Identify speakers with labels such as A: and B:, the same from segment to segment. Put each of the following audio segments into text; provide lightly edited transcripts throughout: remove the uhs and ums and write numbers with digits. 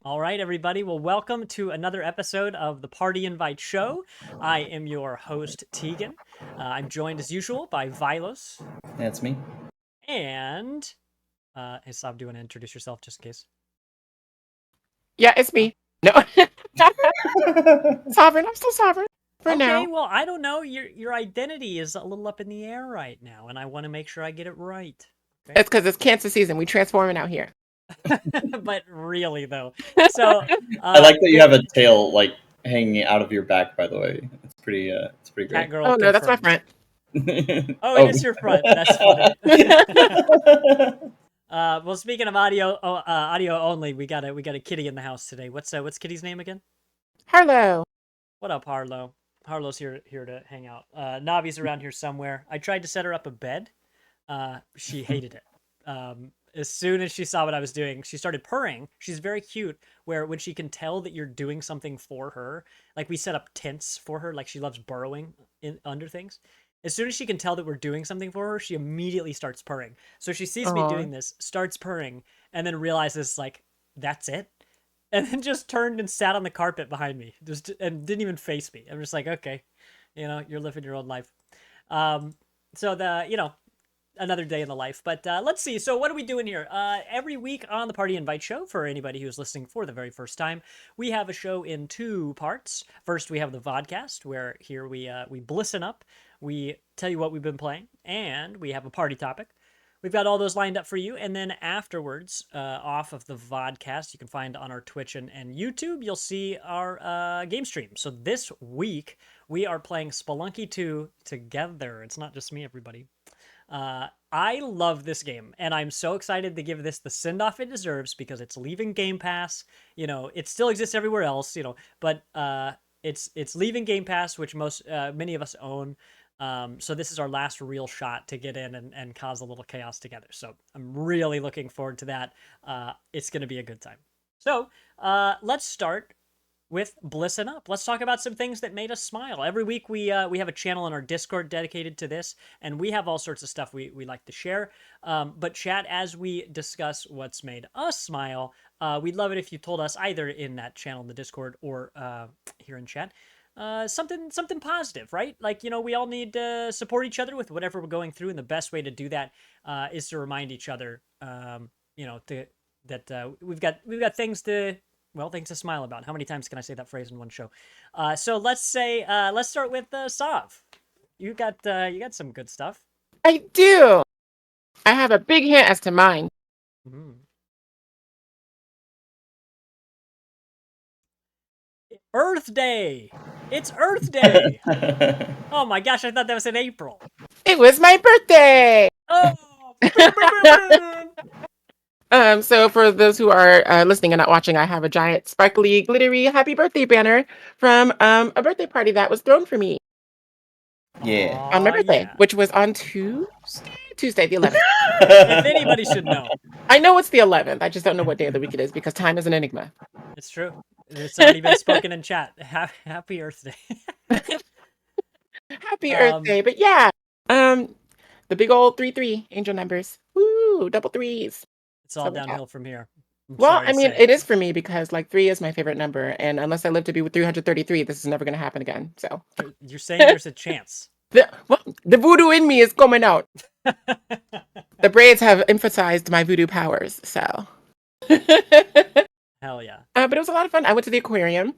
A: All right, everybody. Well, welcome to another episode of the Party Invite Show. I am your host, Tegan. I'm joined as usual by Vilos.
B: That's me.
A: And, hey, Saab, do you want to introduce yourself just in case?
C: Yeah, it's me. No. Sovereign. I'm still sovereign for now.
A: Okay, well, I don't know. Your identity is a little up in the air right now, and I want to make sure I get it right.
C: Okay? It's because it's cancer season. We transforming out here.
A: But really, though. So
B: I like that you have a tail like hanging out of your back. By the way, it's pretty great.
A: Cat girl
C: oh no, that's my front.
A: Oh, it is your front. That's funny. Well, speaking of audio only, we got a kitty in the house today. What's Kitty's name again?
C: Harlow.
A: What up, Harlow? Harlow's here to hang out. Navi's around here somewhere. I tried to set her up a bed. She hated it. As soon as she saw what I was doing, she started purring. She's very cute, where when she can tell that you're doing something for her, like we set up tents for her, like she loves burrowing under things. As soon as she can tell that we're doing something for her, she immediately starts purring. So she sees me doing this, starts purring, and then realizes, like, that's it? And then just turned and sat on the carpet behind me, and didn't even face me. I'm just like, okay, you're living your own life. Another day in the life. But let's see. So what are we doing here? Every week on the Party Invite Show, for anybody who's listening for the very first time, we have a show in two parts. First, we have the Vodcast, where here we Blissen up. We tell you what we've been playing, and we have a party topic. We've got all those lined up for you. And then afterwards, off of the Vodcast, you can find on our Twitch and YouTube, you'll see our game stream. So this week, we are playing Spelunky 2 together. It's not just me, everybody. I love this game, and I'm so excited to give this the send-off it deserves because it's leaving Game Pass. It still exists everywhere else, but it's leaving Game Pass, which many of us own. So this is our last real shot to get in and cause a little chaos together. So I'm really looking forward to that. It's going to be a good time. So let's start with Blissen Up. Let's talk about some things that made us smile. Every week we have a channel in our Discord dedicated to this, and we have all sorts of stuff we like to share. But chat, as we discuss what's made us smile, we'd love it if you told us either in that channel in the Discord or here in chat something positive, right? Like, we all need to support each other with whatever we're going through, and the best way to do that is to remind each other, that we've got things to smile about. How many times can I say that phrase in one show? So let's start with Sav. You got some good stuff.
C: I do. I have a big hint as to mine.
A: Mm. Earth Day. It's Earth Day. Oh my gosh, I thought that was in April.
C: It was my birthday.
A: Oh.
C: So for those who are listening and not watching, I have a giant, sparkly, glittery happy birthday banner from a birthday party that was thrown for me.
B: Yeah.
C: On my birthday, which was on Tuesday, the 11th.
A: If anybody should know.
C: I know it's the 11th. I just don't know what day of the week it is because time is an enigma.
A: It's true. It's already been spoken in chat. Happy Earth Day.
C: Happy Earth Day. But yeah, the big old 3-3 angel numbers. Woo, double threes.
A: It's all downhill from here.
C: Well, I mean, it is for me because 3 is my favorite number, and unless I live to be with 333, this is never going to happen again. So
A: you're saying there's a chance.
C: The voodoo in me is coming out. The braids have emphasized my voodoo powers, so.
A: Hell yeah.
C: But it was a lot of fun. I went to the aquarium,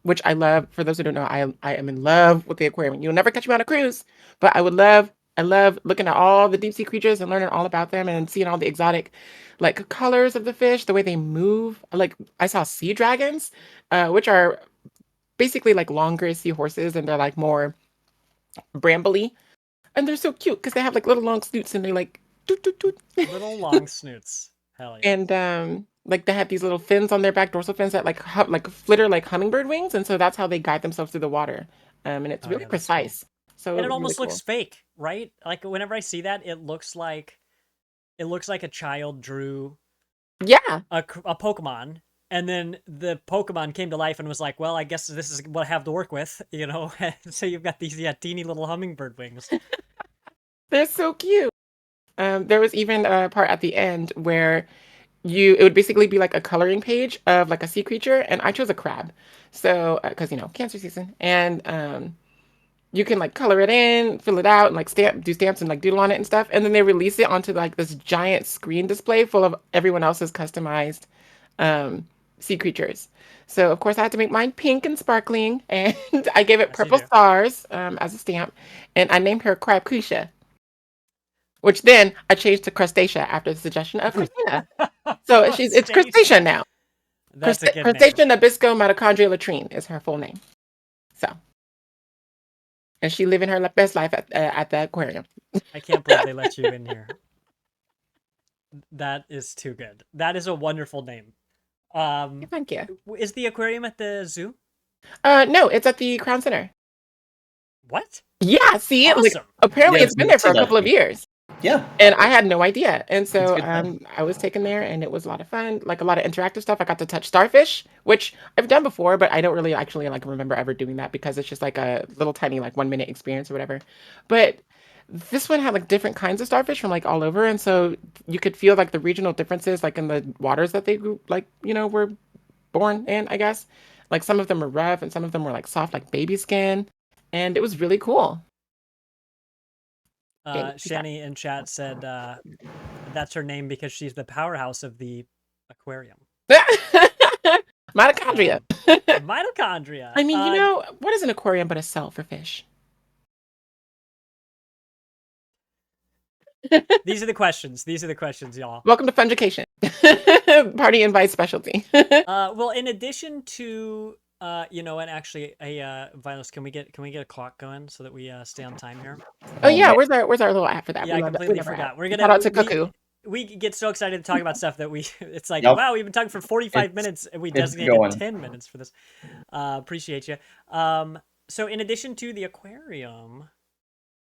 C: which I love. For those who don't know, I am in love with the aquarium. You'll never catch me on a cruise, but I love looking at all the deep sea creatures and learning all about them and seeing all the exotic colors of the fish, the way they move. I saw sea dragons, which are basically longer seahorses, and they're more brambly. And they're so cute because they have little long snoots and they toot, toot, toot.
A: Little long snoots. Hell yeah.
C: And they have these little fins on their back, dorsal fins that flitter like hummingbird wings, and so that's how they guide themselves through the water. And it's really precise. Cool. So
A: and it almost looks fake, right? Whenever I see that, it looks like a child drew a Pokemon, and then the Pokemon came to life and was like, well, I guess this is what I have to work with, So you've got these teeny little hummingbird wings.
C: They're so cute. There was even a part at the end where it would basically be like a coloring page of like a sea creature, and I chose a crab. So, because cancer season, and you can like color it in, fill it out, and like do stamps and like doodle on it and stuff. And then they release it onto like this giant screen display full of everyone else's customized um, sea creatures. So of course I had to make mine pink and sparkling, and I gave it
A: Yes, you
C: purple
A: do.
C: stars as a stamp, and I named her Crab Crucia, which then I changed to Crustacea after the suggestion of Christina. So it's Crustacea now.
A: That's a good name.
C: Crustacea Nabisco Mitochondria latrine is her full name. So, and she living her best life at the aquarium.
A: I can't believe they let you in here. That is too good. That is a wonderful name.
C: Thank you.
A: Is the aquarium at the zoo?
C: No, it's at the Crown Center.
A: What?
C: Yeah, see,
A: Awesome.
C: like apparently
B: Yeah,
C: it's been there for a
B: that
C: couple of
B: too.
C: years.
B: Yeah.
C: And I had no idea. And
B: It's
C: so
B: good time.
C: I was taken there, and it was a lot of fun, like a lot of interactive stuff. I got to touch starfish, which I've done before, but I don't really actually like remember ever doing that because it's just like a little tiny like 1 minute experience or whatever. But this one had like different kinds of starfish from like all over, and so you could feel like the regional differences like in the waters that they grew, like were born in, I guess. Like some of them were rough and some of them were like soft like baby skin, and it was really cool.
A: Shani in chat said that's her name because she's the powerhouse of the aquarium.
C: Mitochondria.
A: Mitochondria.
C: I mean, what is an aquarium but a cell for fish?
A: These are the questions, y'all.
C: Welcome to Fungication. Party invite specialty.
A: Well, in addition to and actually, Vilos, can we get a clock going so that we stay on time here?
C: Oh yeah, where's our little app for that?
A: Yeah, I completely forgot. We're gonna
C: shout out to Cuckoo.
A: We get so excited to talk about stuff that it's like,
B: Yep.
A: wow, we've been talking for 45 minutes and we designated
B: going.
A: 10 minutes for this. Appreciate you. So in addition to the aquarium,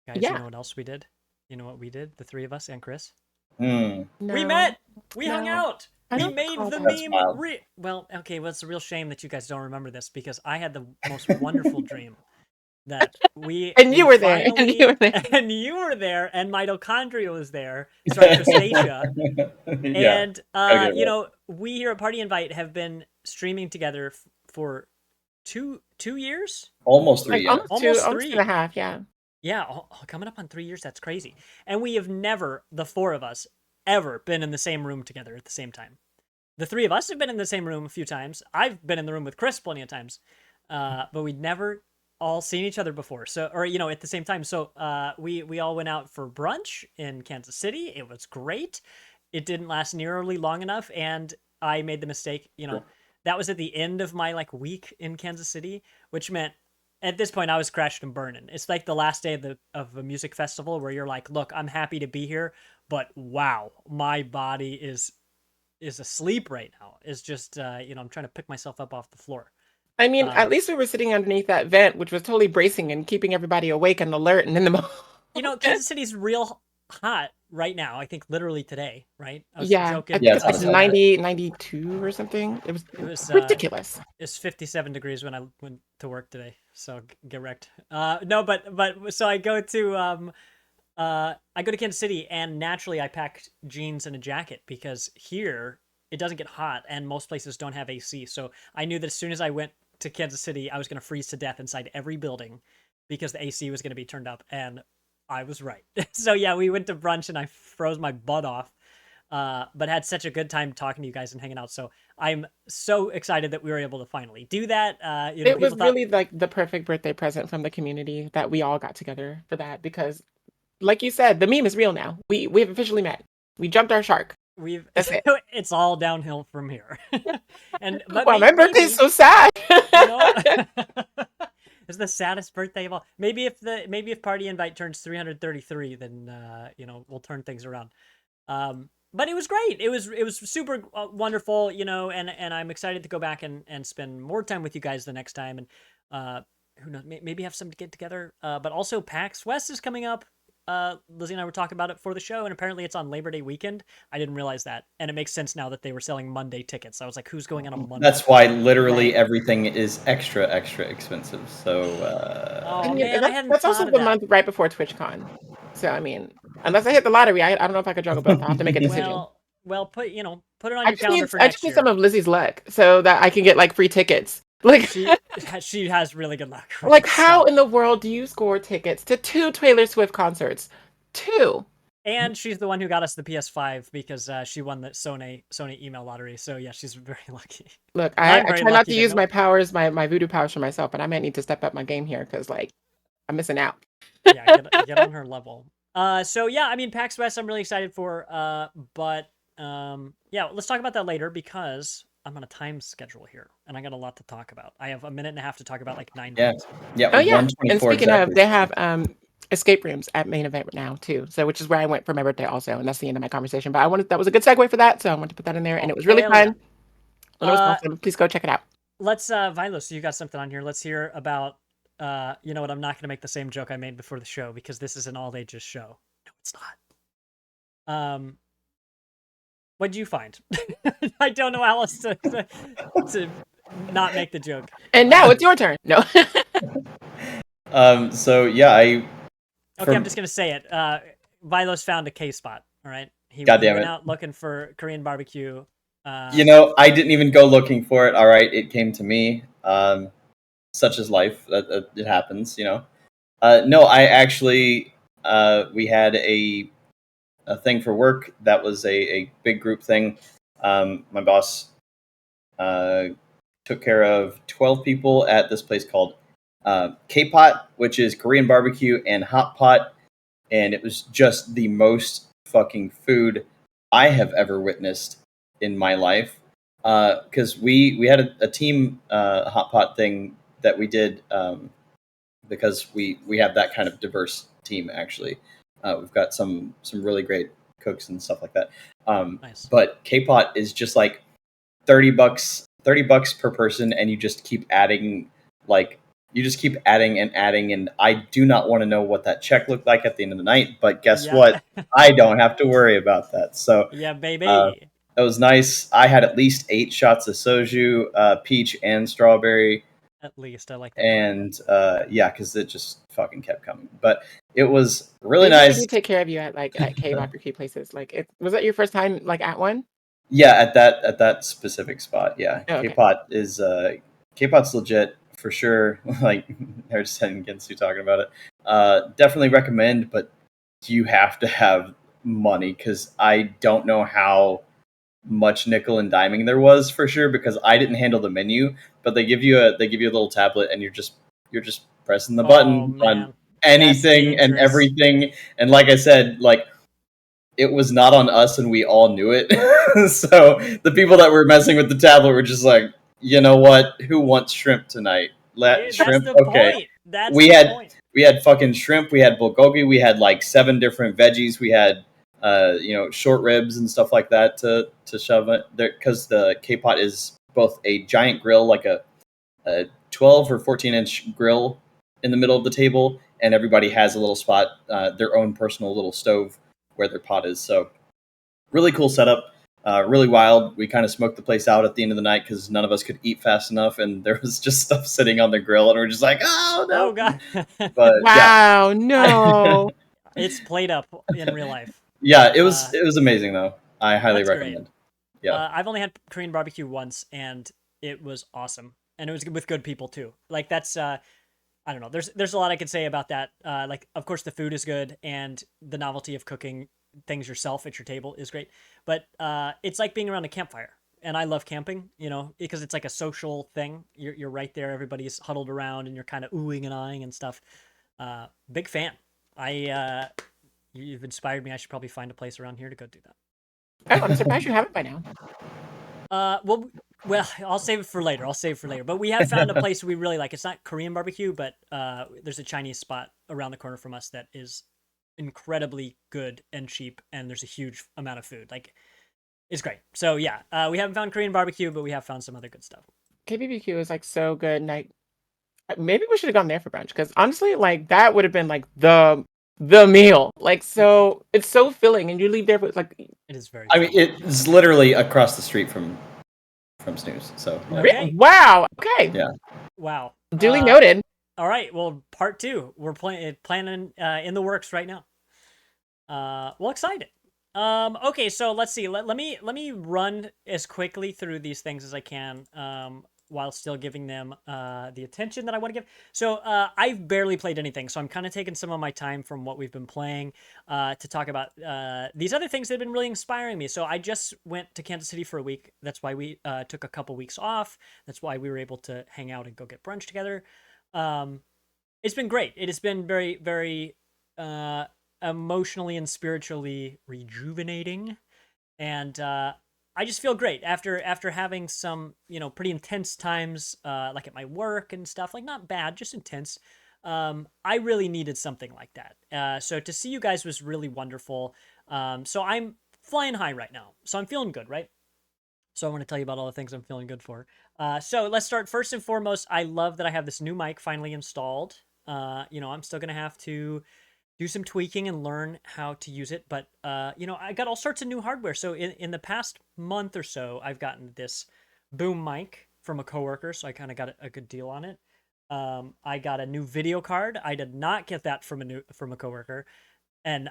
A: guys, you know what else we did? You know what we did? The three of us and Chris.
C: No,
A: We met. We hung out.
C: I
A: We
C: don't
A: made
C: recall
A: the
C: that.
A: meme. Well, okay. Well, it's a real shame that you guys don't remember this because I had the most wonderful dream that
C: And you
A: we
C: were there, and
A: finally-
C: you were there.
A: and you were there, and Mitochondria was there. Sorry, Crustacea.
B: Yeah.
A: And we here at Party Invite have been streaming together for 2 years.
B: Almost 3 years.
C: Almost
A: 3.
C: 2.5, yeah.
A: Yeah, coming up on 3 years. That's crazy. And we have never, the four of us, ever been in the same room together at the same time. The three of us have been in the same room a few times. I've been in the room with Chris plenty of times, but we'd never all seen each other before. So, or at the same time. So, we all went out for brunch in Kansas City. It was great. It didn't last nearly long enough, and I made the mistake. That was at the end of my week in Kansas City, which meant at this point I was crashed and burning. It's like the last day of a music festival where you're like, look, I'm happy to be here, but wow, my body is asleep right now. It's just I'm trying to pick myself up off the floor.
C: I mean, at least we were sitting underneath that vent, which was totally bracing and keeping everybody awake and alert and in the moment.
A: Kansas City's real hot right now. I think literally today, right? I was
C: Yeah,
A: joking.
C: I think
B: Yeah,
C: it's like
B: it's
C: 90, 92 or something. It was ridiculous.
A: It's 57 degrees when I went to work today, so get wrecked. No, but so I go to Kansas City, and naturally I packed jeans and a jacket because here it doesn't get hot and most places don't have AC. So I knew that as soon as I went to Kansas City, I was going to freeze to death inside every building because the AC was going to be turned up, and I was right. So yeah, we went to brunch and I froze my butt off, but had such a good time talking to you guys and hanging out. So I'm so excited that we were able to finally do that.
C: It was really like the perfect birthday present from the community that we all got together for that because, like you said, the meme is real now. We've officially met. We jumped our shark. That's it.
A: It's all downhill from here. But
C: wow, my birthday's so sad.
A: It's the saddest birthday of all. Maybe if Party Invite turns 333, then we'll turn things around. But it was great. It was super wonderful, and I'm excited to go back and spend more time with you guys the next time, and who knows, maybe have some to get together. But also PAX West is coming up. Lizzie and I were talking about it for the show, and apparently it's on Labor Day weekend. I didn't realize that, and it makes sense now that they were selling Monday tickets. I was like, who's going on a Monday?
B: That's why literally everything is extra expensive. So
A: I hadn't
C: that's also
A: thought of
C: the
A: that.
C: month right before TwitchCon. So I mean, unless I hit the lottery, I don't know if I could juggle both. I'll have to make a decision.
A: Well, put it on your calendar for
C: I
A: next
C: just need
A: year.
C: some of Lizzie's luck so that I can get like free tickets. Like
A: she has really good luck. Right?
C: like how in the world do you score tickets to 2 Taylor Swift concerts? 2.
A: And she's the one who got us the PS5 because she won the Sony email lottery. So yeah, she's very lucky.
C: Look,
A: I'm
C: I
A: very
C: try not
A: lucky,
C: to
A: but
C: use
A: nope.
C: my powers, my voodoo powers for myself, but I might need to step up my game here because like I'm missing out.
A: Yeah, get on her level. So yeah, I mean PAX West, I'm really excited for. But yeah, let's talk about that later because I'm on a time schedule here and I got a lot to talk about. I have a minute and a half to talk about like 9
B: Yeah,
A: things.
B: yeah,
C: Oh yeah, and
B: 124
C: speaking of,
B: exactly.
C: they have escape rooms at main event now too. So which is where I went for my birthday also, and that's the end of my conversation. But that was a good segue for that, so I wanted to put that in there, and
A: Oh,
C: it was really
A: hell yeah.
C: fun. And it was awesome. Please go check it out.
A: Let's Vilos, you got something on here. Let's hear about you know what, I'm not gonna make the same joke I made before the show because this is an all ages show. No, it's not. What'd you find? I don't know how else to not make the joke.
C: And now it's your turn. No.
B: So yeah,
A: Okay, I'm just gonna say it. Vilos found a K spot. All right, he
B: God damn
A: went
B: it.
A: out looking for Korean barbecue.
B: You know, I didn't even go looking for it. All right, it came to me. Such is life. That it happens. You know. No, I actually we had a thing for work that was a big group thing. My boss took care of 12 people at this place called K-Pot, which is Korean barbecue and hot pot, and it was just the most fucking food I have ever witnessed in my life. Because we had a team hot pot thing that we did because we have that kind of diverse team actually. We've got some really great cooks and stuff like that.
A: Nice.
B: But K-Pot is just like $30 per person, and you just keep adding like you just keep adding and adding, and I do not want to know what that check looked like at the end of the night, but guess what? I don't have to worry about that. So
A: yeah, baby.
B: It was nice. I had at least 8 shots of soju, peach and strawberry.
A: At least I like that.
B: And yeah, because it just fucking kept coming. But it was really
C: Maybe
B: nice.
C: they do take care of you at K barbecue places. Like, was that your first time like at one?
B: Yeah, at that specific spot. Yeah,
C: Oh, okay.
B: K-Pot's legit for sure. Like they're just heading against you talking about it. Definitely recommend, but you have to have money because I don't know how much nickel and diming there was for sure because I didn't handle the menu, but they give you a little tablet and you're just pressing the button on anything and everything. And like I said, like it was not on us and we all knew it. So the people that were messing with the tablet were just like, you know what? Who wants shrimp tonight? Shrimp.
A: That's the
B: Okay.
A: point. That's
B: we
A: the
B: had
A: point.
B: we had fucking shrimp. We had bulgogi. We had like 7 different veggies. We had short ribs and stuff like that to shove it there because the K-Pot is both a giant grill, like a 12 or 14-inch grill in the middle of the table, and everybody has a little spot, their own personal little stove where their pot is. So really cool setup, really wild. We kind of smoked the place out at the end of the night because none of us could eat fast enough, and there was just stuff sitting on the grill, and we're just like, oh no,
A: oh god.
B: But
C: wow, no.
A: It's played up in real life.
B: Yeah, it was amazing though. I highly recommend.
A: Great.
B: Yeah,
A: I've only had Korean barbecue once, and it was awesome, and it was with good people too. Like that's I don't know. There's a lot I could say about that. Like of course the food is good, and the novelty of cooking things yourself at your table is great. But it's like being around a campfire, and I love camping. You know, because it's like a social thing. You're right there. Everybody's huddled around, and you're kind of oohing and eyeing and stuff. Big fan. You've inspired me. I should probably find a place around here to go do that.
C: Oh, I'm surprised you haven't by now.
A: Well, I'll save it for later. But we have found a place we really like. It's not Korean barbecue, but there's a Chinese spot around the corner from us that is incredibly good and cheap, and there's a huge amount of food. Like, it's great. So yeah, we haven't found Korean barbecue, but we have found some other good stuff.
C: KBBQ is like so good, and maybe we should have gone there for brunch because honestly, like that would have been like the meal. Like so, it's so filling, and you leave there with like.
A: It is very.
B: I mean, it's literally across the street from Snooze. So
A: okay.
C: Wow. Okay.
B: Yeah.
A: Wow.
C: Duly noted.
A: All right. Well, part 2. We're planning in the works right now. Well, excited. Okay, so let's see. Let me run as quickly through these things as I can. While still giving them the attention that I want to give. So I've barely played anything, so I'm kind of taking some of my time from what we've been playing to talk about these other things that have been really inspiring me. So I just went to Kansas City for a week. That's why we took a couple weeks off. That's why we were able to hang out and go get brunch together. Um, it's been great. It has been very, very uh, emotionally and spiritually rejuvenating, and I just feel great after having some pretty intense times like at my work and stuff. Like not bad, just intense. I really needed something like that. So to see you guys was really wonderful. So I'm flying high right now. So I'm feeling good, right? So I want to tell you about all the things I'm feeling good for. So let's start first and foremost. I love that I have this new mic finally installed. I'm still gonna have to do some tweaking and learn how to use it, but I got all sorts of new hardware. So in the past month or so, I've gotten this boom mic from a coworker, so I kind of got a good deal on it. I got a new video card. I did not get that from a coworker, and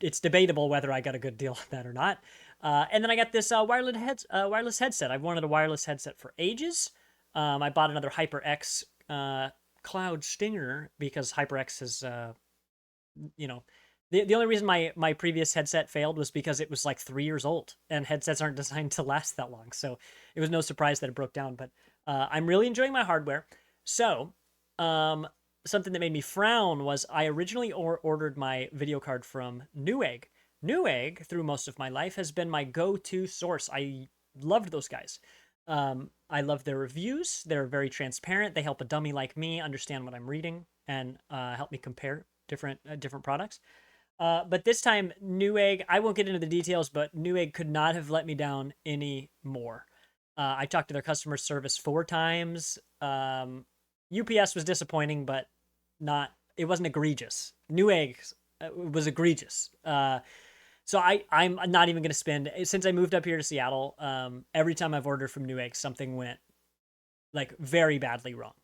A: it's debatable whether I got a good deal on that or not. And then I got this wireless headset. I've wanted a wireless headset for ages. I bought another HyperX Cloud Stinger because HyperX is you know the only reason my previous headset failed was because it was like 3 years old, and headsets aren't designed to last that long, so it was no surprise that it broke down. But I'm really enjoying my hardware. So um something that made me frown was I originally ordered my video card from Newegg. Newegg through most of my life has been my go-to source. I loved those guys. I love their reviews. They're very transparent. They help a dummy like me understand what I'm reading and help me compare different products. But this time, Newegg, I won't get into the details, but Newegg could not have let me down any more. I talked to their customer service 4 times. UPS was disappointing, but it wasn't egregious. Newegg was egregious. So I'm not even going to spend, since I moved up here to Seattle, every time I've ordered from Newegg, something went like very badly wrong.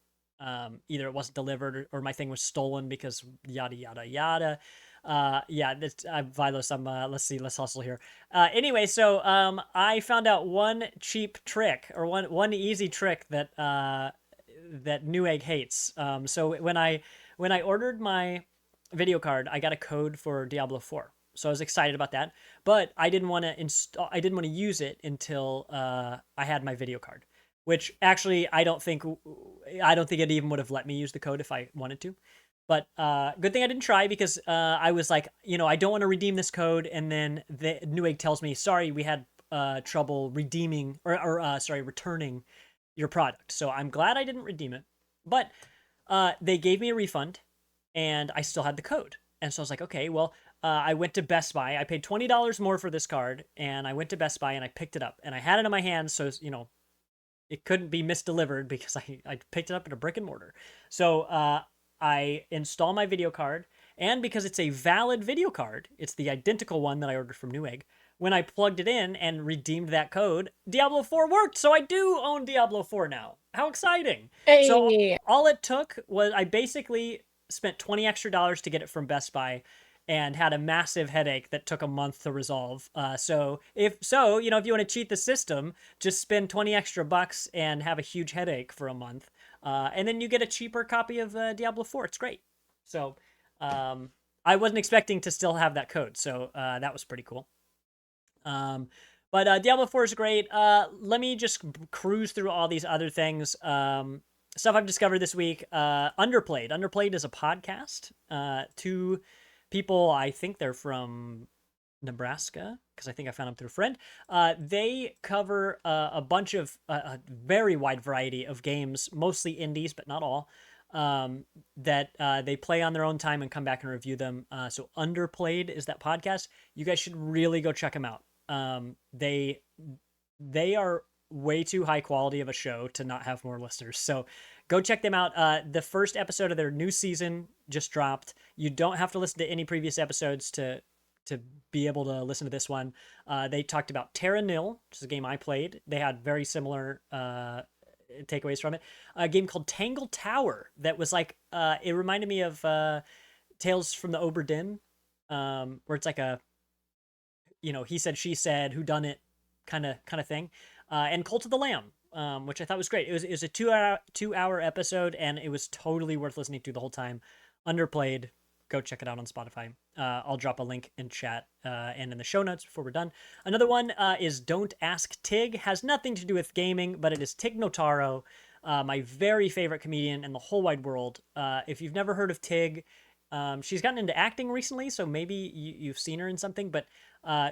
A: Either it wasn't delivered or my thing was stolen because yada yada yada. Yeah, Vilos. Let's hustle here. Anyway, so I found out one cheap trick or one easy trick that Newegg hates. So when I ordered my video card, I got a code for Diablo 4. So I was excited about that, but I didn't want to install. I didn't want to use it until I had my video card, which actually I don't think it even would have let me use the code if I wanted to. But good thing I didn't try because I was like, I don't want to redeem this code, and then the Newegg tells me, sorry, we had trouble redeeming or sorry, returning your product. So I'm glad I didn't redeem it, but they gave me a refund, and I still had the code. And so I was like, okay, well, I went to Best Buy. I paid $20 more for this card, and I went to Best Buy and I picked it up, and I had it in my hands, so it couldn't be misdelivered because I picked it up at a brick and mortar. So I install my video card, and because it's a valid video card, it's the identical one that I ordered from Newegg. When I plugged it in and redeemed that code, Diablo 4 worked. So I do own Diablo 4 now. How exciting! So
C: Hey,
A: all it took was I basically spent $20 extra to get it from Best Buy, and had a massive headache that took a month to resolve. If you want to cheat the system, just spend 20 extra bucks and have a huge headache for a month, and then you get a cheaper copy of Diablo 4. It's great. So I wasn't expecting to still have that code, so that was pretty cool. But Diablo 4 is great. Let me just cruise through all these other things. Stuff I've discovered this week. Underplayed. Underplayed is a podcast. Two people, I think they're from Nebraska, because I think I found them through a friend. They cover a bunch of a very wide variety of games, mostly indies, but not all. That they play on their own time and come back and review them. So Underplayed is that podcast. You guys should really go check them out. They are way too high quality of a show to not have more listeners. So go check them out. The first episode of their new season just dropped. You don't have to listen to any previous episodes to be able to listen to this one. They talked about Terra Nil, which is a game I played. They had very similar takeaways from it. A game called Tangle Tower that was like it reminded me of Tales from the Oberdin. where it's like a, he said, she said, who done it kind of thing, and Cult of the Lamb, which I thought was great. It was a 2 hour episode, and it was totally worth listening to the whole time. Underplayed. Go check it out on Spotify. I'll drop a link in chat and in the show notes before we're done. Another one is Don't Ask Tig. Has nothing to do with gaming, but it is Tig Notaro, my very favorite comedian in the whole wide world. If you've never heard of Tig, she's gotten into acting recently, so maybe you've seen her in something, but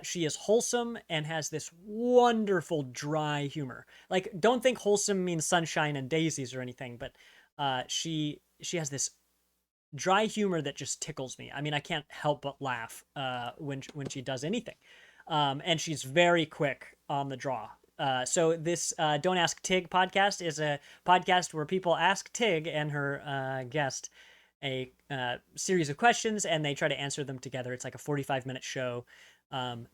A: she is wholesome and has this wonderful dry humor. Like, don't think wholesome means sunshine and daisies or anything, but she has this dry humor that just tickles me. I mean, I can't help but laugh when she does anything, and she's very quick on the draw. So this Don't Ask Tig podcast is a podcast where people ask Tig and her guest a series of questions, and they try to answer them together. It's like a 45-minute show.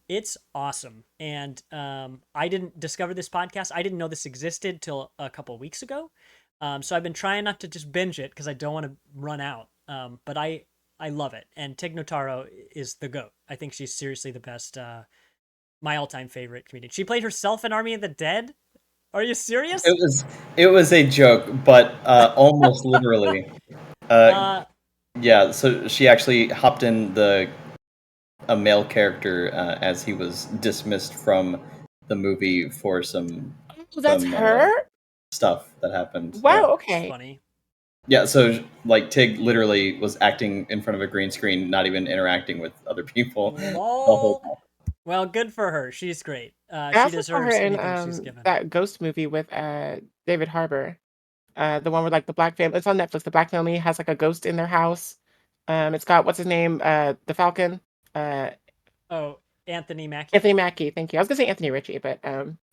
A: It's awesome. And I didn't discover this podcast. I didn't know this existed till a couple weeks ago. So I've been trying not to just binge it because I don't want to run out. But I love it. And Tig Notaro is the GOAT. I think she's seriously the best, my all-time favorite comedian. She played herself in Army of the Dead. Are you serious?
B: It was a joke, but almost literally. Yeah, so she actually hopped in a male character as he was dismissed from the movie for some
C: That's her?
B: stuff that happened.
C: Wow,
B: Yeah.
C: okay.
A: That's funny.
B: Yeah, so like Tig literally was acting in front of a green screen, not even interacting with other people.
A: Lol. Well, good for her. She's great. She deserves anything she's given.
C: That Ghost movie with David Harbour. The one with like the black family. It's on Netflix. The black family has like a ghost in their house. It's got what's his name? The Falcon.
A: Oh, Anthony Mackie.
C: Anthony Mackie. Thank you. I was gonna say Anthony Ritchie, but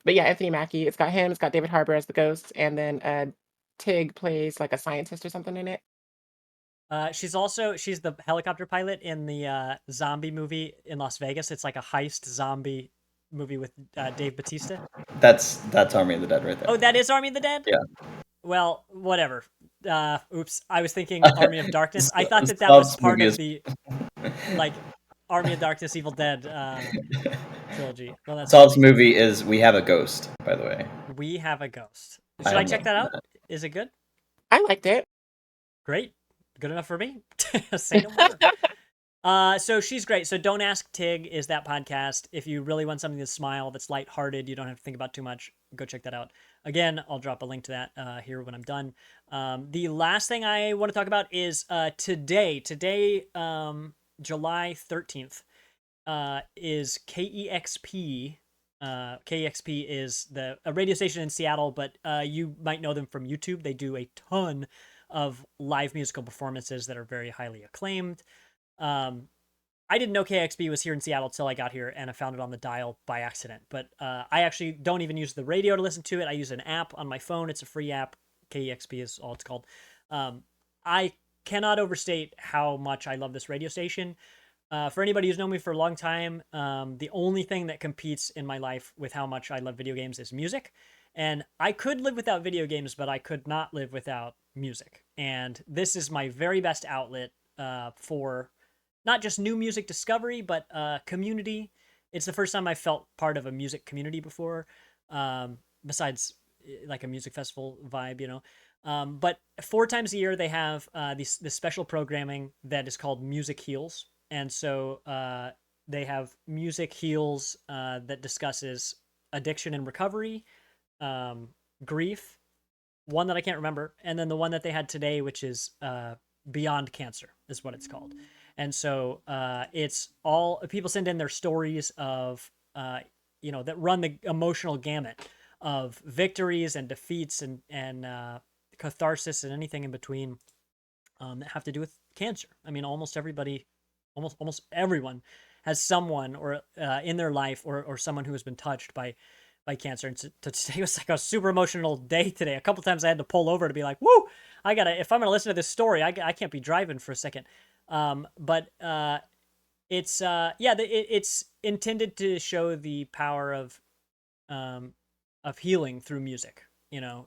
C: yeah, Anthony Mackie. It's got him. It's got David Harbour as the ghost, and then Tig plays like a scientist or something in it.
A: She's the helicopter pilot in the zombie movie in Las Vegas. It's like a heist zombie movie with Dave Bautista.
B: That's Army of the Dead right there.
A: Oh, that is Army of the Dead?
B: Yeah.
A: Well, whatever. Oops. I was thinking Army of Darkness. I thought that was part of the like Army of Darkness, Evil Dead trilogy. Well, that's
B: Saul's movie is We Have a Ghost, by the way.
A: We Have a Ghost. Should I check that out? Is it good?
C: I liked it.
A: Great. Good enough for me. Say no more. So she's great. So Don't Ask Tig is that podcast. If you really want something to smile, that's lighthearted, you don't have to think about too much, go check that out. Again, I'll drop a link to that here when I'm done. The last thing I want to talk about is today. Today, July 13th, is KEXP. KEXP is a radio station in Seattle, but you might know them from YouTube. They do a ton of live musical performances that are very highly acclaimed. I didn't know KXP was here in Seattle till I got here, and I found it on the dial by accident. But I actually don't even use the radio to listen to it. I use an app on my phone. It's a free app. KEXP is all it's called. I cannot overstate how much I love this radio station. For anybody who's known me for a long time, the only thing that competes in my life with how much I love video games is music. And I could live without video games, but I could not live without music. And this is my very best outlet for not just new music discovery, but community. It's the first time I felt part of a music community before, besides like a music festival vibe, you know. But 4 times a year, they have this special programming that is called Music Heals. And so they have Music Heals that discusses addiction and recovery, grief, one that I can't remember, and then the one that they had today, which is Beyond Cancer, is what it's called. And so it's all people send in their stories of that run the emotional gamut of victories and defeats and catharsis and anything in between that have to do with cancer. I mean, almost everyone has someone or in their life or someone who has been touched by cancer. And today was like a super emotional day today. A couple times I had to pull over to be like, woo, if I'm going to listen to this story, I can't be driving for a second. But it's intended to show the power of healing through music,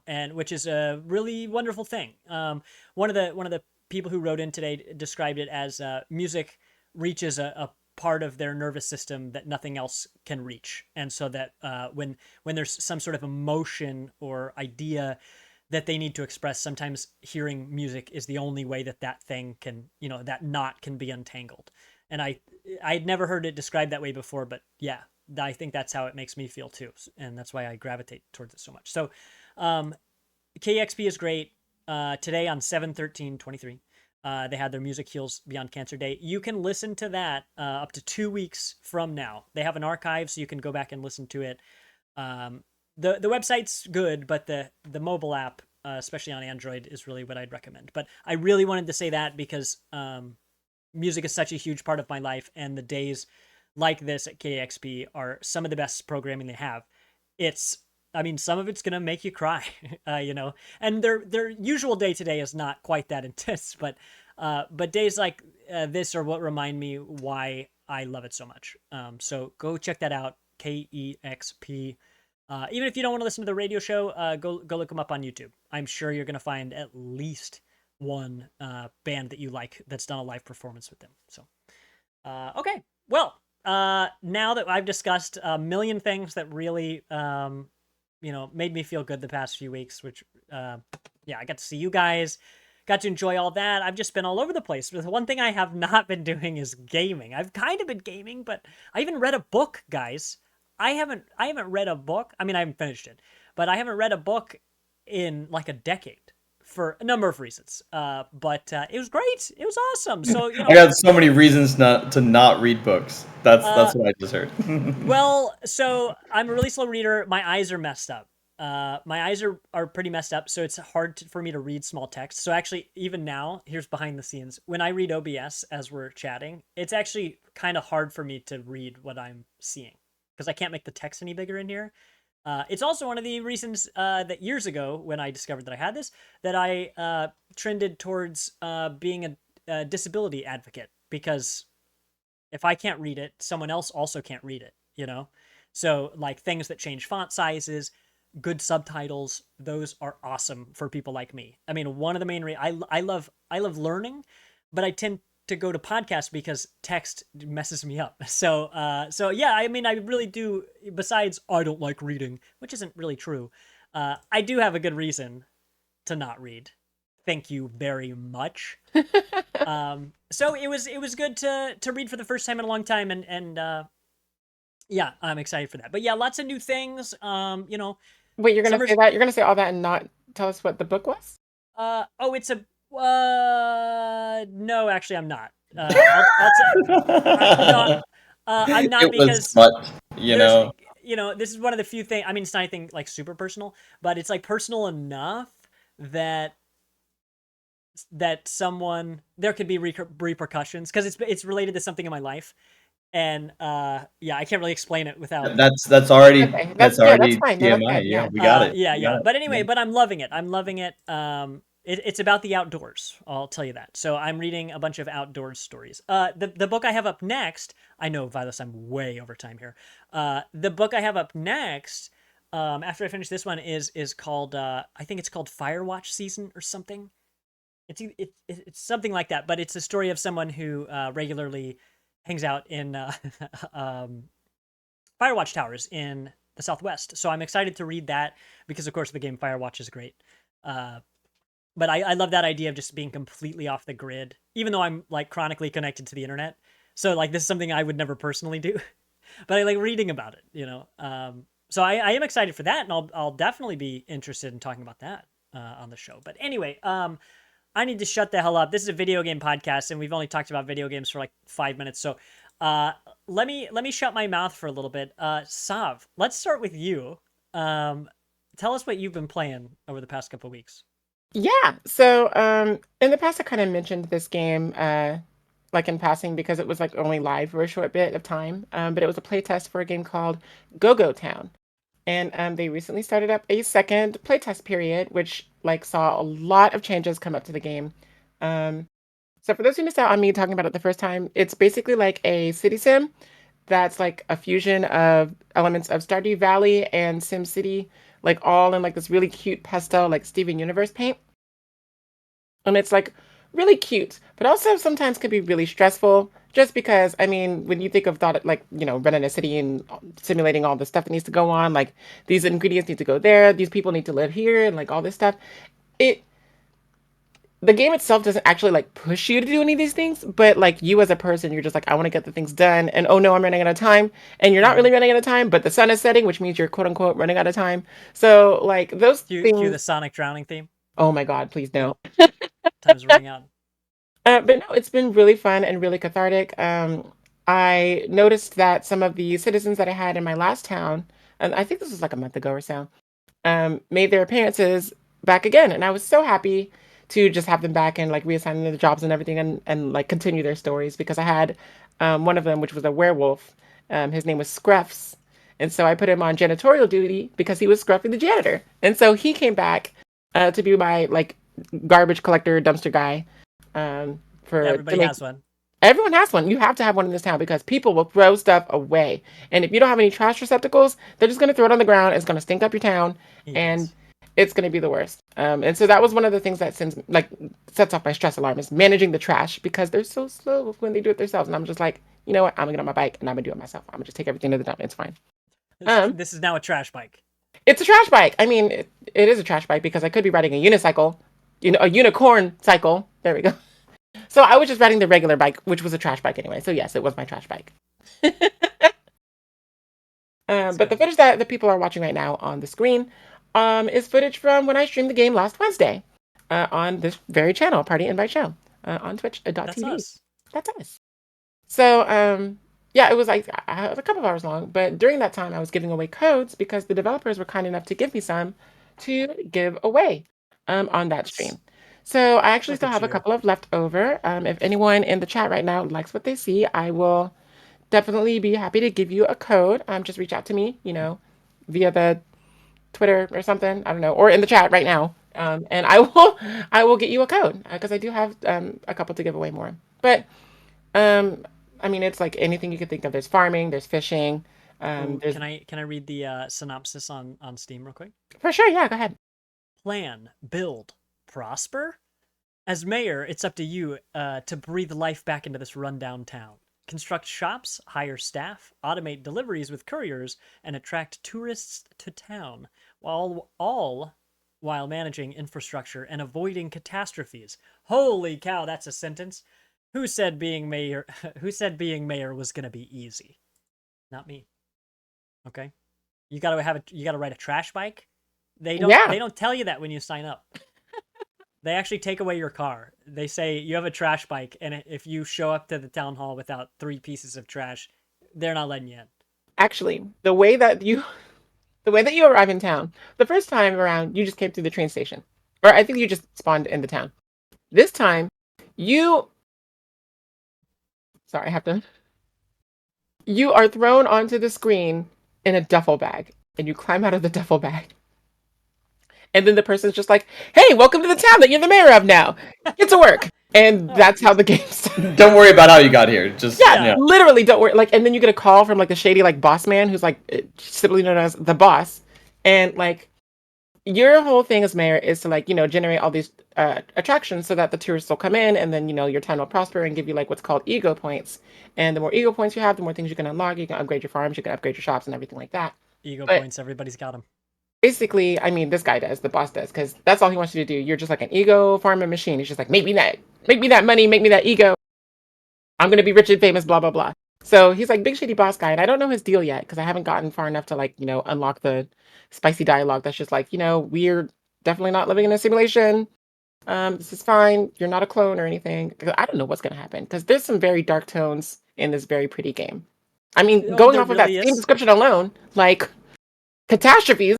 A: and which is a really wonderful thing. One of the people who wrote in today described it as music reaches a part of their nervous system that nothing else can reach, and so that when there's some sort of emotion or idea that they need to express, sometimes hearing music is the only way that that thing can, that knot can be untangled. And I'd never heard it described that way before, but yeah, I think that's how it makes me feel too, and that's why I gravitate towards it so much. So KEXP is great. Today on 7/13/23, they had their Music Heals Beyond Cancer Day. You can listen to that up to 2 weeks from now. They have an archive, so you can go back and listen to it. The website's good, but the mobile app, especially on Android, is really what I'd recommend. But I really wanted to say that because music is such a huge part of my life, and the days like this at KXP are some of the best programming they have. Some of it's gonna make you cry, and their usual day today is not quite that intense, but days like this are what remind me why I love it so much. So go check that out, KEXP. Even if you don't want to listen to the radio show, go look them up on YouTube. I'm sure you're gonna find at least one band that you like that's done a live performance with them. So, okay, well, now that I've discussed a million things that really, made me feel good the past few weeks, which, I got to see you guys, got to enjoy all that. I've just been all over the place. The one thing I have not been doing is gaming. I've kind of been gaming, but I even read a book, guys. I haven't read a book. I mean, I haven't finished it, but I haven't read a book in like a decade for a number of reasons. But it was great. It was awesome. So,
B: I got so many reasons to not read books. That's what I just heard.
A: Well, so I'm a really slow reader. My eyes are messed up. My eyes are pretty messed up, so it's hard for me to read small text. So actually, even now, here's behind the scenes. When I read OBS as we're chatting, it's actually kind of hard for me to read what I'm seeing because I can't make the text any bigger in here. It's also one of the reasons that years ago, when I discovered that I had this, that I trended towards being a disability advocate, because if I can't read it, someone else also can't read it, So like things that change font sizes, good subtitles, those are awesome for people like me. I mean, one of the main I love learning, but I tend to go to podcasts because text messes me up. So yeah, I mean, I really do. Besides, I don't like reading, which isn't really true. I do have a good reason to not read. Thank you very much. So it was good to read for the first time in a long time, and yeah, I'm excited for that. But yeah, lots of new things.
C: Wait, you're gonna
A: Summer's
C: say that? You're gonna say all that and not tell us what the book was?
A: it's a no, actually, I'm not. I'm not
B: It was
A: because
B: smut,
A: there's this is one of the few things. I mean, it's not anything like super personal, but it's like personal enough that someone there could be repercussions because it's related to something in my life, and yeah, I can't really explain it without.
B: That's already
C: Okay,
B: that's
C: that's
B: already
C: fine. No, that's
B: TMI.
C: good.
B: Yeah,
C: Yeah.
B: we got it.
A: Yeah,
B: We
A: yeah.
B: got it.
A: But anyway, but I'm loving it. I'm loving it. It's about the outdoors. I'll tell you that. So I'm reading a bunch of outdoors stories. The book I have up next. I know, Vilos, I'm way over time here. The book I have up next, after I finish this one, is called I think it's called Firewatch Season or something. It's something like that. But it's a story of someone who regularly hangs out in Firewatch towers in the Southwest. So I'm excited to read that because, of course, the game Firewatch is great. But I love that idea of just being completely off the grid, even though I'm like chronically connected to the internet. So like this is something I would never personally do, but I like reading about it. So I am excited for that, and I'll definitely be interested in talking about that on the show. But anyway, I need to shut the hell up. This is a video game podcast, and we've only talked about video games for like 5 minutes. So let me shut my mouth for a little bit. Sav, let's start with you. Tell us what you've been playing over the past couple of weeks.
C: Yeah. So, in the past, I kind of mentioned this game, like in passing, because it was like only live for a short bit of time. But it was a playtest for a game called Go-Go Town, and they recently started up a second playtest period, which like saw a lot of changes come up to the game. So for those who missed out on me talking about it the first time, it's basically like a city sim that's like a fusion of elements of Stardew Valley and SimCity, like all in like this really cute pastel, like Steven Universe paint. And it's like really cute, but also sometimes can be really stressful. Just because, I mean, when you think of thought like, running a city and simulating all the stuff that needs to go on, like these ingredients need to go there, these people need to live here, and like all this stuff. It the game itself doesn't actually like push you to do any of these things, but like you as a person, you're just like, I want to get the things done, and oh no, I'm running out of time, and you're not
A: Mm-hmm.
C: really running out of time, but the sun is setting, which means you're quote unquote running out of time. So like those
A: Cue the
C: things.
A: Sonic drowning theme.
C: Oh my God, please no.
A: Time's running out.
C: But no, it's been really fun and really cathartic. I noticed that some of the citizens that I had in my last town, and I think this was like a month ago or so, made their appearances back again, and I was so happy to just have them back and like reassign them the jobs and everything, and like continue their stories because I had one of them, which was a werewolf. His name was Scruffs, and so I put him on janitorial duty because he was Scruffy the janitor, and so he came back to be my like garbage collector dumpster guy. For to
A: Everybody
C: make
A: has one.
C: Everyone has one. You have to have one in this town because people will throw stuff away. And if you don't have any trash receptacles, they're just going to throw it on the ground. It's going to stink up your town, and
A: Yes.
C: it's going to be the worst. And so that was one of the things that sets off my stress alarm is managing the trash because they're so slow when they do it themselves. And I'm just like, you know what? I'm gonna get on my bike and I'm gonna do it myself. I'm gonna just take everything to the dump. It's fine. Um,
A: This is now a trash bike.
C: it's a trash bike. I mean, it is a trash bike because I could be riding a unicycle, a unicorn cycle. There we go. So I was just riding the regular bike, which was a trash bike anyway. So yes, it was my trash bike.
A: That's
C: But the
A: good.
C: footage that the people are watching right now on the screen is footage from when I streamed the game last Wednesday on this very channel, Party Invite Show, on
A: That's
C: twitch.tv.
A: us.
C: That's us. So, yeah, it was like a couple of hours long, but during that time, I was giving away codes because the developers were kind enough to give me some to give away on that stream. So I actually
A: Look
C: still
A: at
C: have a
A: you.
C: couple of left over. If anyone in the chat right now likes what they see, I will definitely be happy to give you a code. Just reach out to me, via the Twitter or something. I don't know, or in the chat right now. And I will get you a code because I do have a couple to give away more. But um, I mean, it's like anything you can think of. There's farming, there's fishing.
A: Ooh,
C: There's
A: can I read the synopsis on Steam real quick?
C: for sure. Yeah, go ahead.
A: Plan, build, prosper. As mayor, it's up to you to breathe life back into this rundown town. Construct shops, hire staff, automate deliveries with couriers, and attract tourists to town, all while managing infrastructure and avoiding catastrophes. Holy cow, that's a sentence. Who said being mayor? Who said being mayor was gonna be easy? Not me. Okay, you gotta ride a trash bike.
C: Yeah,
A: They don't tell you that when you sign up. They actually take away your car. They say you have a trash bike, and if you show up to the town hall without 3 pieces of trash, they're not letting you in.
C: actually, the way that you arrive in town, the first time around, you just came through the train station, or I think you just spawned in the town. This time, you sorry, I have to. You are thrown onto the screen in a duffel bag, and you climb out of the duffel bag. And then the person's just like, "Hey, welcome to the town that you're the mayor of now. Get to work." And
A: Oh,
C: that's how the game starts.
B: Don't worry about how you got here. Just
C: Yeah,
A: yeah.
C: literally, don't worry. Like, and then you get a call from like the shady like boss man who's like simply known as the boss, and like your whole thing as mayor is to like generate all these attractions so that the tourists will come in, and then your town will prosper and give you like what's called ego points. And the more ego points you have, the more things you can unlock. You can upgrade your farms, you can upgrade your shops, and everything like that.
A: Ego
C: But
A: points, everybody's got them.
C: basically, I mean, this guy does, the boss does, because that's all he wants you to do. You're just like an ego farming machine. He's just like, make me that money, make me that ego. I'm gonna be rich and famous, blah blah blah. So he's like big shitty boss guy, and I don't know his deal yet because I haven't gotten far enough to like unlock the spicy dialogue. That's just like we're definitely not living in a simulation. This is fine. You're not a clone or anything. 'Cause I don't know what's gonna happen because there's some very dark tones in this very pretty game. I mean,
A: Oh,
C: going
A: there
C: off of that
A: really
C: Steam
A: is.
C: description alone, like catastrophes.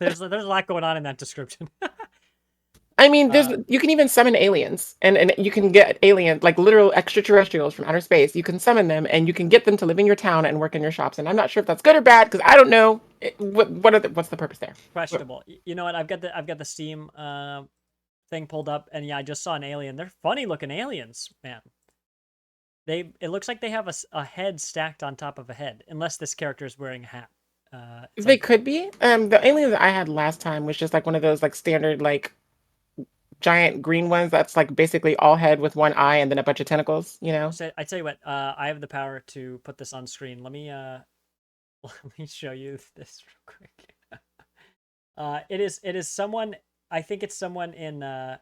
A: There's a lot going on in that description.
C: I mean, there's
A: uh,
C: you can even summon aliens, and you can get alien like literal extraterrestrials from outer space. You can summon them, and you can get them to live in your town and work in your shops. And I'm not sure if that's good or bad because I don't know what's the purpose there.
A: Questionable. You know what? I've got the Steam thing pulled up, and yeah, I just saw an alien. They're funny looking aliens, man. It looks like they have a head stacked on top of a head, unless this character is wearing a hat. It's
C: They
A: like
C: could be. The alien that I had last time was just like one of those like standard like giant green ones that's like basically all head with one eye and then a bunch of tentacles, you know?
A: So I tell you what, I have the power to put this on screen. Let me let me show you this real quick. It is someone. I think it's someone in. Yeah,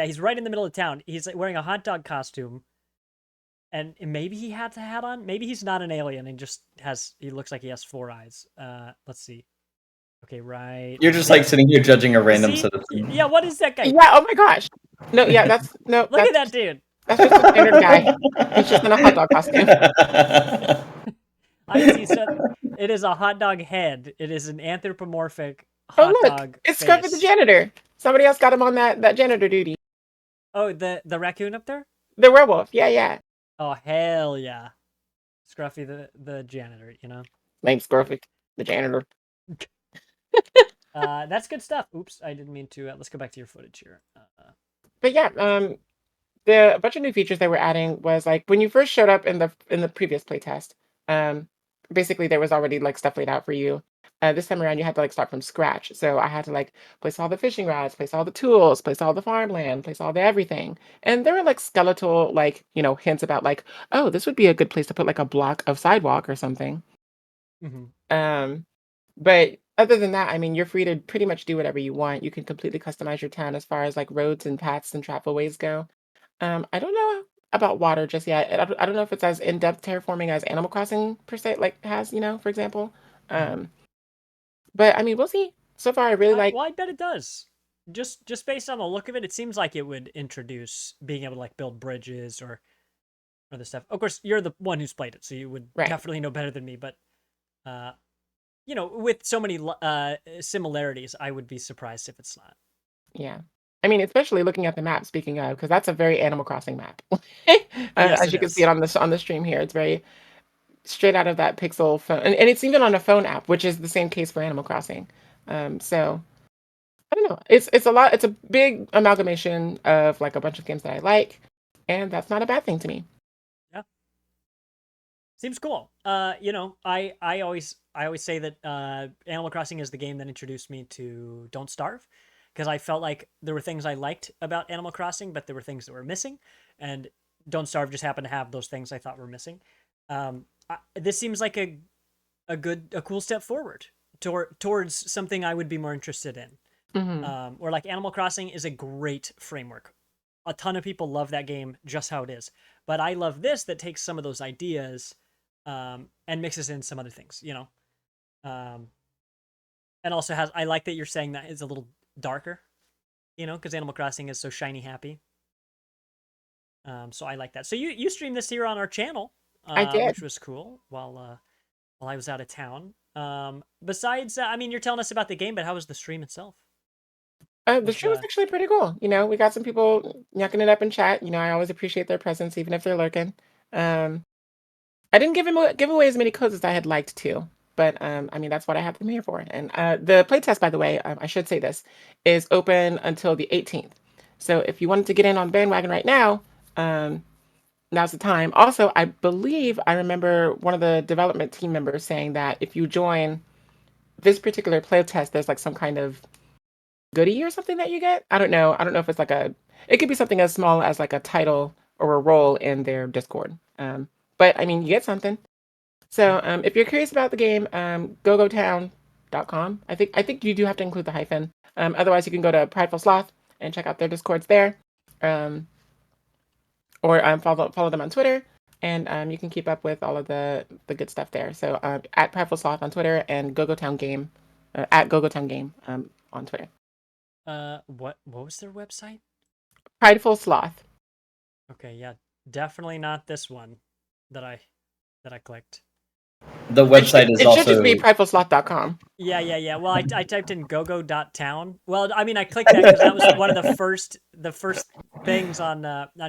A: he's right in the middle of town. He's like, wearing a hot dog costume, and maybe he had the hat on. Maybe he's not an alien and just has. He looks like he has 4 eyes. Let's see. Okay, right.
B: You're just like sitting here judging a random
A: See?
B: citizen.
A: Yeah, what is that guy?
C: Yeah, oh my gosh. No, yeah, that's no,
A: Look at
C: that's
A: that dude.
C: that's just a standard guy. He's just in a hot dog costume.
A: I see. So it is a hot dog head. It is an anthropomorphic
C: Oh
A: hot
C: look,
A: dog
C: it's
A: face.
C: Scruffy the janitor. Somebody else got him on that janitor duty.
A: Oh, the raccoon up there?
C: The werewolf. Yeah, yeah.
A: Oh hell yeah, Scruffy the janitor. You know.
C: Name's Scruffy the janitor.
A: That's good stuff. Oops, I didn't mean to. Let's go back to your footage here.
C: But yeah, the bunch of new features they were adding was like when you first showed up in the previous playtest, basically there was already like stuff laid out for you. This time around you had to like start from scratch. So I had to like place all the fishing rods, place all the tools, place all the farmland, place all the everything. And there were like skeletal like, hints about like, oh, this would be a good place to put like a block of sidewalk or something. Um, but other than that, I mean, you're free to pretty much do whatever you want. You can completely customize your town as far as like roads and paths and travel ways go. I don't know about water just yet. I don't know if it's as in-depth terraforming as Animal Crossing per se, like has, for example. But I mean, we'll see. So far, I really like.
A: Well, I bet it does. Just based on the look of it, it seems like it would introduce being able to like build bridges or other stuff. Of course, you're the one who's played it, so you would
C: Right.
A: definitely know better than me. But with so many similarities, I would be surprised if it's not.
C: Yeah. I mean, especially looking at the map, speaking of, because that's a very Animal Crossing map.
A: Yes,
C: As you can see it on the stream here, it's very straight out of that Pixel phone, and it's even on a phone app, which is the same case for Animal Crossing. So I don't know. It's a lot. It's a big amalgamation of like a bunch of games that I like, and that's not a bad thing to me.
A: Yeah, seems cool. I always say that Animal Crossing is the game that introduced me to Don't Starve, because I felt like there were things I liked about Animal Crossing, but there were things that were missing, and Don't Starve just happened to have those things I thought were missing. This seems like a cool step forward towards something I would be more interested in. Or like Animal Crossing is a great framework. A ton of people love that game just how it is, but I love this that takes some of those ideas and mixes in some other things, and also I like that you're saying that it's a little darker, because Animal Crossing is so shiny happy. So I like that. So you streamed this here on our channel,
C: I did.
A: which was cool while I was out of town. Besides, I mean, you're telling us about the game, but how was the stream itself?
C: The stream was actually pretty cool. We got some people yucking it up in chat. I always appreciate their presence, even if they're lurking. I didn't give away as many codes as I had liked to, but I mean that's what I have them here for. And the playtest, by the way, I should say this, is open until the 18th. So if you wanted to get in on bandwagon right now, now's the time. Also, I believe I remember one of the development team members saying that if you join this particular playtest, there's like some kind of goodie or something that you get. I don't know. I don't know if it's like it could be something as small as like a title or a role in their Discord. But I mean, you get something. So if you're curious about the game, gogotown.com. I think you do have to include the hyphen. Otherwise, you can go to Prideful Sloth and check out their Discords there. Or follow them on Twitter, and you can keep up with all of the good stuff there. So at Prideful Sloth on Twitter and Gogotown Game at Gogotown Game on Twitter.
A: What was their website?
C: Prideful Sloth.
A: Okay, yeah, definitely not this one that I clicked.
B: The website is also...
C: It should just be pridefulsloth.com.
A: Yeah. Well, I typed in gogo.town. Well, I mean, I clicked that because that was one of the first things on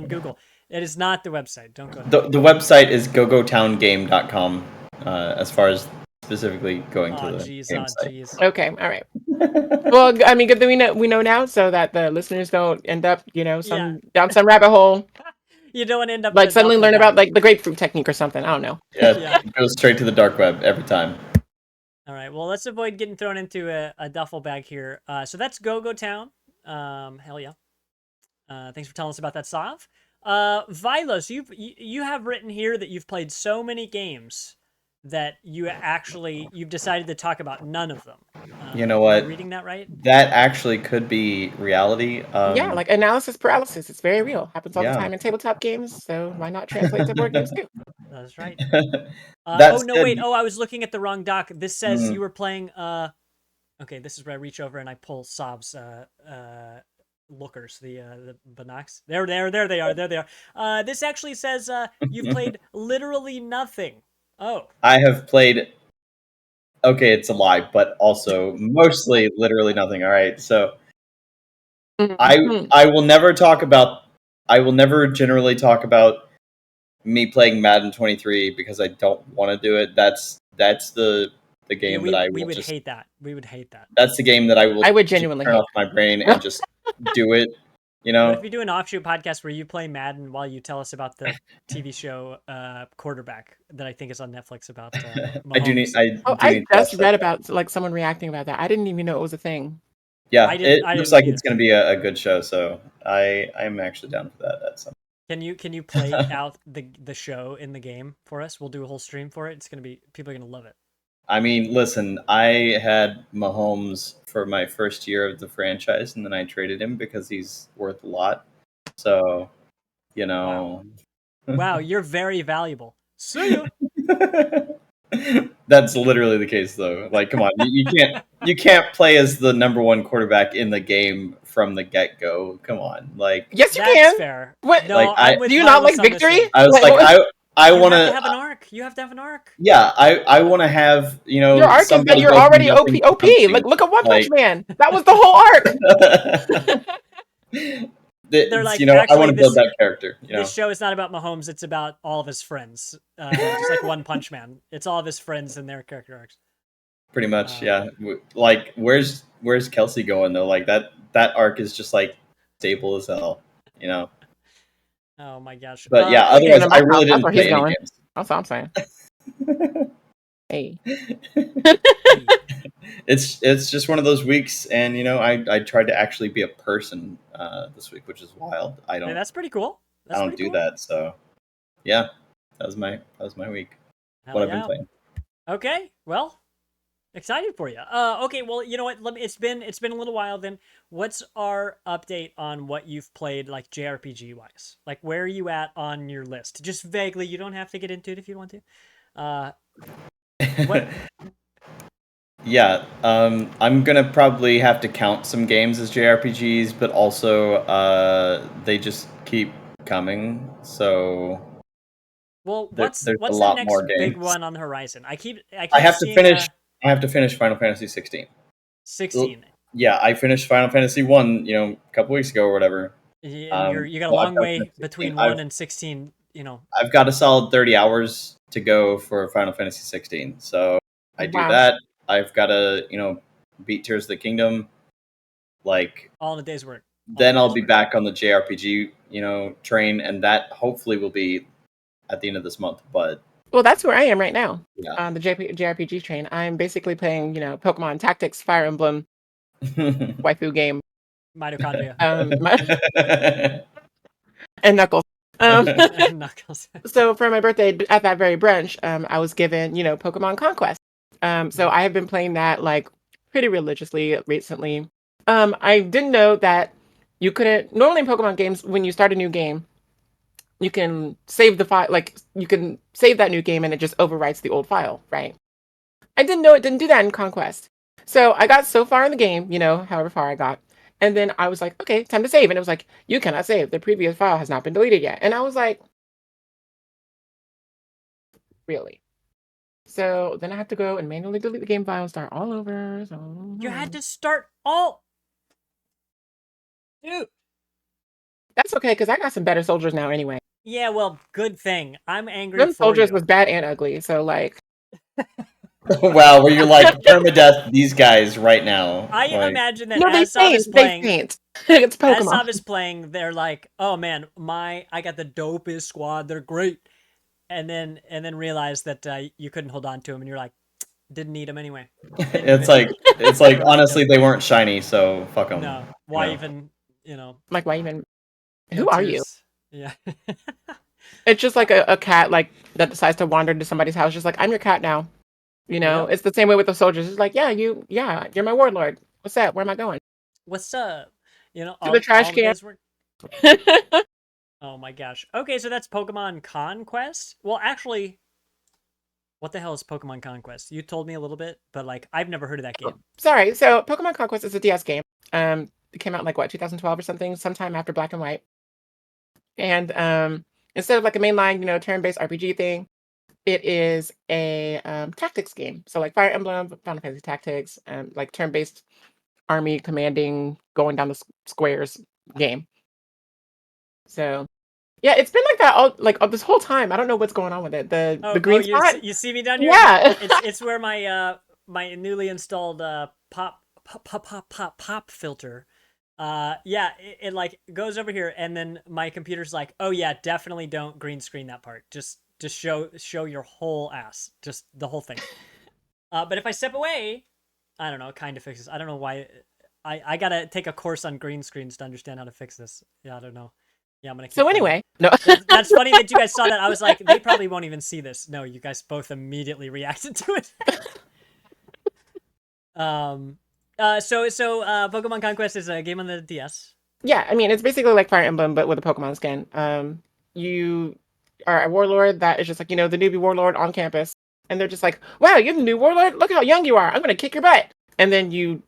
A: Google. It is not the website. Don't go there.
B: The website is gogotowngame.com, as far as specifically going to the game site.
C: Okay, all right. Well, I mean, good that we know now, so that the listeners don't end up, down some rabbit hole.
A: You don't end up
C: like suddenly learn about like the grapefruit technique or something. I don't know.
B: Yeah, it goes straight to the dark web every time.
A: All right. Well, let's avoid getting thrown into a duffel bag here. So that's Gogo Town. Hell yeah. Thanks for telling us about that, Sav. Vilos, you have written here that you've played so many games that you've decided to talk about none of them.
B: You know
A: Am I
B: what?
A: reading that right?
B: That actually could be reality.
C: Yeah, like analysis paralysis. It's very real. Happens all the
B: Yeah.
C: time in tabletop games. So why not translate to board games too?
A: That's right.
B: That
A: Oh no,
B: said,
A: wait. Oh, I was looking at the wrong doc. This says
B: mm,
A: you were playing. Okay, this is where I reach over and I pull Sob's lookers, the binocs. There they are. There they are. This actually says you've played literally nothing. Oh,
B: I have played. Okay, it's a lie, but also mostly literally nothing. All right, so I
C: Mhm.
B: I will never talk about. I will never generally talk about me playing Madden 23 because I don't want to do it. That's the
A: yeah.
B: game that I
A: We
B: will
A: would
B: just.
A: hate that. We would hate that.
B: That's the game that I will
C: I would
B: just
C: genuinely
B: turn
C: hate
B: off my brain and
C: that.
B: just do it. You
A: What if
B: know,
A: you do an offshoot podcast where you play Madden while you tell us about the TV show Quarterback that I think is on Netflix about Mahomes?
B: I
C: Oh,
B: do
C: I
B: need to watch
C: just
B: that.
C: read about like someone reacting about that. I didn't even know it was a thing.
B: Yeah, it
A: I
B: looks
A: didn't
B: like
A: either.
B: it's going to be a good show, so I'm actually down for that at some.
A: Can you play out the show in the game for us? We'll do a whole stream for it. It's gonna be people are gonna love it.
B: I mean, listen, I had Mahomes for my first year of the franchise, and then I traded him because he's worth a lot. So, you
A: Wow,
B: know,
A: wow, you're very valuable. See ya.
B: that's literally the case, though. Like, come on, you can't play as the number one quarterback in the game from the get go. Come on, like,
C: Yes, you
A: That's
C: can.
A: fair.
C: What?
A: No,
B: I
A: I'm with
C: Do you not like
A: Vilas on this
C: victory?
A: one.
B: I was
C: Like,
B: like, I
A: You
B: want
A: have to
B: to.
A: have an arc. You have to have an arc.
B: Yeah, I want to have
C: your arc is that
B: somebody
C: you're
B: go from
C: already
B: nothing to
C: OP. Like,
B: something.
C: look at One Punch
B: Like,
C: Man. That was the whole arc.
A: They're
B: it's,
A: like,
B: I want
A: actually,
B: to build that character.
A: this show is not about Mahomes. It's about all of his friends. Just like One Punch Man. It's all of his friends and their character arcs.
B: Pretty much,
A: Uh,
B: yeah. Like, where's Kelsey going though? Like that arc is just like stable as hell, you know.
A: oh my gosh.
B: But yeah,
C: He's getting
B: otherwise,
C: in
B: I
C: my house.
B: really
C: That's
B: didn't
C: where he's
B: play any
C: going.
B: games.
C: That's all I'm saying. Hey.
A: Hey.
B: It's just one of those weeks, and I tried to actually be a person this week, which is wild.
A: Hey, that's pretty cool.
B: I
A: That's
B: don't
A: pretty
B: do
A: cool.
B: that, so yeah, that was my week.
A: Hell
B: What I've
A: yeah.
B: been playing.
A: Okay. Well, excited for you. Okay. Well, you know what? It's been a little while. Then, what's our update on what you've played, like JRPG wise? Like, where are you at on your list? Just vaguely. You don't have to get into it if you want to. What?
B: Yeah, I'm gonna probably have to count some games as JRPGs, but also they just keep coming. So
A: Well,
B: there's a
A: what's the
B: lot
A: next
B: more
A: big
B: games.
A: one on the horizon? I keep
B: I have to
A: seeing
B: finish. I have to finish Final Fantasy 16.
A: 16.
B: Yeah, I finished Final Fantasy 1, a couple weeks ago or whatever.
A: And you got a
B: So I've
A: long
B: got to
A: way
B: finish 16.
A: between 1 and 16, you know.
B: I've got a solid 30 hours to go for Final Fantasy 16. So I do
C: Wow.
B: that. I've got to, beat Tears of the Kingdom. Like,
A: All in a day's work.
B: then I'll be back on the JRPG, train, and that hopefully will be at the end of this month. But
C: Well, that's where I am right now
B: yeah,
C: on the JRPG train. I'm basically playing, Pokemon Tactics, Fire Emblem, waifu game,
A: Mitochondria.
C: and Knuckles. Um,
A: Knuckles.
C: so for my birthday at that very brunch, I was given, Pokemon Conquest. So I have been playing that like pretty religiously recently. I didn't know that you couldn't normally in Pokemon games when you start a new game, you can save the file, like you can save that new game and it just overwrites the old file, right? I didn't know it didn't do that in Conquest. So I got so far in the game, however far I got. And then I was like, okay, time to save. And it was like, you cannot save. The previous file has not been deleted yet. And I was like, really? So then I have to go and manually delete the game file and start all over. So
A: You had to start all. Dude.
C: that's okay, because I got some better soldiers now anyway.
A: Yeah, well, good thing. I'm angry
C: Them
A: for
C: soldiers
A: you.
C: was bad and ugly. So like,
B: wow, where you're like permadeath these guys right now.
A: I
B: Like,
A: imagine that
C: no, they
A: as Sav is
C: faint. They
A: playing,
C: faint. It's
A: as Sav
C: Pokemon.
A: is playing, they're like, "Oh man, I got the dopest squad. They're great." And then realize that you couldn't hold on to them, and you're like, "Didn't need them anyway."
B: it's like honestly they weren't shiny, so fuck them.
A: No, why even, you know?
C: Like, why even?
A: No
C: Who are you?
A: tears. Yeah.
C: It's just like a cat like that decides to wander into somebody's house, just like I'm your cat now.
A: Yep.
C: It's the same way with the soldiers. It's like, you're my warlord. What's that? Where am I going?
A: What's up?
C: To the trash
A: All the
C: can.
A: busy work. Oh my gosh. Okay, so that's Pokemon Conquest. Well, actually, what the hell is Pokemon Conquest? You told me a little bit, but like I've never heard of that game.
C: Sorry. So Pokemon Conquest is a DS game. It came out in like what, 2012 or something, sometime after Black and White. And instead of like a mainline, turn-based RPG thing, it is a tactics game. So like Fire Emblem, Final Fantasy Tactics, like turn-based army commanding, going down the squares game. So yeah, it's been like that all this whole time. I don't know what's going on with it. The green spot.
A: You see me down here?
C: Yeah.
A: It's where my my newly installed pop filter. Yeah, it like goes over here, and then my computer's like, oh yeah, definitely don't green screen that part. Just show your whole ass, just the whole thing. But if I step away, I don't know, it kind of fixes. I don't know why. I gotta take a course on green screens to understand how to fix this. Yeah, I don't know. Yeah, I'm gonna keep
C: So
A: going.
C: anyway, no.
A: That's funny that you guys saw that. I was like, they probably won't even see this. No, you guys both immediately reacted to it. Pokemon Conquest is a game on the DS.
C: Yeah, I mean, it's basically like Fire Emblem, but with a Pokemon skin. You are a warlord that is just like, the newbie warlord on campus. And they're just like, wow, you're the new warlord? Look how young you are. I'm going to kick your butt. And then you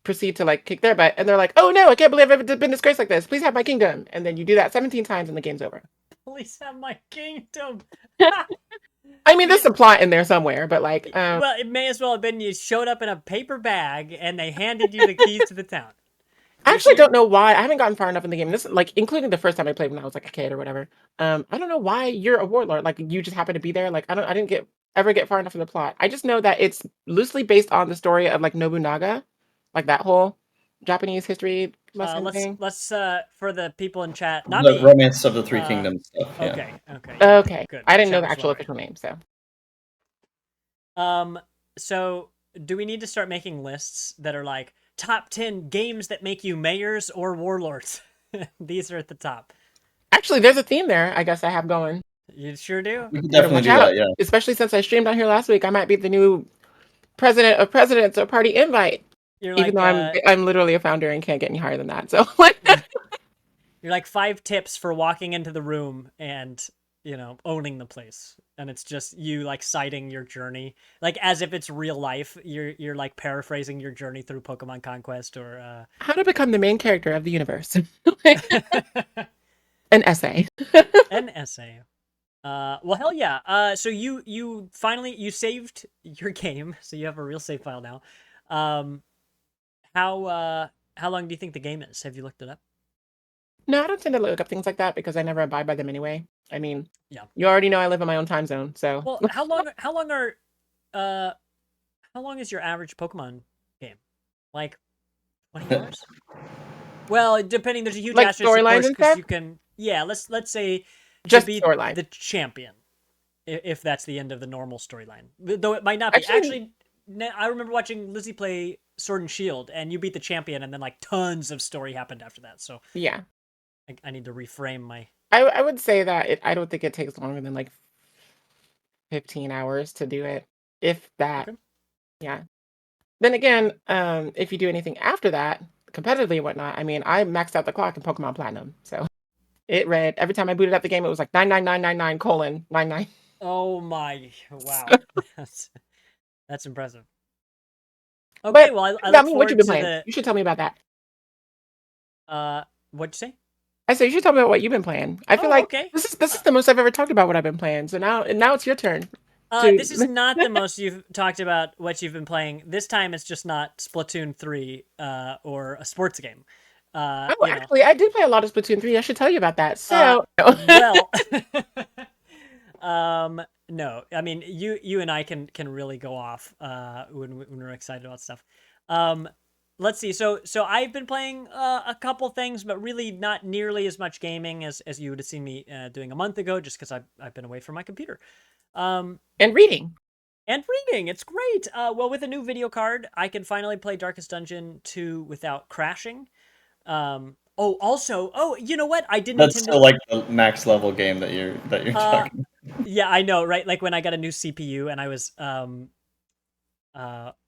C: proceed to like kick their butt. And they're like, oh no, I can't believe I've ever been disgraced like this. Please have my kingdom. And then you do that 17 times and the game's over.
A: Please have my kingdom.
C: I mean, there's some plot in there somewhere, but like,
A: well, it may as well have been you showed up in a paper bag and they handed you the keys to the town.
C: I actually don't know why. I haven't gotten far enough in the game. This, like, including the first time I played when I was like a kid or whatever. I don't know why you're a warlord. Like, you just happen to be there. Like, I didn't ever get far enough in the plot. I just know that it's loosely based on the story of like Nobunaga, like that whole Japanese history lesson thing.
A: Let's for the people in chat, not
B: The
A: me.
B: Romance of the Three Kingdoms stuff. Yeah.
A: Okay.
C: Okay.
A: Good.
C: I didn't know
A: Chat
C: the
A: was
C: actual
A: well
C: official name, so.
A: So do we need to start making lists that are like top 10 games that make you mayors or warlords? These are at the top.
C: Actually, there's a theme there, I guess I have going.
A: You sure do.
B: We can definitely do that, yeah.
C: Especially since I streamed on here last week. I might be the new president of presidents or party invite. Even though I'm literally a founder and can't get any higher than that. So
A: you're like 5 tips for walking into the room and owning the place, and it's just you like citing your journey like as if it's real life. You're like paraphrasing your journey through Pokemon Conquest or
C: how to become the main character of the universe. An essay.
A: An essay. Well, hell yeah. So you finally saved your game, so you have a real save file now. How long do you think the game is? Have you looked it up?
C: No, I don't tend to look up things like that because I never abide by them anyway. I mean,
A: yeah,
C: you already know I live in my own time zone, so.
A: Well, how long is your average Pokemon game? Like 20 hours? Well, depending, there's a huge
C: like
A: asterisk,
C: storylines
A: of course,
C: and
A: because
C: stuff?
A: you can. Yeah, let's say
C: just
A: to be
C: storyline.
A: The champion, if that's the end of the normal storyline. Though it might not be. Actually, I remember watching Lizzie play Sword and Shield, and you beat the champion, and then like tons of story happened after that. So
C: yeah,
A: I need to reframe my.
C: I would say that I don't think it takes longer than like 15 hours to do it, if that. Okay. Yeah. Then again, if you do anything after that, competitively and whatnot, I mean, I maxed out the clock in Pokemon Platinum, so it read every time I booted up the game, it was like 99999:99.
A: Oh my! Wow, that's impressive. Okay, well, I look forward to the.
C: You should tell me about that.
A: What'd you say?
C: I said you should tell me about what you've been playing. I feel like this is the most I've ever talked about what I've been playing. So now it's your turn.
A: This is not the most you've talked about what you've been playing. This time it's just not Splatoon 3 or a sports game.
C: Actually, I did play a lot of Splatoon 3. I should tell you about that. So
A: no. I mean, you and I can really go off when we're excited about stuff. Let's see. So I've been playing a couple things, but really not nearly as much gaming as you would have seen me doing a month ago, just because I've been away from my computer.
C: And reading.
A: It's great. Well, with a new video card, I can finally play Darkest Dungeon 2 without crashing. Oh, also, you know what? I didn't
B: That's
A: intend to.
B: still like the max level game that you're
A: Uh,
B: talking.
A: yeah, I know, right? Like when I got a new CPU and I was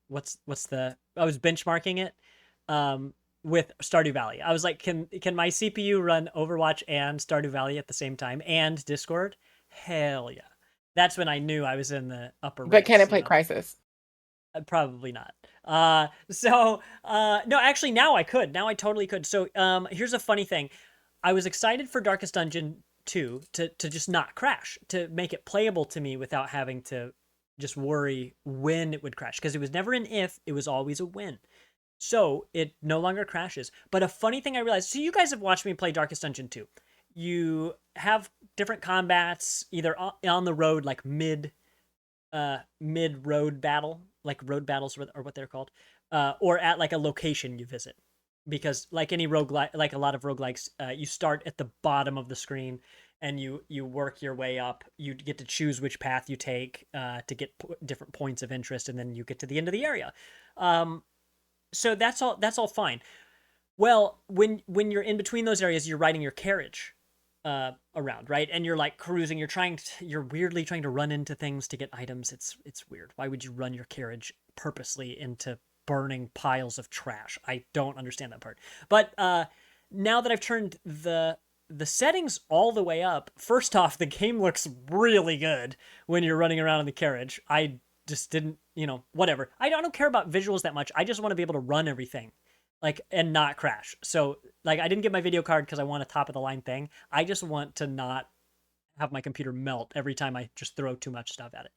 A: what's the I was benchmarking it with Stardew Valley. I was like, can my CPU run Overwatch and Stardew Valley at the same time and Discord? Hell yeah. That's when I knew I was in the upper
C: But can
A: ranks,
C: it play Crisis?
A: Probably not. No, actually now I could. Now I totally could. So here's a funny thing. I was excited for Darkest Dungeon 2 to just not crash, to make it playable to me without having to just worry when it would crash, because it was never an if, it was always a when. So it no longer crashes. But a funny thing I realized, so you guys have watched me play Darkest Dungeon 2. You have different combats either on the road, like mid road battle, like road battles are what they're called, or at like a location you visit. Because like any roguelike, like a lot of roguelikes, you start at the bottom of the screen and you work your way up. You get to choose which path you take to get different points of interest, and then you get to the end of the area. Um, so that's all fine. Well, when you're in between those areas, you're riding your carriage around, right? And you're like cruising. You're weirdly trying to run into things to get items. It's weird. Why would you run your carriage purposely into burning piles of trash? I don't understand that part. But now that I've turned the settings all the way up, first off, the game looks really good when you're running around in the carriage. I just didn't, whatever. I don't care about visuals that much. I just want to be able to run everything like and not crash. So like I didn't get my video card because I want a top of the line thing. I just want to not have my computer melt every time I just throw too much stuff at it.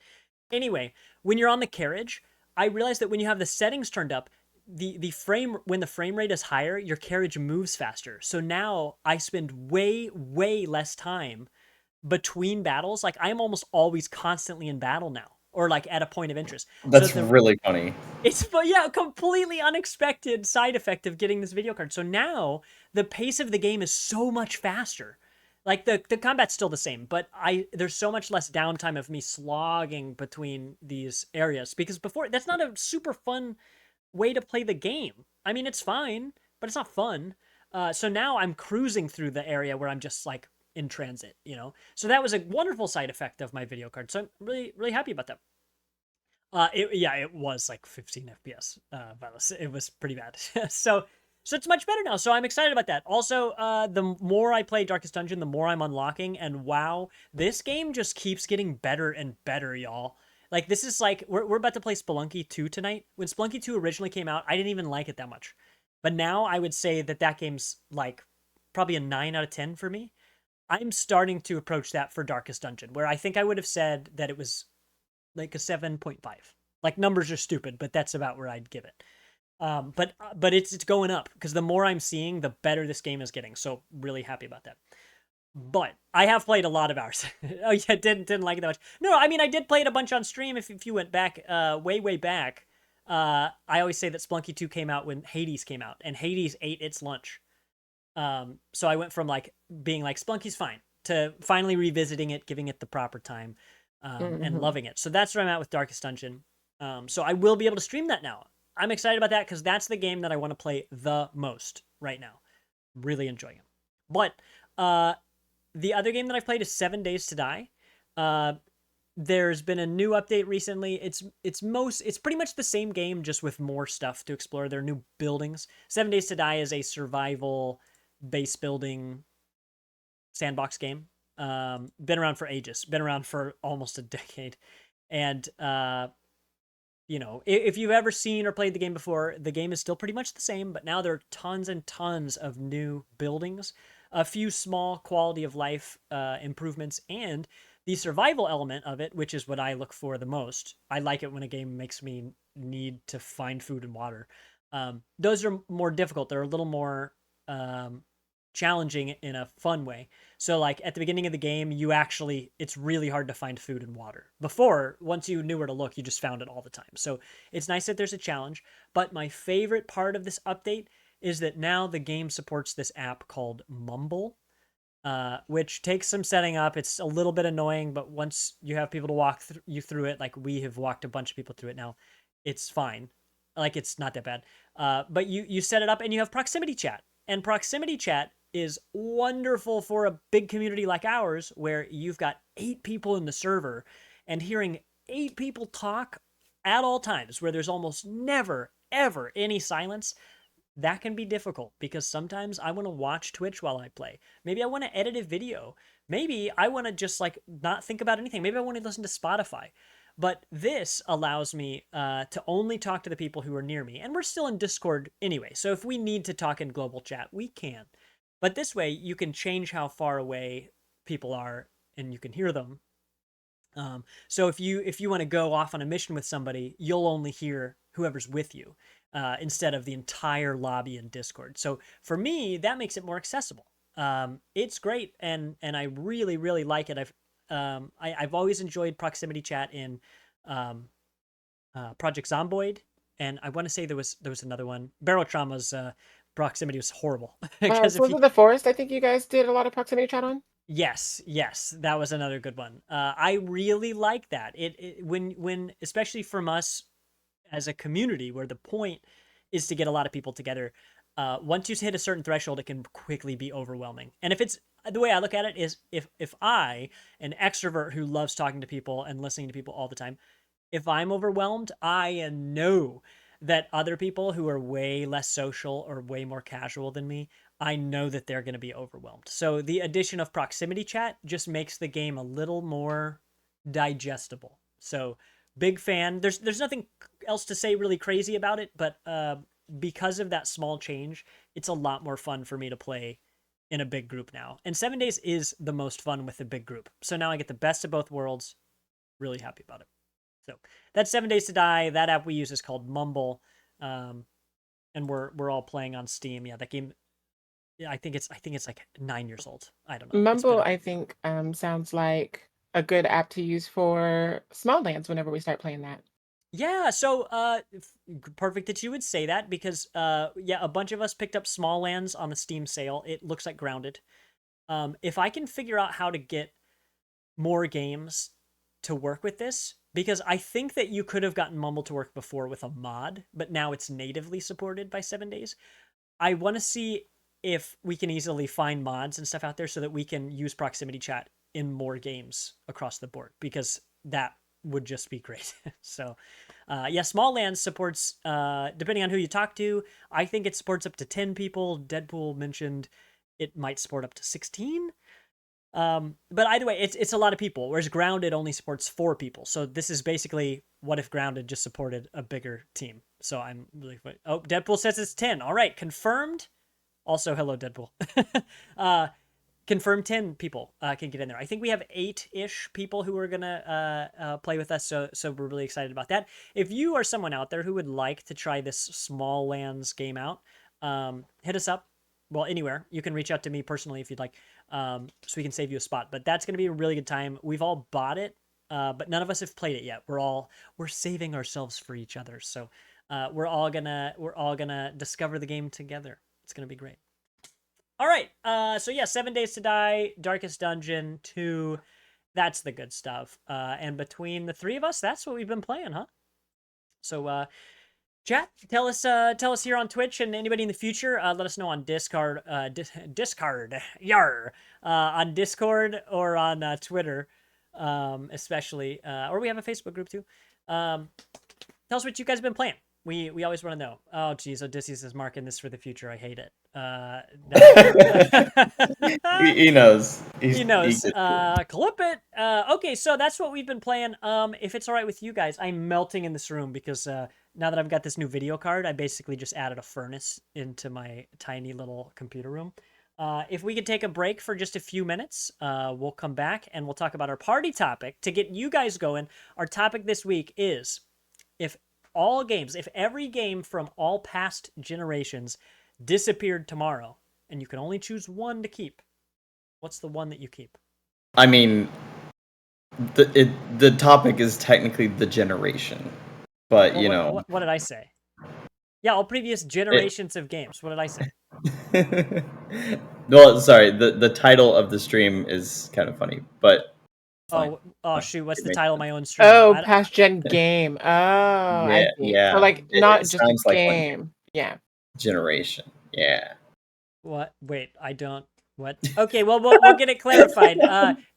A: Anyway, when you're on the carriage, I realized that when you have the settings turned up, the frame when the frame rate is higher, your carriage moves faster. So now I spend way less time between battles. Like I'm almost always constantly in battle now, or like at a point of interest. So
B: That's
A: the
B: really funny.
A: it's but yeah, completely unexpected side effect of getting this video card. So now the pace of the game is so much faster. Like the combat's still the same, but there's so much less downtime of me slogging between these areas, because before that's not a super fun way to play the game. I mean, it's fine, but it's not fun. So now I'm cruising through the area where I'm just like in transit. So that was a wonderful side effect of my video card. So I'm really happy about that. It was like 15 FPS. Vilos. It was pretty bad. So it's much better now. So I'm excited about that. Also, the more I play Darkest Dungeon, the more I'm unlocking. And wow, this game just keeps getting better and better, y'all. Like this is like we're about to play Spelunky 2 tonight. When Spelunky 2 originally came out, I didn't even like it that much. But now I would say that game's like probably a 9 out of 10 for me. I'm starting to approach that for Darkest Dungeon, where I think I would have said that it was like a 7.5. Like numbers are stupid, but that's about where I'd give it. But it's going up because the more I'm seeing, the better this game is getting. So really happy about that. But I have played a lot of hours. Oh yeah, didn't like it that much. No, I mean I did play it a bunch on stream. If you went back, way back, I always say that Splunky 2 came out when Hades came out, and Hades ate its lunch. So I went from like being like Splunky's fine to finally revisiting it, giving it the proper time, and loving it. So that's where I'm at with Darkest Dungeon. So I will be able to stream that now. I'm excited about that because that's the game that I want to play the most right now. Really enjoying it. But the other game that I've played is 7 Days to Die. There's been a new update recently. It's pretty much the same game, just with more stuff to explore. There are new buildings. 7 Days to Die is a survival base building sandbox game. Been around for ages. Been around for almost a decade. And if you've ever seen or played the game before, the game is still pretty much the same, but now there are tons and tons of new buildings, a few small quality of life improvements, and the survival element of it, which is what I look for the most. I like it when a game makes me need to find food and water. Those are more difficult. They're a little more challenging in a fun way. So like at the beginning of the game, it's really hard to find food and water. Before, once you knew where to look, you just found it all the time. So it's nice that there's a challenge. But my favorite part of this update is that now the game supports this app called Mumble, which takes some setting up. It's a little bit annoying, but once you have people to walk you through it, like we have walked a bunch of people through it now, it's fine. Like it's not that bad. But you set it up and you have proximity chat. And proximity chat is wonderful for a big community like ours, where you've got 8 people in the server, and hearing 8 people talk at all times, where there's almost never, ever any silence. That can be difficult because sometimes I want to watch Twitch while I play. Maybe I want to edit a video. Maybe I want to just like not think about anything. Maybe I want to listen to Spotify. But this allows me to only talk to the people who are near me. And we're still in Discord anyway. So if we need to talk in global chat, we can. But this way, you can change how far away people are and you can hear them. So if you want to go off on a mission with somebody, you'll only hear whoever's with you instead of the entire lobby in Discord. So for me, that makes it more accessible. It's great, and I really really like it. I've always enjoyed proximity chat in Project Zomboid, and I want to say there was another one. Barrel Trauma's proximity was horrible because if
C: Swords
A: you
C: of the Forest, I think you guys did a lot of proximity chat on.
A: yes, that was another good one. I really like that. When especially from us as a community, where the point is to get a lot of people together. Once you hit a certain threshold, it can quickly be overwhelming. And if it's the way I look at it is, if I, an extrovert who loves talking to people and listening to people all the time, if I'm overwhelmed, I know that other people who are way less social or way more casual than me, I know that they're going to be overwhelmed. So the addition of proximity chat just makes the game a little more digestible. So big fan. There's nothing else to say really crazy about it, but because of that small change, it's a lot more fun for me to play in a big group now. And 7 days is the most fun with a big group. So now I get the best of both worlds. Really happy about it. So that's 7 Days to Die. That app we use is called Mumble, and we're all playing on Steam. Yeah, that game. Yeah, I think it's like 9 years old. I don't know.
C: Mumble, I think, sounds like a good app to use for small lands whenever we start playing that.
A: Yeah, so perfect that you would say that because yeah, a bunch of us picked up Small Lands on the Steam sale. It looks like Grounded. If I can figure out how to get more games to work with this, because I think that you could have gotten Mumble to work before with a mod, but now it's natively supported by 7 Days. I want to see if we can easily find mods and stuff out there so that we can use proximity chat in more games across the board, because that would just be great. So yeah, Small Lands supports depending on who you talk to. I think it supports up to 10 people. Deadpool mentioned it might support up to 16. But either way, it's a lot of people, whereas Grounded only supports 4 people. So this is basically what if Grounded just supported a bigger team. So I'm really Deadpool says it's 10. All right, confirmed. Also, hello Deadpool. Confirmed 10 people can get in there. I think we have 8-ish people who are gonna play with us, so we're really excited about that. If you are someone out there who would like to try this Small Lands game out, hit us up. Well, anywhere. You can reach out to me personally if you'd like, so we can save you a spot. But that's going to be a really good time. We've all bought it, but none of us have played it yet. We're saving ourselves for each other. So we're all gonna discover the game together. It's gonna be great. All right. So yeah, 7 Days to Die, Darkest Dungeon 2. That's the good stuff. And between the 3 of us, that's what we've been playing, huh? So chat, tell us here on Twitch, and anybody in the future, let us know on Discord, on Discord or on Twitter, especially, or we have a Facebook group too. Tell us what you guys have been playing. We always want to know. Oh geez, Odysseus is marking this for the future. I hate it.
B: He knows.
A: He knows. Clip it. Okay, so that's what we've been playing. If it's all right with you guys, I'm melting in this room because now that I've got this new video card, I basically just added a furnace into my tiny little computer room. If we could take a break for just a few minutes, we'll come back and we'll talk about our party topic to get you guys going. Our topic this week is if every game from all past generations disappeared tomorrow and you can only choose one to keep, what's the one that you keep?
B: I mean, the topic is technically the generation, but
A: well, what did I say? Yeah, all previous generations of games. What did I say?
B: Well, sorry. The title of the stream is kind of funny, but
A: fine. Shoot! What's the title of my own stream?
C: Oh, past gen game. Oh,
B: yeah,
C: I see.
B: yeah.
C: So like not
B: it
C: just a
B: sounds like
C: game. Yeah.
B: generation. Yeah.
A: What? Wait, I don't. What? Okay, well, we'll get it clarified.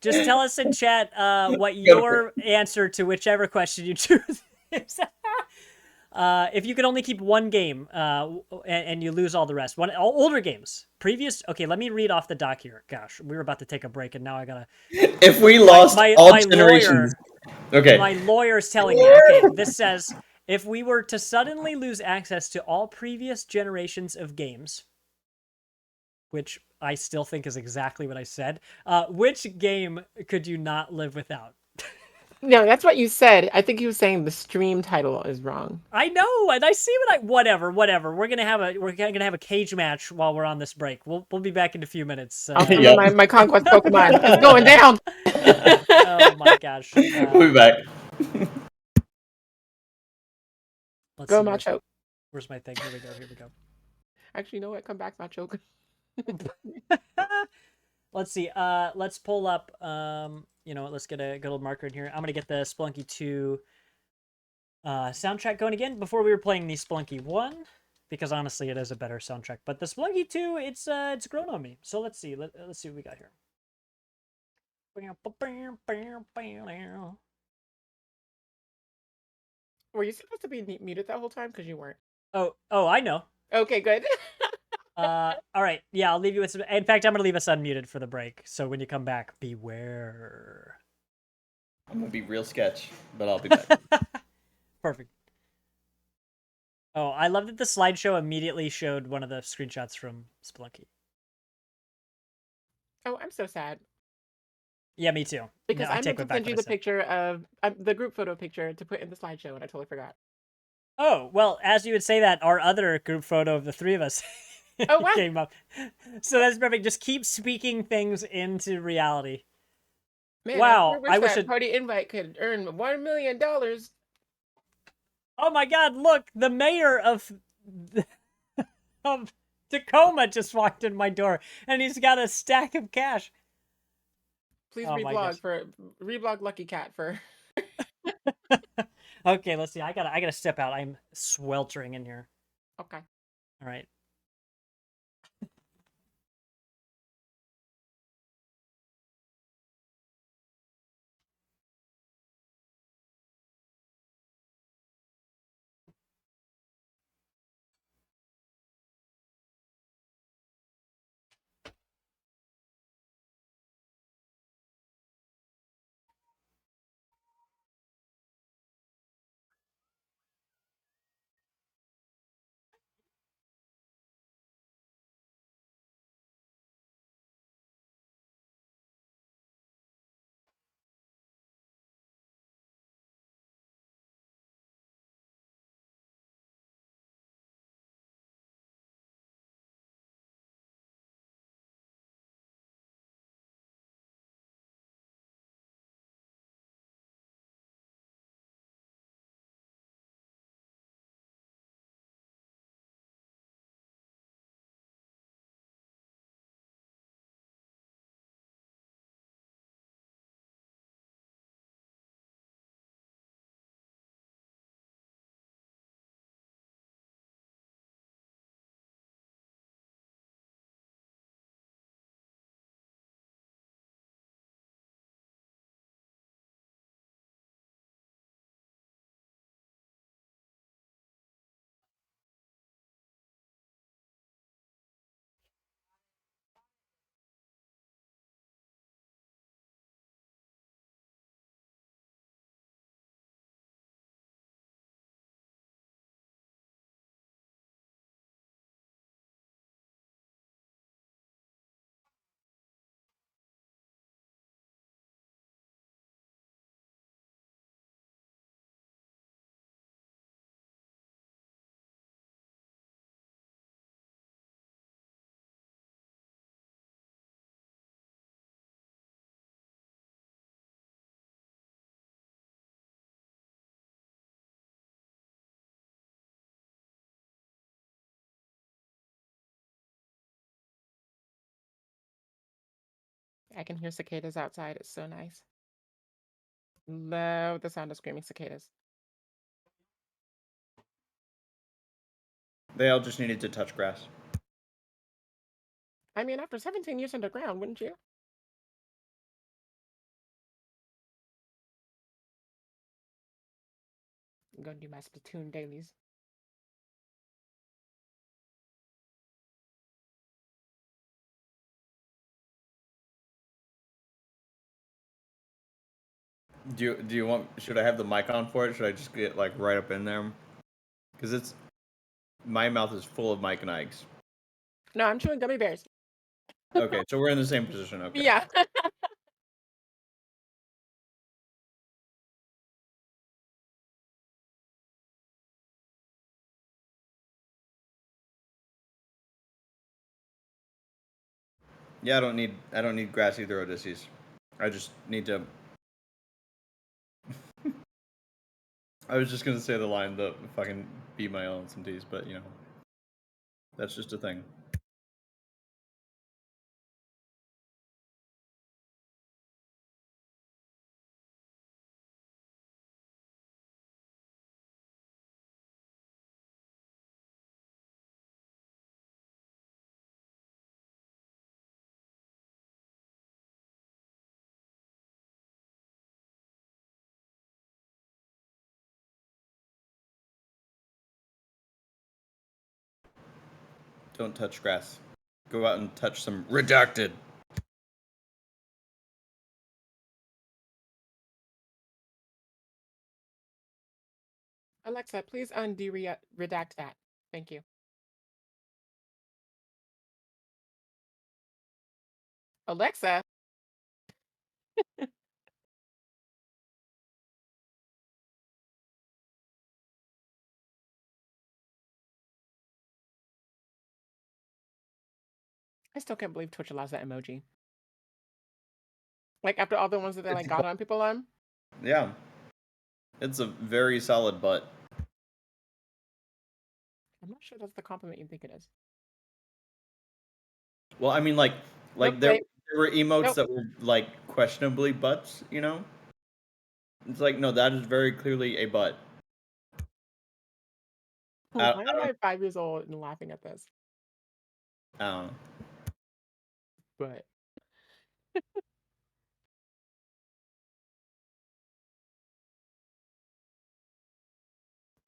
A: Just tell us in chat what your answer to whichever question you choose is. If you could only keep one game and you lose all the rest, all older games, previous. Okay, let me read off the doc here. Gosh, we were about to take a break, and now I gotta.
B: If we lost all generations, okay.
A: My lawyer's telling me. Okay, this says if we were to suddenly lose access to all previous generations of games, which I still think is exactly what I said, which game could you not live without?
C: No, that's what you said. I think he was saying the stream title is wrong.
A: I know, and I see whatever. We're gonna have a cage match while we're on this break. We'll be back in a few minutes.
C: I'll summon my conquest Pokemon. It's going down.
A: Oh my gosh.
B: We'll be back.
A: Let's
C: Go
A: see,
C: Machoke.
A: Where's my thing? Here we go.
C: Actually, you know what? Come back, Machoke.
A: Let's see. Let's pull up. Let's get a good old marker in here. I'm gonna get the Spelunky 2 soundtrack going again before we were playing the Spelunky 1, because honestly it is a better soundtrack. But the Spelunky 2, it's grown on me. So let's see. Let's see what we got here.
C: Were you supposed to be muted that whole time? Because you weren't.
A: Oh, I know.
C: Okay, good.
A: All right. Yeah, I'll leave you with some. In fact, I'm gonna leave us unmuted for the break. So when you come back, beware.
B: I'm gonna be real sketch, but I'll be back.
A: Perfect. Oh, I love that the slideshow immediately showed one of the screenshots from Spelunky.
C: Oh, I'm so sad.
A: Yeah, me too.
C: Because I meant to send you the picture of the group photo picture to put in the slideshow, and I totally forgot.
A: Oh, well, as you would say that, our other group photo of the three of us came up. So that's perfect. Just keep speaking things into reality.
C: Man,
A: wow,
C: I wish that party invite could earn $1 million.
A: Oh my god, look, the mayor of Tacoma just walked in my door, and he's got a stack of cash.
C: Please reblog Lucky Cat for.
A: Okay, let's see. I gotta step out. I'm sweltering in here.
C: Okay.
A: All right.
C: I can hear cicadas outside. It's so nice. Love the sound of screaming cicadas.
B: They all just needed to touch grass.
C: I mean, after 17 years underground, wouldn't you? I'm gonna do my Splatoon dailies.
B: Do you want? Should I have the mic on for it? Should I just get like right up in there? Because it's my mouth is full of Mike and Ike's.
C: No, I'm chewing gummy bears.
B: Okay, so we're in the same position. Okay.
C: Yeah.
B: Yeah, I don't need grassy throat disease. I just need to. I was just gonna say the line, the fucking be my own some teas, but you know, that's just a thing. Don't touch grass. Go out and touch some redacted.
C: Alexa, please redact that. Thank you. Alexa. I still can't believe Twitch allows that emoji. Like after all the ones that they like got on people on.
B: Yeah, it's a very solid butt.
C: I'm not sure that's the compliment you think it is.
B: Well, I mean, like
C: Nope,
B: there
C: wait.
B: were emotes
C: Nope.
B: that were like questionably butts. You know, it's like no, that is very clearly a butt.
C: Why am I 5 years old and laughing at this?
B: I don't know.
C: But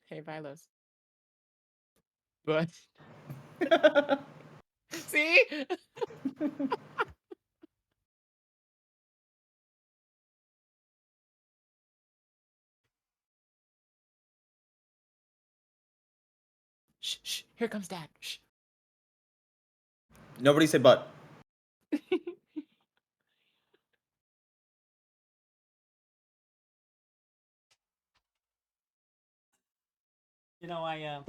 C: hey, Vilos. But see? Shh, shh. Here comes Dad. Shh.
B: Nobody say butt.
A: You know, I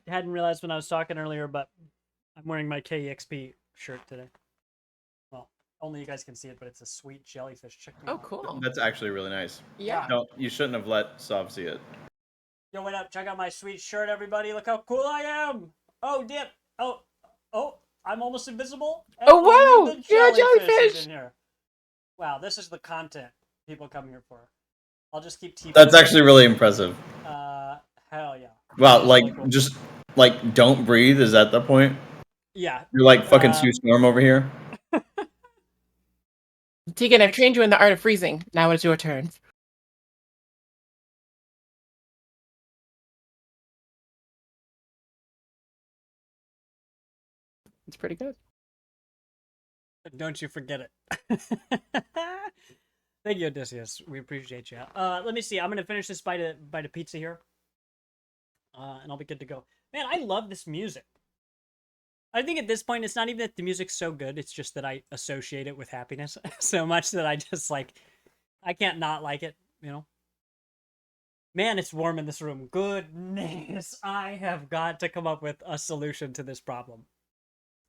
A: hadn't realized when I was talking earlier, but I'm wearing my KEXP shirt today. Well, only you guys can see it, but it's a sweet jellyfish. Check me
C: Oh,
A: out.
C: cool.
B: That's actually really nice.
C: Yeah.
B: No, you shouldn't have let Sav see it.
A: Yo, what up? Check out my sweet shirt, everybody. Look how cool I am. Oh, dip. Oh, I'm almost invisible. And
C: Oh,
A: only
C: wow.
A: the
C: You're a
A: jellyfish is
C: jellyfish.
A: in here. Wow, this is the content people come here for. I'll just keep TV.
B: That's actually really impressive.
A: Hell yeah.
B: Wow,
A: That is
B: like
A: really cool.
B: just like don't breathe. Is that the point?
A: Yeah.
B: You're like fucking Sue Storm over here.
C: Tegan, I've trained you in the art of freezing. Now it's your turn. It's pretty good.
A: Don't you forget it. Thank you, Odysseus. We appreciate you. Let me see. I'm gonna finish this bite of pizza here, and I'll be good to go. Man, I love this music. I think at this point, it's not even that the music's so good. It's just that I associate it with happiness so much that I just like, I can't not like it. You know. Man, it's warm in this room. Goodness, I have got to come up with a solution to this problem.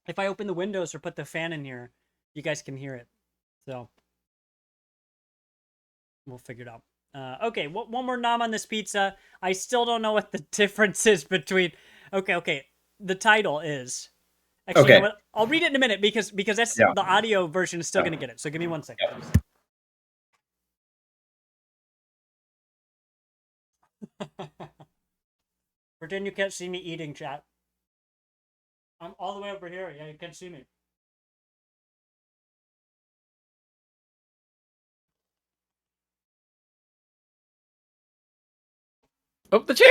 A: If I open the windows or put the fan in here, you guys can hear it. So we'll figure it out. Okay, one more nom on this pizza. I still don't know what the difference is between. Okay. The title is. Actually,
B: Okay.
A: you know what? I'll read it in a minute because that's the audio version is still gonna get it. So give me 1 second. Pretend you can't see me eating, chat. I'm all the way over here. Yeah, you can't see me.
C: Oh, the chair.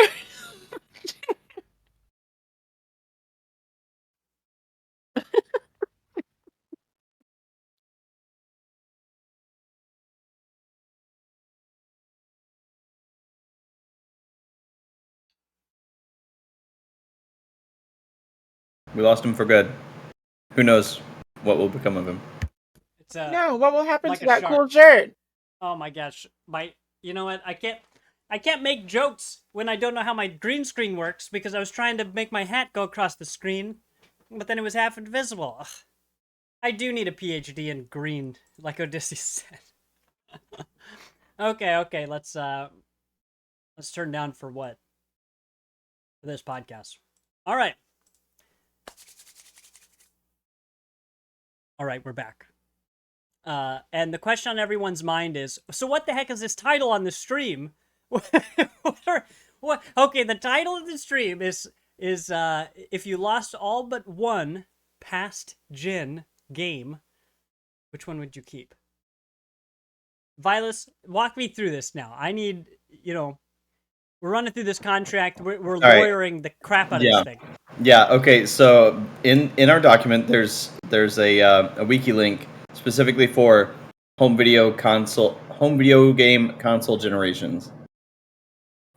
B: We lost him for good. Who knows what will become of him?
A: It's
C: No, what will happen
A: like
C: to
A: a
C: that
A: shark.
C: cool shirt?
A: Oh my gosh, you know what? I can't make jokes when I don't know how my green screen works because I was trying to make my hat go across the screen, but then it was half invisible. Ugh. I do need a PhD in green, like Odysseus said. Okay, let's turn down for what? For this podcast. All right. All right, we're back. And the question on everyone's mind is, so what the heck is this title on the stream? what? Okay, the title of the stream is if you lost all but one past gen game, which one would you keep? Vilos, walk me through this now. I need, we're running through this contract. We're
B: right.
A: lawyering the crap out of this thing.
B: Yeah. Okay. So in our document, there's a wiki link specifically for home video game console generations,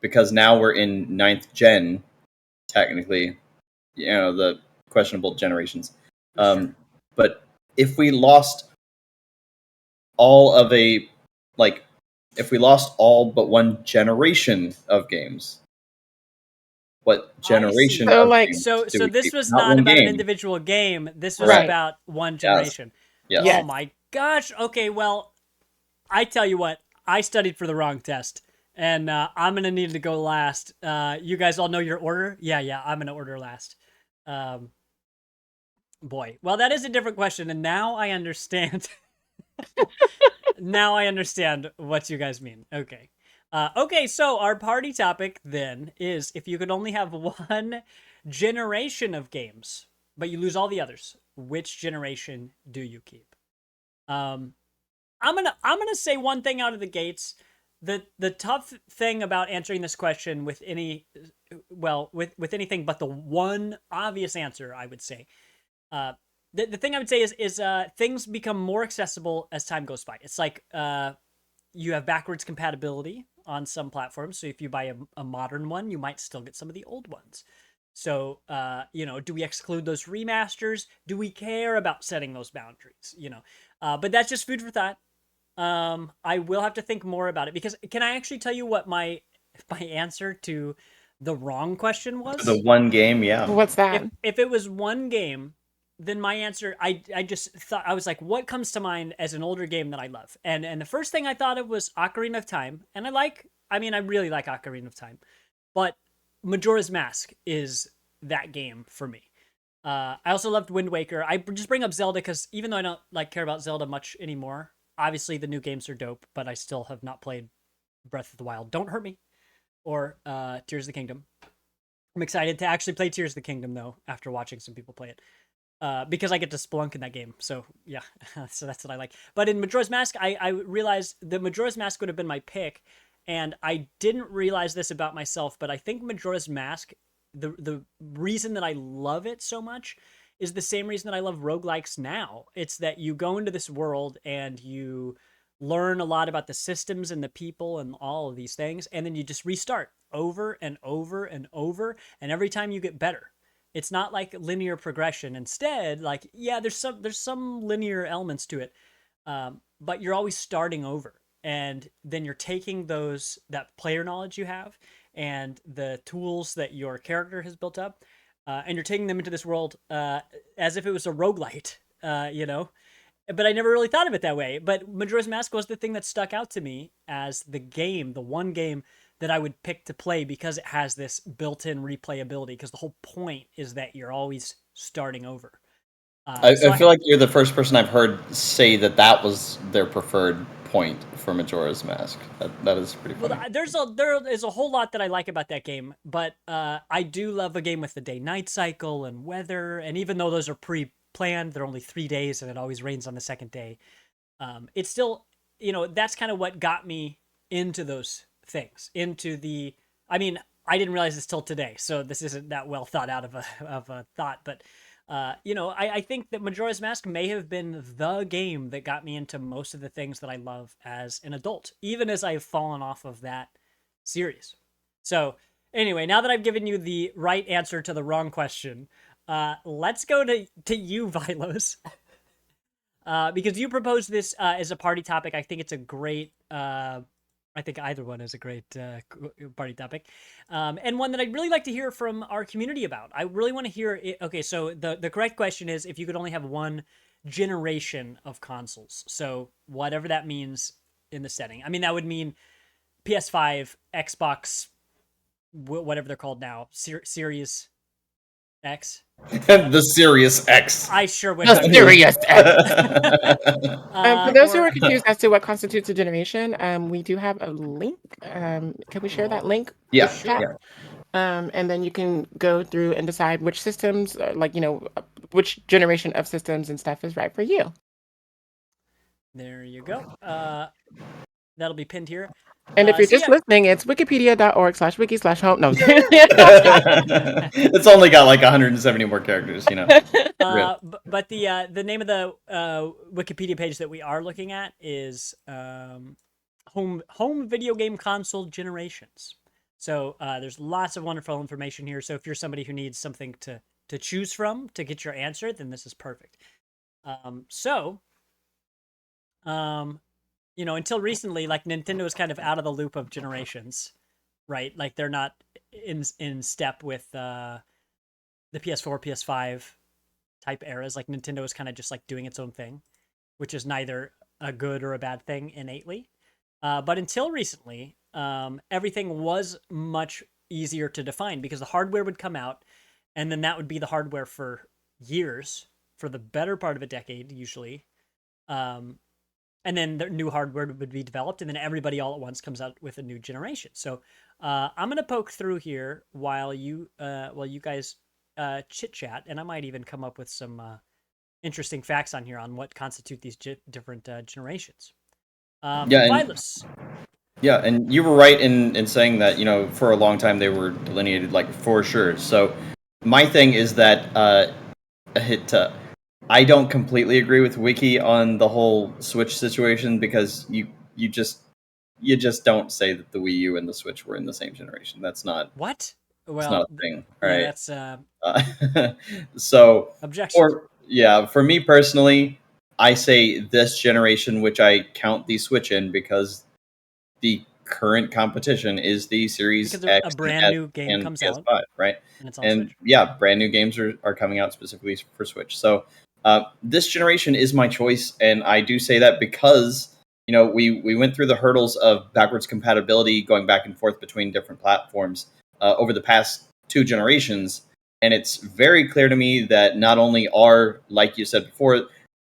B: because now we're in 9th gen, technically. The questionable generations.
A: Sure.
B: But if we lost all of if we lost all but one generation of games, what generation
A: I see.
B: of
C: like
B: games
A: So
B: do we
A: this
B: keep?
A: was
B: Not
A: not
B: one
A: about an
B: game.
A: individual game. This was
B: Right.
A: about one generation.
B: Yes.
C: Yes.
A: Oh my gosh. Okay, well, I tell you what, I studied for the wrong test, and I'm gonna need to go last. You guys all know your order? Yeah, I'm gonna order last. Boy, well, that is a different question, and now I understand. Now I understand what you guys mean. Okay. Okay, so our party topic then is if you could only have one generation of games, but you lose all the others, which generation do you keep? I'm gonna say one thing out of the gates. The tough thing about answering this question with with anything but the one obvious answer, I would say, the thing I would say is things become more accessible as time goes by. It's like you have backwards compatibility on some platforms, so if you buy a modern one, you might still get some of the old ones. So do we exclude those remasters? Do we care about setting those boundaries? But that's just food for thought. I will have to think more about it because can I actually tell you what my answer to the wrong question was?
B: The one game, yeah.
C: What's that?
A: If it was one game, then my answer I just thought I was like, what comes to mind as an older game that I love? And the first thing I thought of was Ocarina of Time, and I really like Ocarina of Time, but Majora's Mask is that game for me. I also loved Wind Waker. I just bring up Zelda because even though I don't care about Zelda much anymore, obviously the new games are dope, but I still have not played Breath of the Wild. Don't hurt me, or Tears of the Kingdom. I'm excited to actually play Tears of the Kingdom though after watching some people play it. Because I get to spelunk in that game, so yeah, so that's what I like. But in Majora's Mask, I realized that Majora's Mask would have been my pick, and I didn't realize this about myself, but I think Majora's Mask, the reason that I love it so much is the same reason that I love roguelikes now. It's that you go into this world and you learn a lot about the systems and the people and all of these things, and then you just restart over and over and over, and every time you get better. It's not like linear progression. Instead, there's some linear elements to it, but you're always starting over, and then you're taking that player knowledge you have and the tools that your character has built up, and you're taking them into this world as if it was a roguelite, But I never really thought of it that way. But Majora's Mask was the thing that stuck out to me as the one game that I would pick to play because it has this built-in replayability. Because the whole point is that you're always starting over.
B: I feel like you're the first person I've heard say that was their preferred point for Majora's Mask. That is pretty funny.
A: Well, there is a whole lot that I like about that game, but I do love a game with the day-night cycle and weather, and even though those are pre-planned, they're only 3 days, and it always rains on the second day. It's still, that's kind of what got me into those things. I mean, I didn't realize this till today, so this isn't that well thought out of a thought, but I think that Majora's Mask may have been the game that got me into most of the things that I love as an adult, even as I've fallen off of that series. So anyway, now that I've given you the right answer to the wrong question, let's go to you, Vilos. Because you proposed this as a party topic. I think it's a great... I think either one is a great party topic, and one that I'd really like to hear from our community about. I really want to hear it. Okay, so the correct question is if you could only have one generation of consoles. So whatever that means in the setting. I mean, that would mean PS5, Xbox, whatever they're called now, Series X.
B: The Serious X.
A: I sure wish.
C: The Serious X. For those who
A: or-
C: are confused as to what constitutes a generation, we do have a link. Can we share that link?
B: Yeah.
C: Chat? And then you can go through and decide which systems, which generation of systems and stuff is right for you.
A: There you go. That'll be pinned here.
C: And if you're just listening, it's wikipedia.org/wiki/home. No.
B: It's only got like 170 more characters,
A: But the name of the Wikipedia page that we are looking at is home video game console generations. So there's lots of wonderful information here. So if you're somebody who needs something to choose from to get your answer, then this is perfect. Until recently, like Nintendo is kind of out of the loop of generations, right? Like they're not in step with the PS4, PS5 type eras. Like Nintendo is kind of just like doing its own thing, which is neither a good or a bad thing innately. But until recently, everything was much easier to define because the hardware would come out, and then that would be the hardware for years, for the better part of a decade, usually. And then the new hardware would be developed, and then everybody all at once comes out with a new generation. So I'm gonna poke through here while you guys chit chat, and I might even come up with some interesting facts on here on what constitute these different generations. Vilos.
B: Yeah, and you were right in saying that for a long time they were delineated like for sure. So my thing is that I don't completely agree with Wiki on the whole Switch situation because you just don't say that the Wii U and the Switch were in the same generation. That's not
A: what. Well,
B: that's not a thing. All right.
A: That's
B: so
A: objection.
B: For me personally, I say this generation, which I count the Switch in because the current competition is the Series
A: because
B: X
A: a brand new game comes
B: PS5,
A: out,
B: right?
A: And it's on Switch.
B: Yeah, brand new games are coming out specifically for Switch. So this generation is my choice, and I do say that because we went through the hurdles of backwards compatibility, going back and forth between different platforms over the past 2 generations, and it's very clear to me that not only are, like you said before,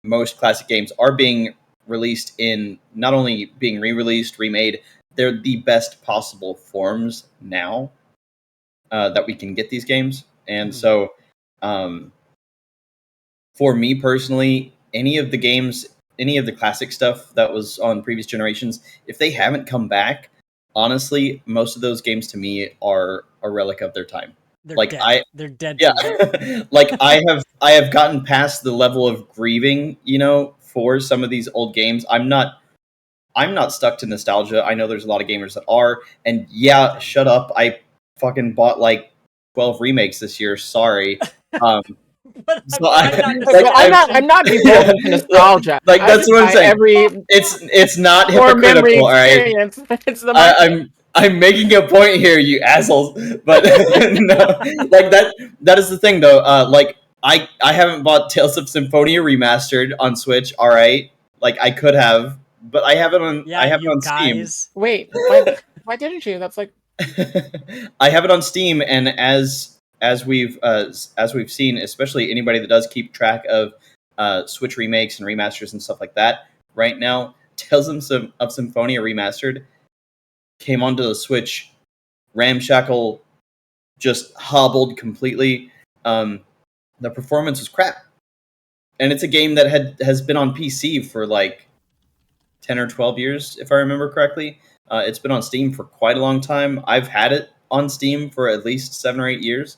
B: most classic games are being released in not only being re-released, remade, they're the best possible forms now that we can get these games, and so. For me personally, any of the classic stuff that was on previous generations, if they haven't come back, honestly, most of those games to me are a relic of their time.
A: They're dead. They're dead.
B: Yeah, like I have gotten past the level of grieving, for some of these old games. I'm not stuck to nostalgia. I know there's a lot of gamers that are, and yeah, shut up. I fucking bought like 12 remakes this year. Sorry.
C: I'm not devoted to nostalgia.
B: Like that's what I'm saying. It's not hypocritical, all right? I'm making a point here, you assholes. But no, like that is the thing though. Like I haven't bought Tales of Symphonia remastered on Switch. All right, like I could have, but I have it on.
A: Yeah,
B: I have it on
A: guys.
B: Steam.
C: Wait, why didn't you? That's like.
B: I have it on Steam, and as we've seen, especially anybody that does keep track of Switch remakes and remasters and stuff like that, right now Tales of Symphonia Remastered came onto the Switch, ramshackle, just hobbled completely. The performance was crap, and it's a game that has been on PC for like 10 or 12 years, if I remember correctly. It's been on Steam for quite a long time. I've had it on Steam for at least 7 or 8 years.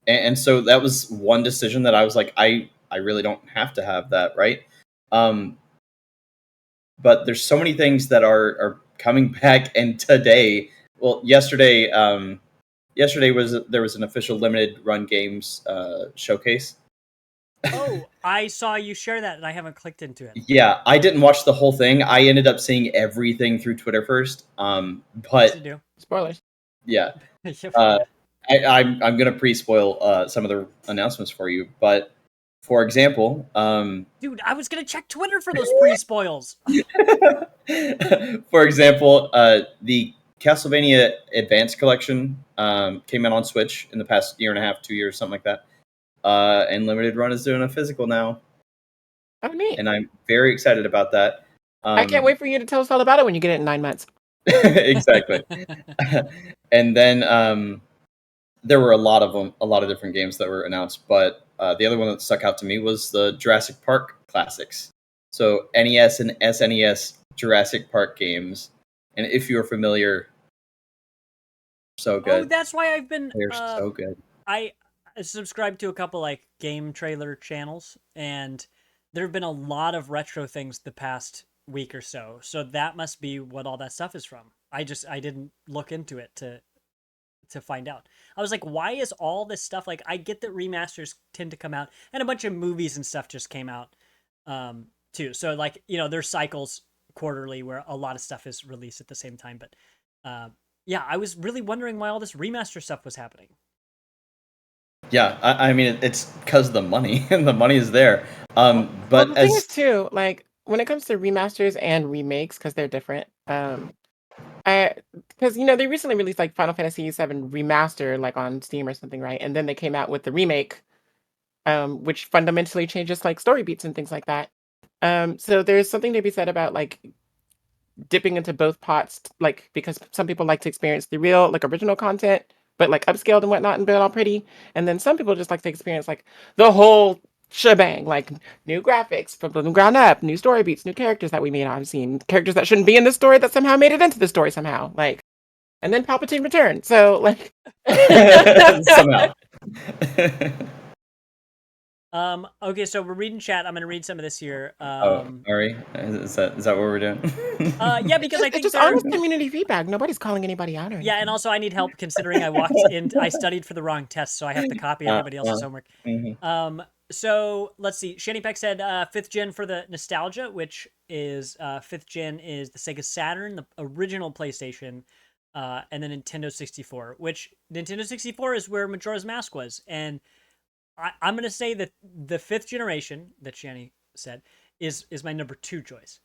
B: And so that was one decision that I was like, I really don't have to have that, right? But there's so many things that are coming back, and today, well, yesterday there was an official limited run games showcase.
A: Oh, I saw you share that, and I haven't clicked into it.
B: Yeah, I didn't watch the whole thing. I ended up seeing everything through Twitter first.
A: Yes, you do.
C: Spoilers.
B: Yeah,
A: Yeah.
B: I'm gonna pre-spoil some of the announcements for you. But for example,
A: Dude, I was gonna check Twitter for those pre-spoils.
B: for example, the Castlevania Advance Collection came out on Switch in the past year and a half, 2 years, something like that. And Limited Run is doing a physical now,
C: Oh, neat.
B: and I'm very excited about that.
C: I can't wait for you to tell us all about it when you get it in 9 months.
B: Exactly. And then there were a lot of different games that were announced, but the other one that stuck out to me was the Jurassic Park classics. So NES and SNES Jurassic Park games, and if you're familiar, so good.
A: Oh, that's why I've been.
B: They're so good.
A: I subscribe to a couple like game trailer channels, and there have been a lot of retro things the past week or so. So that must be what all that stuff is from. I didn't look into it to find out. I was like, why is all this stuff like? I get that remasters tend to come out, and a bunch of movies and stuff just came out, too. So like there's cycles quarterly where a lot of stuff is released at the same time. But yeah, I was really wondering why all this remaster stuff was happening.
B: Yeah, I mean it's because the money and the money is there.
C: Well,
B: But
C: the thing is too, like when it comes to remasters and remakes, because they're different. Because they recently released like Final Fantasy VII Remaster, like on Steam or something, right? And then they came out with the remake, which fundamentally changes like story beats and things like that. So there's something to be said about like dipping into both pots, like because some people like to experience the real, like original content, but like upscaled and whatnot and built all pretty, and then some people just like to experience like the whole shebang, like new graphics from the ground up, new story beats, new characters that we may not have seen, characters that shouldn't be in the story that somehow made it into the story somehow, like, and then Palpatine returned. So like,
B: somehow.
A: Okay, so we're reading chat. I'm gonna read some of this here.
B: Sorry, is that what we're doing?
A: Yeah, because I think
C: it's just honest community feedback. Nobody's calling anybody out or anything.
A: Yeah, and also I need help considering I walked in. I studied for the wrong test, so I have to copy everybody else's homework.
B: Mm-hmm.
A: So let's see. Shani Peck said 5th gen for the nostalgia, which is 5th gen is the Sega Saturn, the original PlayStation, and then Nintendo 64. Which Nintendo 64 is where Majora's Mask was, and I'm gonna say that the 5th generation that Shani said is my number 2 choice.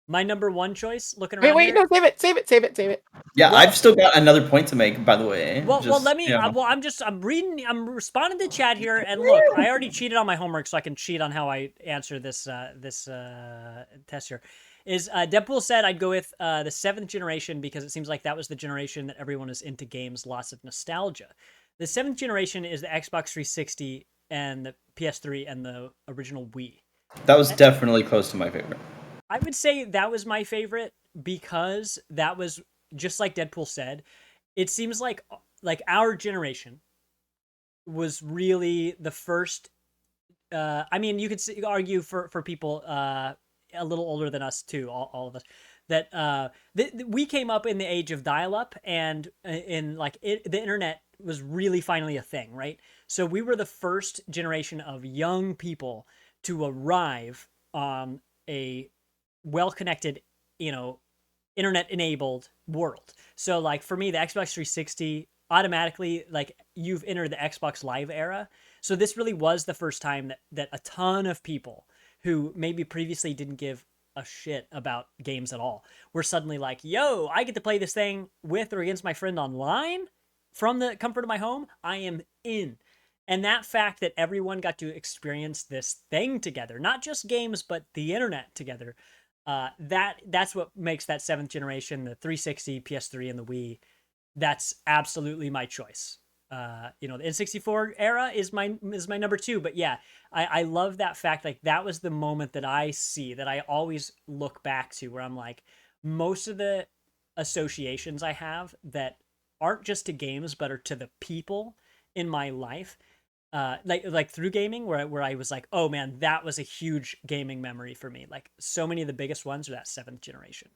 A: My number 1 choice, looking around.
C: Wait, no, save it.
B: Yeah, I've still got another point to make, by the way.
A: Well, let me. I'm reading. I'm responding to chat here, and look, I already cheated on my homework, so I can cheat on how I answer this test here. Is Deadpool said I'd go with the 7th generation because it seems like that was the generation that everyone is into games, lots of nostalgia. The 7th generation is the Xbox 360 and the PS3 and the original Wii.
B: That was definitely close to my favorite.
A: I would say that was my favorite because that was just like Deadpool said. It seems like our generation was really the first. I mean, you could argue for people a little older than us too, all of us, that we came up in the age of dial-up and in the internet was really finally a thing, right? So we were the first generation of young people to arrive on a well-connected, internet-enabled world. So like for me, the Xbox 360 automatically, like, you've entered the Xbox Live era. So this really was the first time that a ton of people who maybe previously didn't give a shit about games at all were suddenly like, yo, I get to play this thing with or against my friend online from the comfort of my home. I am in. And that fact that everyone got to experience this thing together, not just games, but the internet together, that's what makes that 7th generation, the 360, PS3, and the Wii. That's absolutely my choice. The N64 era is my number 2, but yeah, I love that fact. Like, that was the moment that I always look back to, where I'm like, most of the associations I have that aren't just to games but are to the people in my life, like through gaming, where I was like, oh man, that was a huge gaming memory for me. Like, so many of the biggest ones are that 7th generation.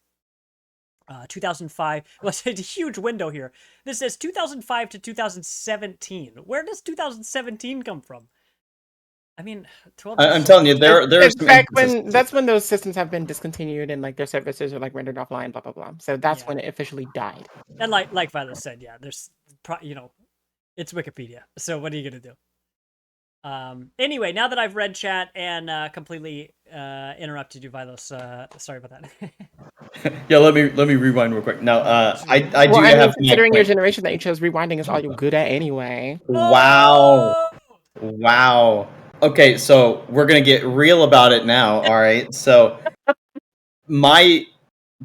A: 2005. Well, it's a huge window here. This says 2005 to 2017. Where does 2017 come from? I mean, 12
B: I'm
A: months.
B: telling you, there are
C: It's
B: some
C: back when
B: inconsistencies.
C: that's when those systems have been discontinued and like their services are like rendered offline, blah blah blah. So that's
A: Yeah,
C: when it officially died.
A: and like Vilos said, yeah, there's it's Wikipedia. So what are you gonna do? Anyway, now that I've read chat and completely interrupted you, Vilos, sorry about that.
B: Yeah, let me rewind real quick. Now, I
C: Well,
B: do
C: I mean,
B: have my
C: considering your
B: point.
C: generation that you chose, rewinding is all you're good at anyway.
B: Wow,
A: Oh!
B: wow. Okay, so we're gonna get real about it now. All right, so my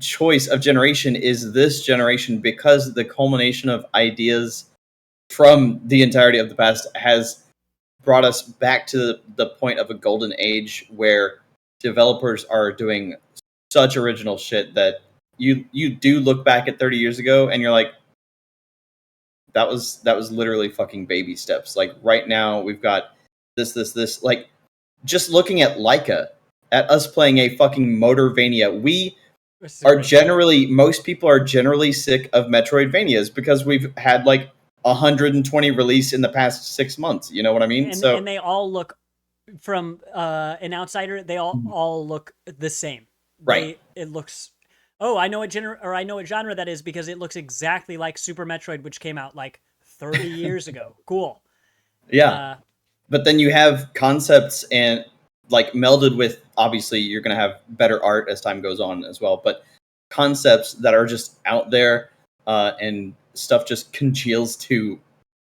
B: choice of generation is this generation because the culmination of ideas from the entirety of the past has brought us back to the point of a golden age where developers are doing such original shit that you do look back at 30 years ago and you're like, that was literally fucking baby steps. Like, right now we've got this like, just looking at Leica, at us playing a fucking Motorvania. We
A: This is a
B: are
A: great game.
B: generally most people are generally sick of Metroidvanias because we've had like 120 released in the past 6 months. You know what I mean?
A: And
B: So
A: they all look, from an outsider, they all look the same.
B: right,
A: It looks, oh, I know what genre that is, because it looks exactly like Super Metroid, which came out like 30 years ago. Cool.
B: yeah.
A: Uh
B: But then you have concepts and like melded with, obviously you're going to have better art as time goes on as well, but concepts that are just out there, and stuff just congeals to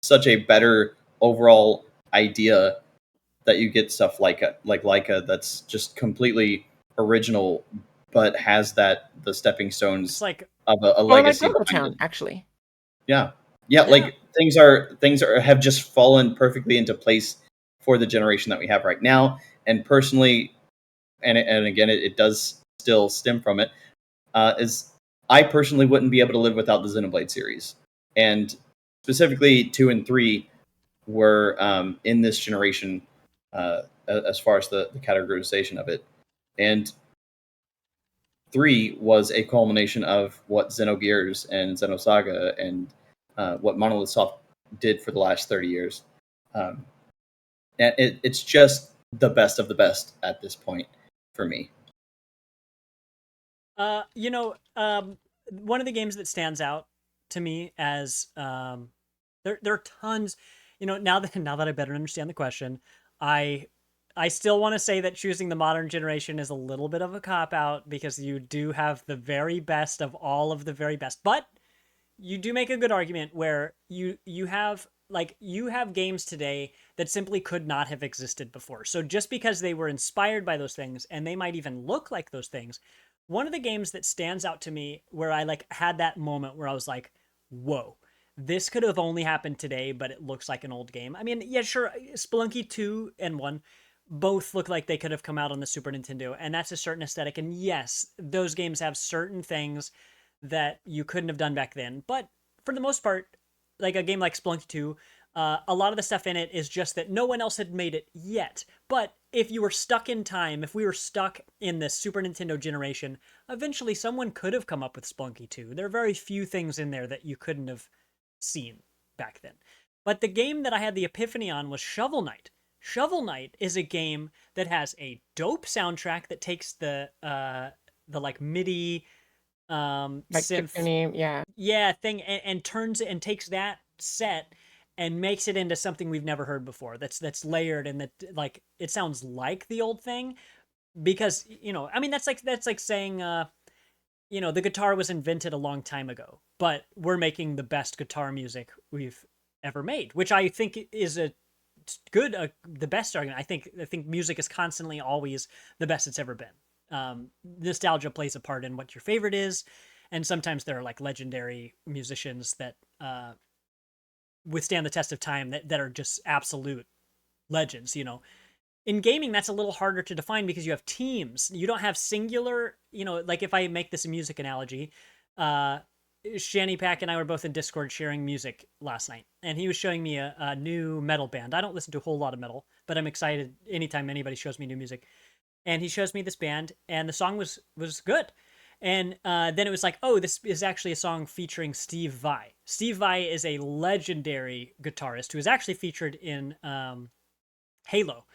B: such a better overall idea that you get stuff like Leica that's just completely original, but has the stepping
A: it's
B: stones
A: like,
B: of a
C: Or like
B: legacy behind
C: Town,
B: it.
C: actually.
B: Yeah, yeah.
A: yeah.
B: Like, things are have just fallen perfectly into place for the generation that we have right now. And personally, and again, it does still stem from it. Is I personally wouldn't be able to live without the Xenoblade series, and specifically 2 and 3 were in this generation, as far as the categorization of it. And 3 was a culmination of what Xenogears and Xenosaga and what Monolith Soft did for the last 30 years. Um, and it's just the best of the best at this point for me.
A: Uh, you know, um, One of the games that stands out to me as, there are tons. Now that I better understand the question, I I still want to say that choosing the modern generation is a little bit of a cop out, because you do have the very best of all of the very best. But you do make a good argument, where you have games today that simply could not have existed before. So just because they were inspired by those things, and they might even look like those things, one of the games that stands out to me, where I like had that moment where I was like, whoa, this could have only happened today, but it looks like an old game. I mean, yeah, sure, Spelunky 2 and 1 both look like they could have come out on the Super Nintendo, and that's a certain aesthetic. And yes, those games have certain things that you couldn't have done back then. But for the most part, like a game like Spelunky 2, a lot of the stuff in it is just that no one else had made it yet. But if you were stuck in time, if we were stuck in the Super Nintendo generation, eventually someone could have come up with Spelunky 2. There are very few things in there that you couldn't have seen back then. But the game that I had the epiphany on was Shovel Knight. Shovel Knight is a game that has a dope soundtrack that takes the like MIDI
C: Like
A: synth,
C: Tiffany, yeah.
A: yeah, thing, and turns it and takes that set and makes it into something we've never heard before, that's layered, and that, like, it sounds like the old thing. Because, I mean, that's like saying, the guitar was invented a long time ago, but we're making the best guitar music we've ever made, which I think is a good, the best argument. I think music is constantly always the best it's ever been. Nostalgia plays a part in what your favorite is, and sometimes there are like legendary musicians that withstand the test of time that are just absolute legends. In gaming, that's a little harder to define because you have teams. You don't have singular, like if I make this a music analogy, Shanny Pack and I were both in Discord sharing music last night, and he was showing me a new metal band. I don't listen to a whole lot of metal, but I'm excited anytime anybody shows me new music. And he shows me this band, and the song was good. And then it was like, oh, this is actually a song featuring Steve Vai. Steve Vai is a legendary guitarist who is actually featured in Halo.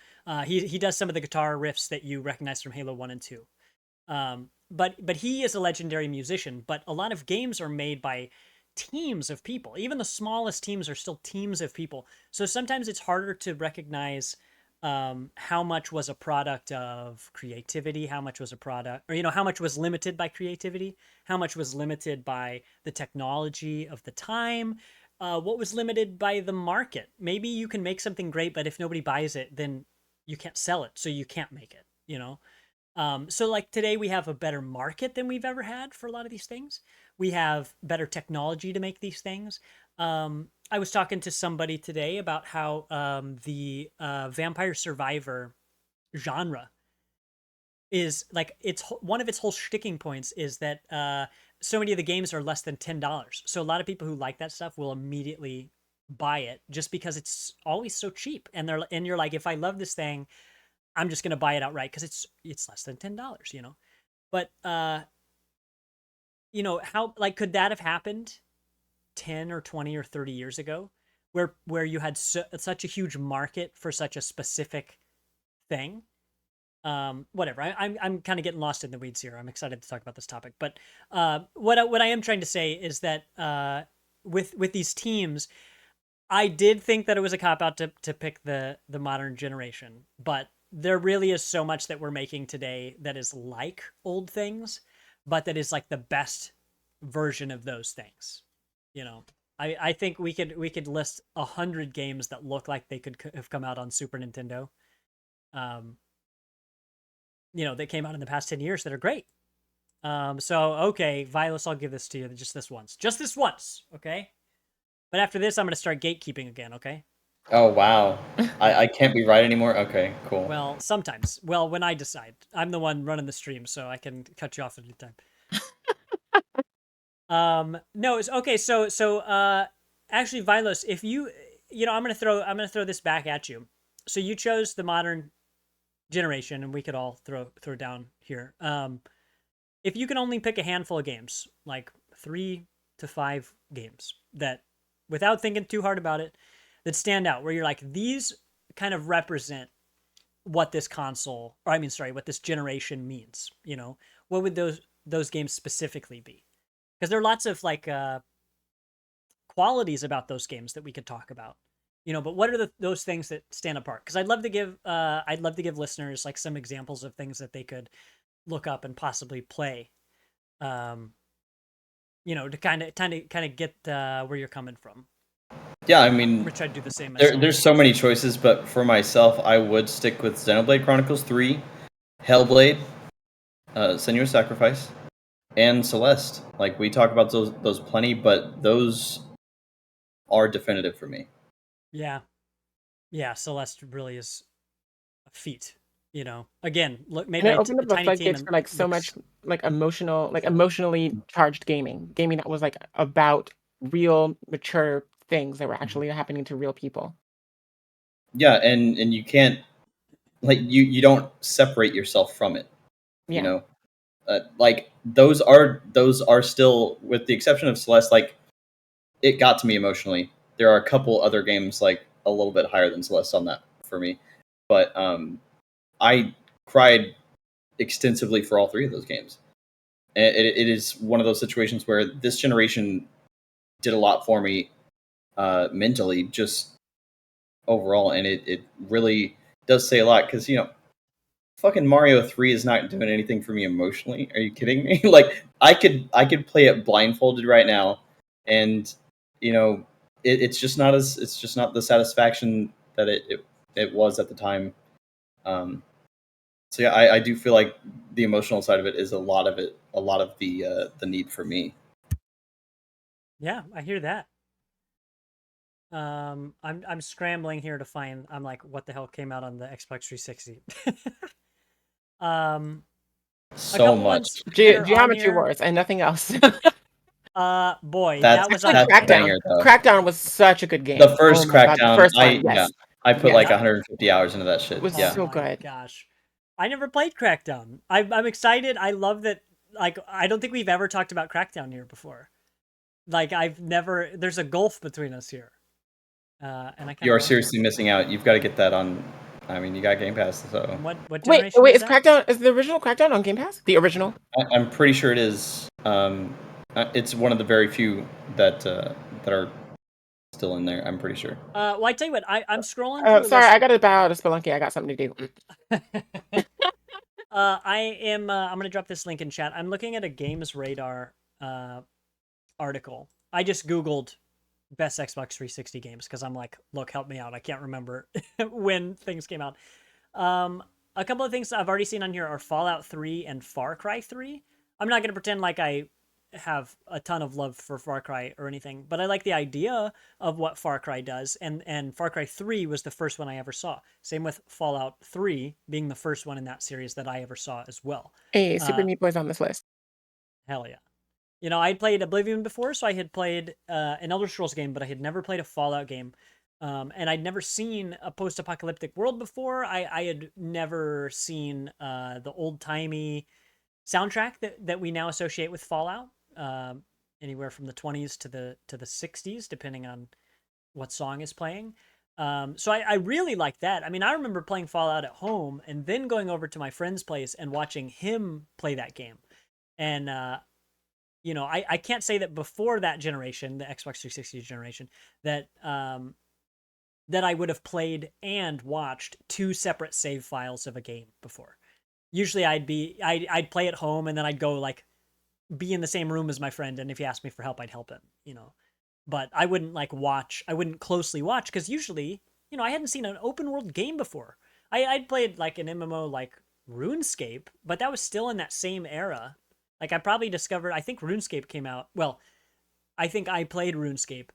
A: He does some of the guitar riffs that you recognize from Halo 1 and 2. But he is a legendary musician, but a lot of games are made by teams of people. Even the smallest teams are still teams of people. So sometimes it's harder to recognize how much was a product of creativity, how much was a product, or how much was limited by creativity, how much was limited by the technology of the time, what was limited by the market. Maybe you can make something great, but if nobody buys it, then you can't sell it, so you can't make it. So like today we have a better market than we've ever had for a lot of these things. We have better technology to make these things. I was talking to somebody today about how the Vampire Survivor genre is like one of its whole sticking points is that so many of the games are less than $10. So a lot of people who like that stuff will immediately buy it just because it's always so cheap. And you're like, if I love this thing, I'm just gonna buy it outright because it's less than $10. But how like could that have happened 10 or 20 or 30 years ago where you had such a huge market for such a specific thing? Whatever. I'm kind of getting lost in the weeds here. I'm excited to talk about this topic, but what I am trying to say is that with these teams, I did think that it was a cop out to pick the modern generation, but there really is so much that we're making today that is like old things, but that is like the best version of those things. I think we could list 100 games that look like they could have come out on Super Nintendo. That came out in the past 10 years that are great. So okay, Vilos, I'll give this to you just this once, okay? But after this, I'm gonna start gatekeeping again, okay?
B: Oh wow, I can't be right anymore. Okay, cool.
A: Well, sometimes. Well, when I decide, I'm the one running the stream, so I can cut you off at any time. No, it's okay. So actually, Vilos, if I'm gonna throw this back at you. So you chose the modern generation, and we could all throw down here. If you can only pick a handful of games, like 3 to 5 games that, without thinking too hard about it, that stand out, where you're like, these kind of represent what this what this generation means. What would those games specifically be? Because there are lots of like qualities about those games that we could talk about. But what are those things that stand apart? Because I'd love to give listeners like some examples of things that they could look up and possibly play. To kind of get where you're coming from.
B: Yeah, I mean,
A: I'm try to do the same myself.
B: There's so many choices, but for myself, I would stick with Xenoblade Chronicles 3, Hellblade, Senua's Sacrifice, and Celeste. Like, we talk about those plenty, but those are definitive for me.
A: Yeah, Celeste really is a feat. Again, look, maybe
C: And it opened up the
A: tiny team
C: floodgates for like so much like emotionally charged gaming that was like about real mature things that were actually happening to real people.
B: Yeah, and you can't, like, you don't separate yourself from it.
C: Yeah.
B: Like those are still, with the exception of Celeste, like, it got to me emotionally. There are a couple other games like a little bit higher than Celeste on that for me, but I cried extensively for all 3 of those games. And it is one of those situations where this generation did a lot for me mentally, just overall, and it really does say a lot, because fucking Mario 3 is not doing anything for me emotionally. Are you kidding me? Like, I could play it blindfolded right now, and it's just not the satisfaction that it was at the time. So yeah, I do feel like the emotional side of it is a lot of the need for me.
A: Yeah, I hear that. I'm scrambling here to find. I'm like, what the hell came out on the Xbox 360? A
B: So
A: couple
B: much.
A: ones that are on
C: Geometry
A: here.
C: Wars and nothing else.
A: Boy,
B: That's
A: that was
C: Actually,
A: on.
B: that's a
C: Crackdown.
B: banger though.
C: Crackdown was such a good game.
B: The
C: Oh
B: first
C: my god, the
B: Crackdown,
C: first one, yes,
B: I put
C: yes,
B: like 150 hours into that shit.
C: it was
B: Yeah.
C: so
A: my
C: good.
A: gosh, I never played Crackdown. I'm excited. I love that. Like, I don't think we've ever talked about Crackdown here before. Like, I've never. There's a gulf between us here, and I kind
B: You
A: of
B: are
A: love it.
B: seriously missing out. You've got to get that on. I mean, you got Game Pass, so
A: And what
C: Wait,
A: generation
C: wait,
A: is
C: is
A: that?
C: Crackdown is the original Crackdown on Game Pass? The original?
B: I'm pretty sure it is. It's one of the very few that are still in there. I'm pretty sure.
A: Well, I tell you what, I'm scrolling through a
C: Sorry,
A: list.
C: I got to bow out of Spelunky. I got something to do.
A: I am. I'm gonna drop this link in chat. I'm looking at a Games Radar article. I just Googled best Xbox 360 games because I'm like, look, help me out. I can't remember when things came out. A couple of things I've already seen on here are Fallout 3 and Far Cry 3. I'm not gonna pretend like I have a ton of love for Far Cry or anything, but I like the idea of what Far Cry does, and Far Cry 3 was the first one I ever saw. Same with Fallout 3 being the first one in that series that I ever saw as well.
C: Hey, Super Meat Boy's on this list.
A: Hell yeah. You know, I'd played Oblivion before, so I had played an Elder Scrolls game, but I had never played a Fallout game. And I'd never seen a post-apocalyptic world before. I had never seen the old-timey soundtrack that we now associate with Fallout. Anywhere from the 20s to the 60s, depending on what song is playing. So I really like that. I mean, I remember playing Fallout at home and then going over to my friend's place and watching him play that game. And you know, I can't say that before that generation, the Xbox 360 generation, that that I would have played and watched two separate save files of a game before. Usually I'd play at home and then I'd go like be in the same room as my friend, and if he asked me for help, I'd help him, you know. But I wouldn't like watch, I wouldn't closely watch because usually, you know, I hadn't seen an open world game before. I'd played like an MMO like RuneScape, but that was still in that same era. Like I probably discovered, I think RuneScape came out. Well, I think I played RuneScape,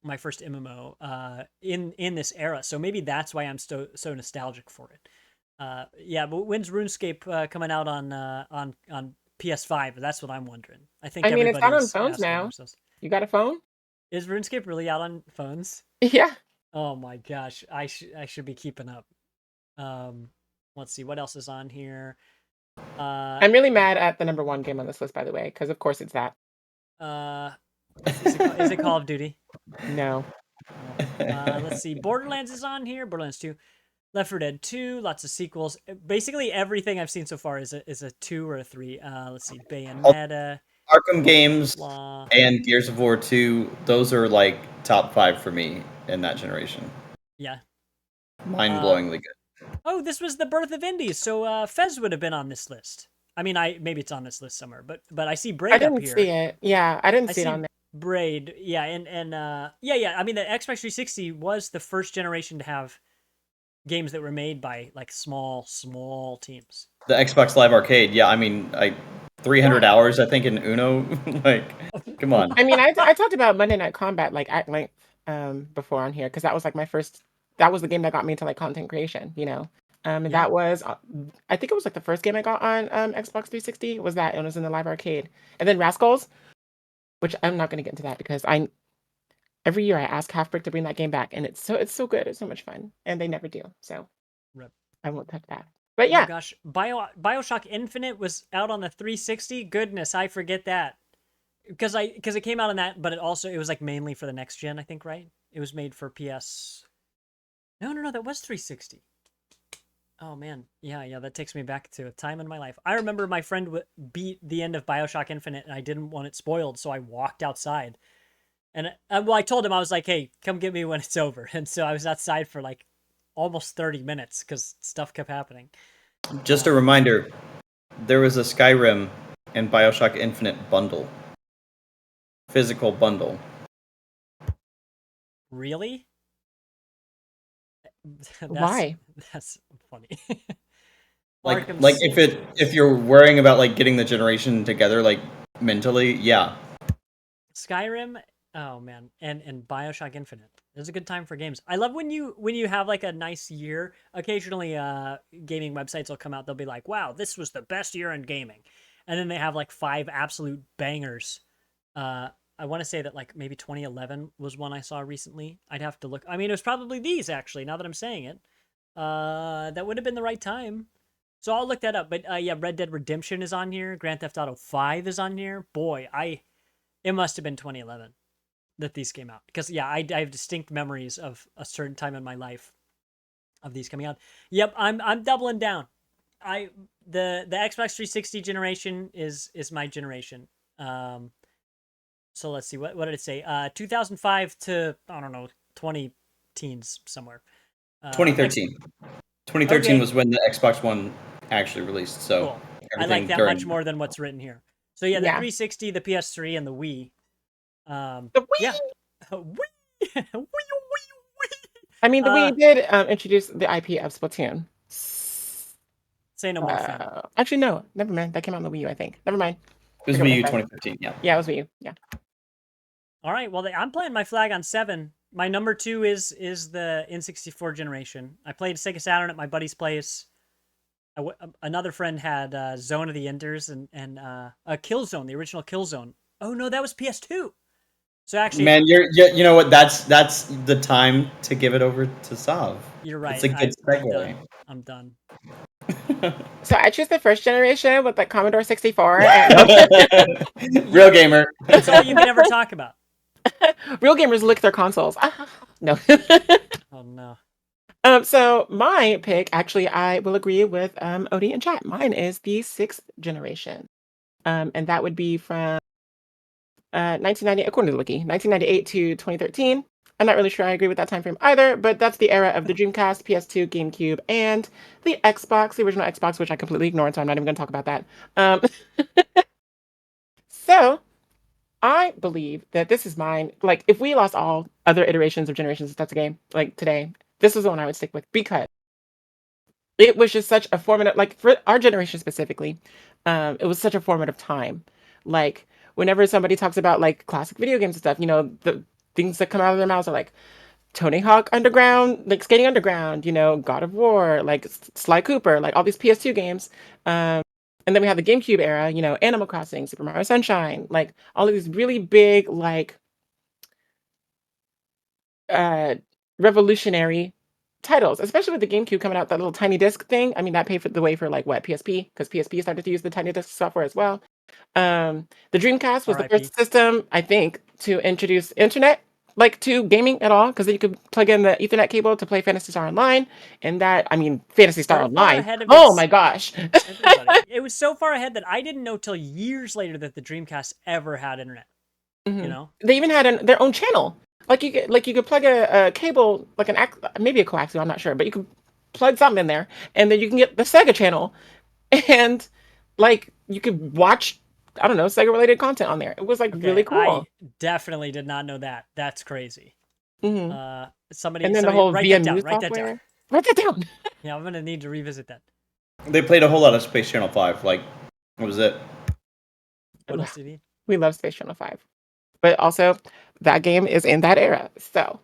A: my first MMO, in this era. So maybe that's why I'm so nostalgic for it. Yeah, but when's RuneScape coming out on PS5? That's what I'm wondering. I think
C: I mean, it's out on
A: everybody's
C: phones
A: asking
C: now.
A: themselves.
C: You got a phone?
A: Is RuneScape really out on phones?
C: Yeah.
A: Oh my gosh, I should be keeping up. Let's see what else is on here.
C: I'm really mad at the number one game on this list, by the way, because of course it's that.
A: Is it Call of Duty?
C: No.
A: Let's see. Borderlands is on here. Borderlands 2. Left 4 Dead 2, lots of sequels. Basically everything I've seen so far is a 2 or a 3. Let's see. Bayonetta,
B: Arkham games
A: blah.
B: and Gears of War 2, those are like top 5 for me in that generation.
A: Yeah.
B: Mind-blowingly good.
A: Oh, this was the birth of indies, so Fez would have been on this list. I mean, maybe it's on this list somewhere, but I see Braid
C: I
A: up
C: didn't
A: here.
C: see it. Yeah, I didn't see it on there.
A: Braid, yeah, and yeah. I mean, the Xbox 360 was the first generation to have games that were made by like small teams.
B: The Xbox Live Arcade, yeah, I mean, 300 hours, I think, in Uno. Like, come on.
C: I mean, I talked about Monday Night Combat like at length before on here because that was like my first. That was the game that got me into like content creation, you know. And
A: Yeah.
C: that was, I think it was like the first game I got on Xbox 360 was that. It was in the Live Arcade, and then Rascals, which I'm not going to get into that because every year I ask Halfbrick to bring that game back, and it's so good. It's so much fun, and they never do. So
A: Rip.
C: I won't touch that. But yeah.
A: Oh gosh, BioShock Infinite was out on the 360. Goodness, I forget that because it came out on that, but it was like mainly for the next gen. I think, right? It was made for PS. No, that was 360. Oh man, yeah, that takes me back to a time in my life. I remember my friend beat the end of BioShock Infinite, and I didn't want it spoiled, so I walked outside. And I told him, I was like, "Hey, come get me when it's over." And so I was outside for like almost 30 minutes because stuff kept happening.
B: Just a reminder, there was a Skyrim and BioShock Infinite bundle. Physical bundle.
A: Really?
C: Why?
A: That's funny.
B: Like
A: Arkham
B: like
A: City.
B: if you're worrying about like getting the generation together like mentally, yeah.
A: Skyrim, oh man, and BioShock Infinite. It's a good time for games. I love when you have like a nice year. Occasionally, gaming websites will come out. They'll be like, "Wow, this was the best year in gaming," and then they have like 5 absolute bangers. Uh, I want to say that like maybe 2011 was one I saw recently. I'd have to look. I mean, it was probably these actually. Now that I'm saying it, that would have been the right time. So I'll look that up. But yeah, Red Dead Redemption is on here. Grand Theft Auto 5 is on here. Boy, I it must have been 2011 that these came out because yeah, I have distinct memories of a certain time in my life of these coming out. Yep, I'm doubling down. I the Xbox 360 generation is my generation. So let's see what did it say? 2005 to I don't know 20 teens somewhere.
B: 2013. 2013
A: Okay,
B: was when the Xbox One actually released. So
A: cool. I like
B: everything
A: that much
B: during.
A: more than what's written here. So yeah, the
C: Yeah.
A: 360, the PS3, and the Wii.
C: The Wii.
A: Yeah, Wii, Wii, Wii,
C: I mean, the
A: Uh,
C: Wii did introduce the IP of Splatoon.
A: say no more, friend.
C: Actually, no. Never mind. That came out on the Wii U, I think. Never mind.
B: It was
C: Forget what
B: Wii
C: I
B: U
C: said.
B: 2015. Yeah.
C: Yeah, it was Wii U. Yeah.
A: All right, well, I'm playing my flag on 7. My number 2 is the N64 generation. I played Sega Saturn at my buddy's place. Another friend had Zone of the Enders and Killzone, the original Killzone. Oh no, that was PS2. So actually,
B: Man, you know what? That's the time to give it over to Sav.
A: you're
B: It's
A: right.
B: a good
A: I'm
B: segue.
A: done. I'm done.
C: So I choose the first generation with the Commodore 64 and
B: Real gamer.
A: That's all you can ever talk about.
C: real gamers lick their consoles. No.
A: Oh no.
C: So my pick, actually, I will agree with Odie and chat. Mine is the sixth generation. And that would be from 1990, according to the wiki, 1998 to 2013. I'm not really sure I agree with that time frame either, but that's the era of the Dreamcast, PS2, GameCube, and the Xbox, the original Xbox, which I completely ignored, so I'm not even going to talk about that. So I believe that this is mine. Like, if we lost all other iterations of generations, that's a game, like today, this is the one I would stick with because it was just such a formative, like for our generation specifically, it was such a formative time. Like, whenever somebody talks about like classic video games and stuff, the things that come out of their mouths are like Tony Hawk Underground, like Skating Underground, God of War, like Sly Cooper, like all these PS2 games. And then we have the GameCube era, Animal Crossing, Super Mario Sunshine, like all of these really big, like uh revolutionary titles, especially with the GameCube coming out, that little tiny disc thing. I mean, that paved the way for like what, PSP, because PSP started to use the tiny disc software as well. The Dreamcast was the
A: R.I.P.
C: first system, I think, to introduce internet like to gaming at all, because you could plug in the Ethernet cable to play Phantasy Star Online, and that, I mean, Phantasy Star
A: So far
C: Online.
A: ahead of
C: Oh
A: its
C: my gosh.
A: everybody. It was so far ahead that I didn't know till years later that the Dreamcast ever had internet. You
C: Mhm.
A: know?
C: They even had their own channel. Like you could plug a cable, like maybe a coaxial, I'm not sure, but you could plug something in there, and then you can get the Sega channel, and like you could watch, I don't know, Sega related content on there. It was like really
A: Okay, I
C: cool.
A: definitely did not know that. That's crazy.
C: Hmm. And then the
A: Somebody
C: whole
A: write that down.
C: VMU
A: Write that down.
C: software. Write that down.
A: Yeah, I'm gonna need to revisit that.
B: They played a whole lot of Space Channel 5. Like, what was it?
A: What else did he?
C: We love Space Channel 5. But also that game is in that era. So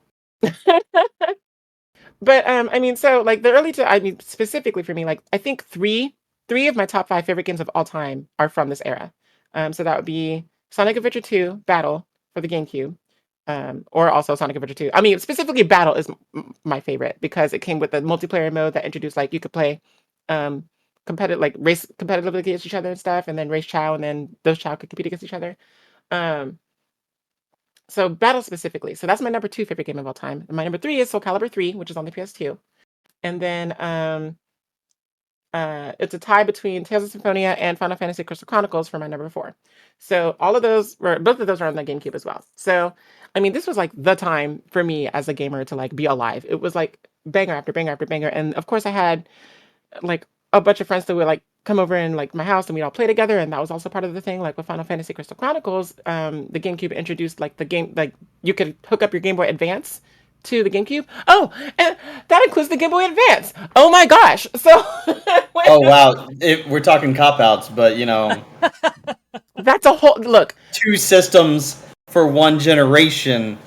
C: but I mean, so like I mean, specifically for me, like I think three of my top five favorite games of all time are from this era. So that would be Sonic Adventure 2 Battle for the GameCube. Or also Sonic Adventure 2. I mean, specifically Battle is my favorite because it came with the multiplayer mode that introduced like you could play um competitive, like race competitively against each other and stuff, and then race Chow, and then those Chow could compete against each other. Um so Battle specifically. So that's my number two favorite game of all time. And my number three is Soul Calibur 3, which is on the PS2. And then it's a tie between Tales of Symphonia and Final Fantasy Crystal Chronicles for my number four. So both of those are on the GameCube as well. So I mean, this was like the time for me as a gamer to like be alive. It was like banger after banger after banger. And of course I had like a bunch of friends that would like come over and like my house, and we'd all play together, and that was also part of the thing. Like with Final Fantasy Crystal Chronicles, the GameCube introduced like the game, like you could hook up your Game Boy Advance to the GameCube. Oh, and that includes the Game Boy Advance. Oh my gosh! So
B: Oh wow, we're talking cop outs, but
C: that's a whole look.
B: 2 systems for one generation.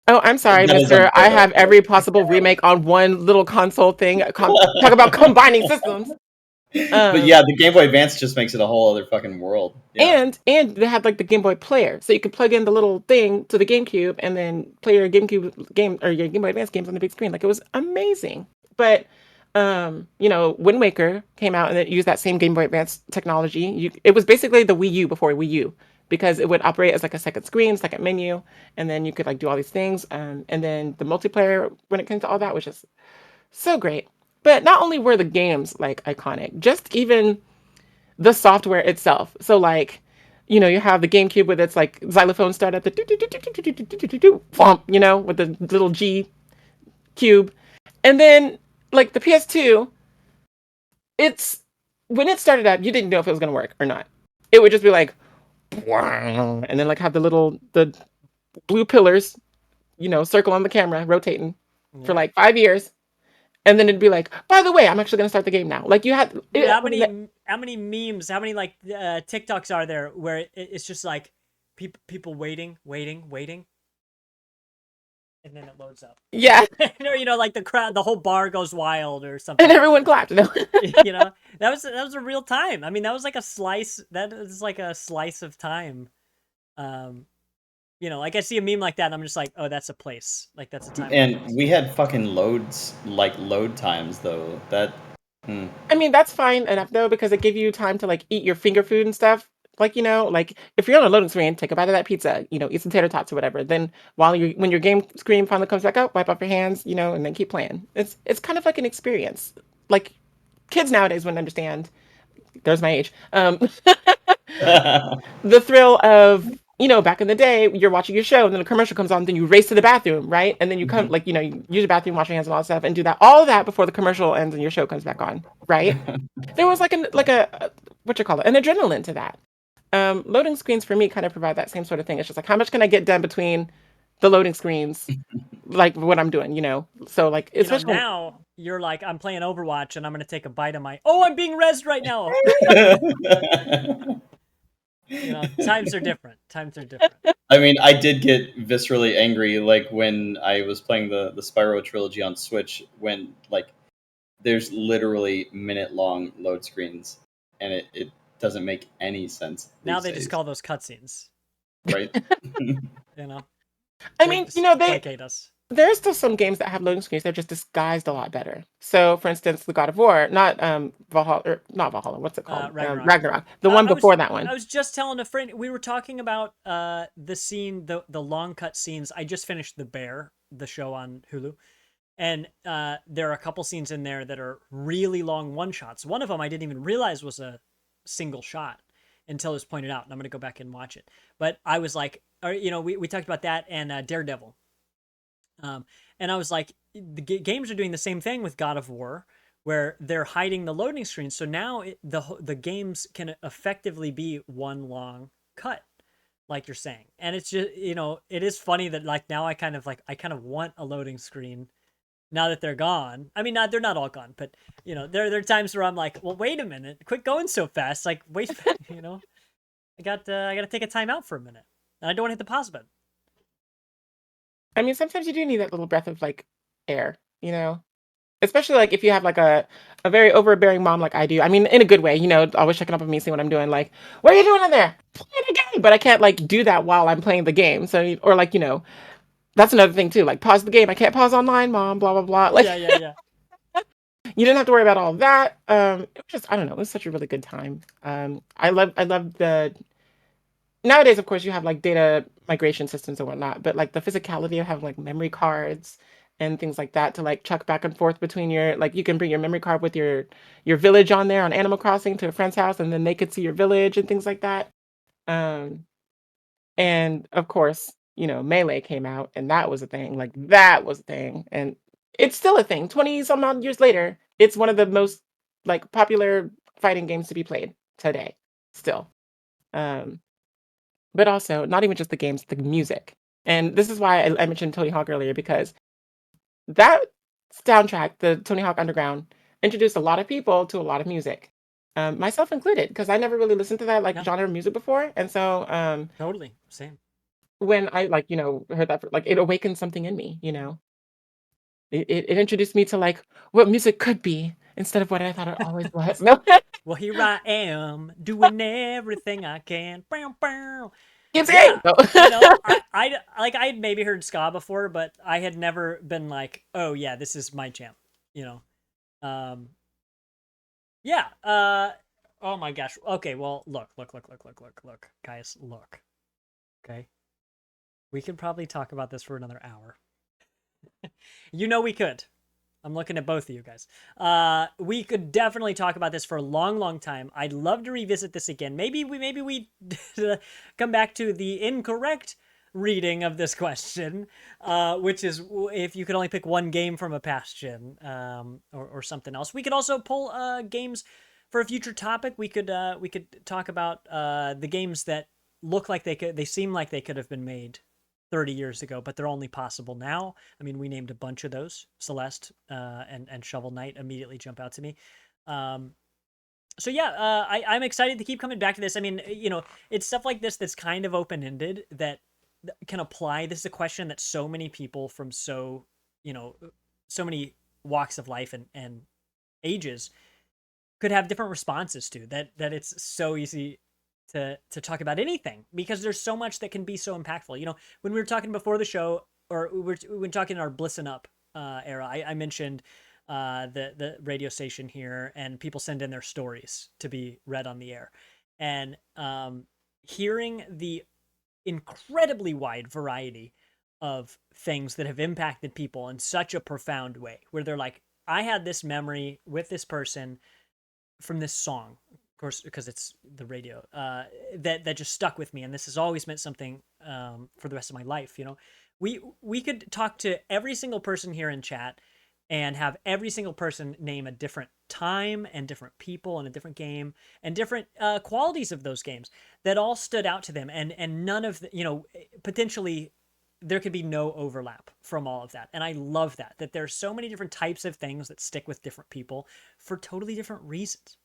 C: Oh, I'm sorry,
B: That is
C: Mister. I
B: unheard of.
C: have every possible remake on one little console thing. Talk about combining systems.
B: But
C: Um,
B: yeah, the Game Boy Advance just makes it a whole other fucking world. Yeah.
C: and they had like the Game Boy Player, so you could plug in the little thing to the GameCube and then play your GameCube game or your Game Boy Advance games on the big screen. Like it was amazing. But Wind Waker came out and it used that same Game Boy Advance technology. It was basically the Wii U before Wii U because it would operate as like a second screen, second menu, and then you could like do all these things. And then the multiplayer when it came to all that was just so great. But not only were the games like iconic, just even the software itself. So like, you have the GameCube with its like xylophone start at the with the little G cube. And then like the PS2, it's when it started up, you didn't know if it was gonna work or not. It would just be like and then like have the blue pillars, circle on the camera, rotating for like 5 years. And then it'd be like, by the way, I'm actually gonna start the game now. Like you had
A: Dude,
C: it,
A: how many memes, how many like TikToks are there where it's just like people waiting, and then it loads up.
C: yeah,
A: Like the crowd, the whole bar goes wild or
C: and
A: something.
C: everyone clapped.
A: That was a real time. I mean, that was like a slice. That is like a slice of time. Um, like I see a meme like that, and I'm just like, oh, that's a place. Like that's a time.
B: And we had fucking load times though.
C: I mean, that's fine enough though, because it give you time to like eat your finger food and stuff. Like, like if you're on a loading screen, take a bite of that pizza, eat some tater tots or whatever. Then when your game screen finally comes back up, wipe off your hands, and then keep playing. It's kind of like an experience. Like kids nowadays wouldn't understand. There's my age. The thrill of back in the day you're watching your show and then a commercial comes on, then you race to the bathroom, right? And then you come like you use the bathroom, wash your hands and all that stuff and do all that before the commercial ends and your show comes back on, right? There was like a what you call it, an adrenaline to that. Loading screens for me kind of provide that same sort of thing. It's just like how much can I get done between the loading screens, like what I'm doing, so like especially
A: Now you're like, I'm playing Overwatch and I'm gonna take a bite of my. Oh, I'm being rezzed right now. Times are different.
B: I mean, I did get viscerally angry like when I was playing the Spyro trilogy on Switch when like there's literally minute long load screens and it doesn't make any sense.
A: Now they
B: days.
A: just call those cutscenes.
B: Right.
C: I mean,
A: placate us.
C: There's still some games that have loading screens. They're just disguised a lot better. So, for instance, the God of War, not Valhalla, or not Valhalla. What's it called? Ragnarok. The one before that one.
A: I was just telling a friend we were talking about the scene, the long cut scenes. I just finished The Bear, the show on Hulu, and there are a couple scenes in there that are really long one shots. One of them I didn't even realize was a single shot until it was pointed out, and I'm gonna go back and watch it. But I was like, we talked about that and Daredevil. And I was like, the games are doing the same thing with God of War, where they're hiding the loading screen. So now the games can effectively be one long cut, like you're saying. And it's just, it is funny that like now I kind of want a loading screen now that they're gone. I mean, they're not all gone, but there are times where I'm like, well, wait a minute, quit going so fast. Like, wait, I got to take a time out for a minute, and I don't want to hit the pause button.
C: I mean, sometimes you do need that little breath of like air, especially like if you have like a very overbearing mom like I do. I mean, in a good way, always checking up on me, seeing what I'm doing. Like, what are you doing in there? Playing a game, but I can't like do that while I'm playing the game. So, or like that's another thing too. Like, pause the game. I can't pause online, mom. Blah blah blah. Like,
A: yeah.
C: You didn't have to worry about all of that. It was just I don't know. It was such a really good time. I love the nowadays, of course, you have like data migration systems and whatnot, but like the physicality of having like memory cards and things like that to like chuck back and forth between like you can bring your memory card with your village on there on Animal Crossing to a friend's house and then they could see your village and things like that. Um, and of course, Melee came out and that was a thing. Like that was a thing. And it's still a thing. 20 some odd years later, it's one of the most like popular fighting games to be played today still. Um, but also not even just the games, the music. And this is why I mentioned Tony Hawk earlier because that soundtrack, the Tony Hawk Underground, introduced a lot of people to a lot of music, myself included, because I never really listened to that like
A: Yeah,
C: genre of music before, and so
A: totally. Same.
C: when I like heard that, like it awakened something in me. It introduced me to like what music could be instead of what I thought it always was. No,
A: Well, here I am doing everything I can. Bow, bow.
C: Gibbs
A: Yeah,
C: Gang. No.
A: I had maybe heard ska before, but I had never been like, oh yeah, this is my jam. You know. Yeah. Oh my gosh. Okay. Well, look, guys. Look. Okay. We could probably talk about this for another hour. We could. I'm looking at both of you guys. We could definitely talk about this for a long, long time. I'd love to revisit this again. Maybe we come back to the incorrect reading of this question, which is if you could only pick one game from a past gen, or something else. We could also pull games for a future topic. We could talk about the games that look like they seem like they could have been made 30 years ago, but they're only possible now. I mean, we named a bunch of those. Celeste and Shovel Knight immediately jump out to me. Um, so yeah, I'm excited to keep coming back to this. I mean, it's stuff like this that's kind of open ended that can apply. This is a question that so many people from so many walks of life and ages could have different responses to. That it's so easy to talk about anything because there's so much that can be so impactful. When we were talking before the show, or we were talking in our Blissen Up era, I mentioned the radio station here, and people send in their stories to be read on the air, and hearing the incredibly wide variety of things that have impacted people in such a profound way, where they're like, I had this memory with this person from this song, of course, because it's the radio, that just stuck with me, and this has always meant something for the rest of my life. We could talk to every single person here in chat and have every single person name a different time and different people and a different game and different qualities of those games that all stood out to them, and none of potentially there could be no overlap from all of that. And I love that there's so many different types of things that stick with different people for totally different reasons.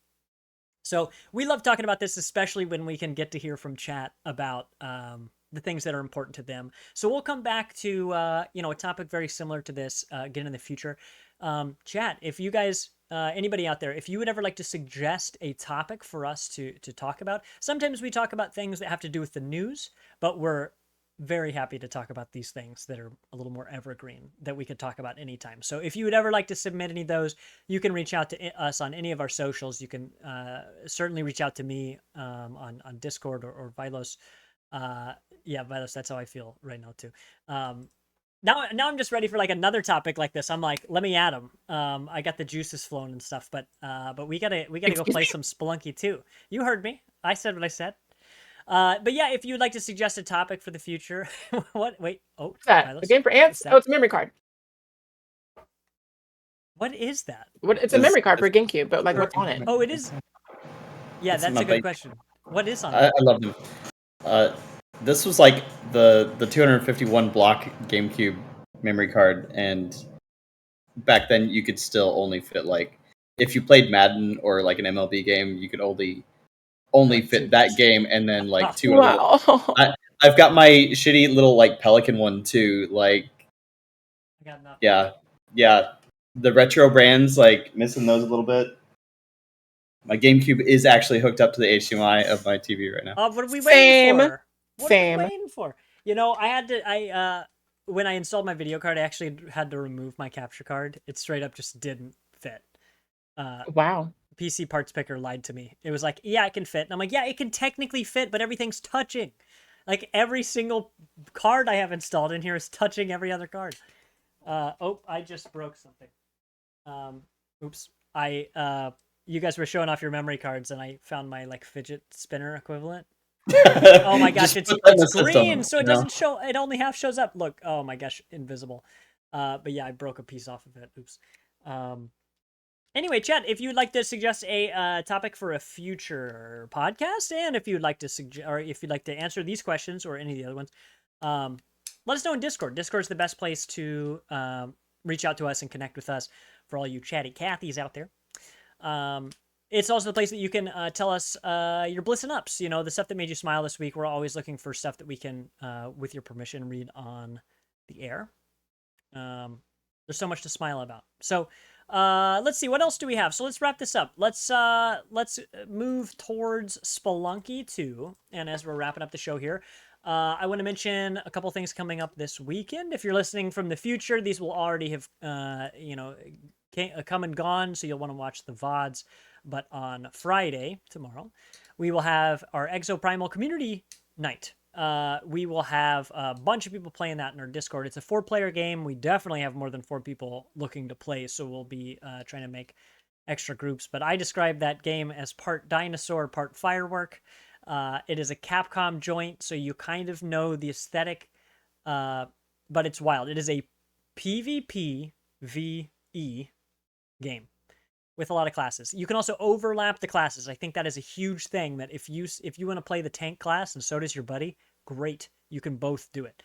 A: So we love talking about this, especially when we can get to hear from chat about the things that are important to them. So we'll come back to a topic very similar to this again in the future. Chat, if you guys, anybody out there, if you would ever like to suggest a topic for us to talk about, sometimes we talk about things that have to do with the news, but we're very happy to talk about these things that are a little more evergreen that we could talk about anytime. So if you would ever like to submit any of those, you can reach out to us on any of our socials. You can certainly reach out to me on Discord or Vilos. Yeah, Vilos, that's how I feel right now too. Now I'm just ready for like another topic like this. I'm like, let me add them. I got the juices flowing and stuff, but we gotta go
C: Excuse
A: play
C: me?
A: some Spelunky too. You heard me. I said what I said. But yeah, if you'd like to suggest a topic for the future, what? Wait, oh,
C: What's that? A
A: Vilos,
C: game for
A: what's
C: ants? Oh,
A: that?
C: it's a memory card.
A: What is that?
C: It's a memory card for
B: It's
C: GameCube, but like
A: For
C: what's on it?
A: oh, it is. Yeah,
B: it's in
A: that's
B: my
A: a good
B: bike.
A: question. What is on it?
B: I love them. Uh, this was like the 251 block GameCube memory card, and back then you could still only fit like if you played Madden or like an MLB game, you could only fit
A: Dude,
B: that game and then like two other.
C: Wow.
B: I've got my shitty little like Pelican one too. Like
A: I got nothing.
B: yeah, yeah, the retro brands like missing those a little bit. My GameCube is actually hooked up to the HDMI of my TV right now.
A: What are we waiting
C: Same.
A: for? What are we
C: Same.
A: waiting for? I had to. When I installed my video card, I actually had to remove my capture card. It straight up just didn't fit. Uh,
C: Wow.
A: PC Parts Picker lied to me. It was like, yeah, it can fit. And I'm like, yeah, it can technically fit, but everything's touching. Like every single card I have installed in here is touching every other card. Oh, I just broke something. Oops. You guys were showing off your memory cards, and I found my like fidget spinner equivalent. Oh my gosh,
B: Just
A: it's
B: put that in the
A: it's green,
B: system,
A: so it
B: you know?
A: doesn't show. It only half shows up. Look, oh my gosh, invisible. But yeah, I broke a piece off of it. Oops. Anyway, chat, if you'd like to suggest a topic for a future podcast, and if you'd like to or if you'd like to answer these questions or any of the other ones, let us know in Discord. Discord's the best place to reach out to us and connect with us for all you chatty Cathys out there. It's also the place that you can tell us your Blissen ups, the stuff that made you smile this week. We're always looking for stuff that we can, with your permission, read on the air. There's so much to smile about. So let's see, what else do we have? So let's wrap this up. Let's move towards Spelunky 2. And as we're wrapping up the show here, I want to mention a couple things coming up this weekend. If you're listening from the future, these will already have come and gone, so you'll want to watch the VODs. But on Friday, tomorrow, we will have our Exoprimal Community Night. We will have a bunch of people playing that in our Discord. It's a 4-player game. We definitely have more than 4 people looking to play, so we'll be trying to make extra groups. But I describe that game as part dinosaur, part firework. It is a Capcom joint, so you kind of know the aesthetic, but it's wild. It is a PvP VE game with a lot of classes. You can also overlap the classes. I think that is a huge thing, that if you want to play the tank class and so does your buddy, great. You can both do it.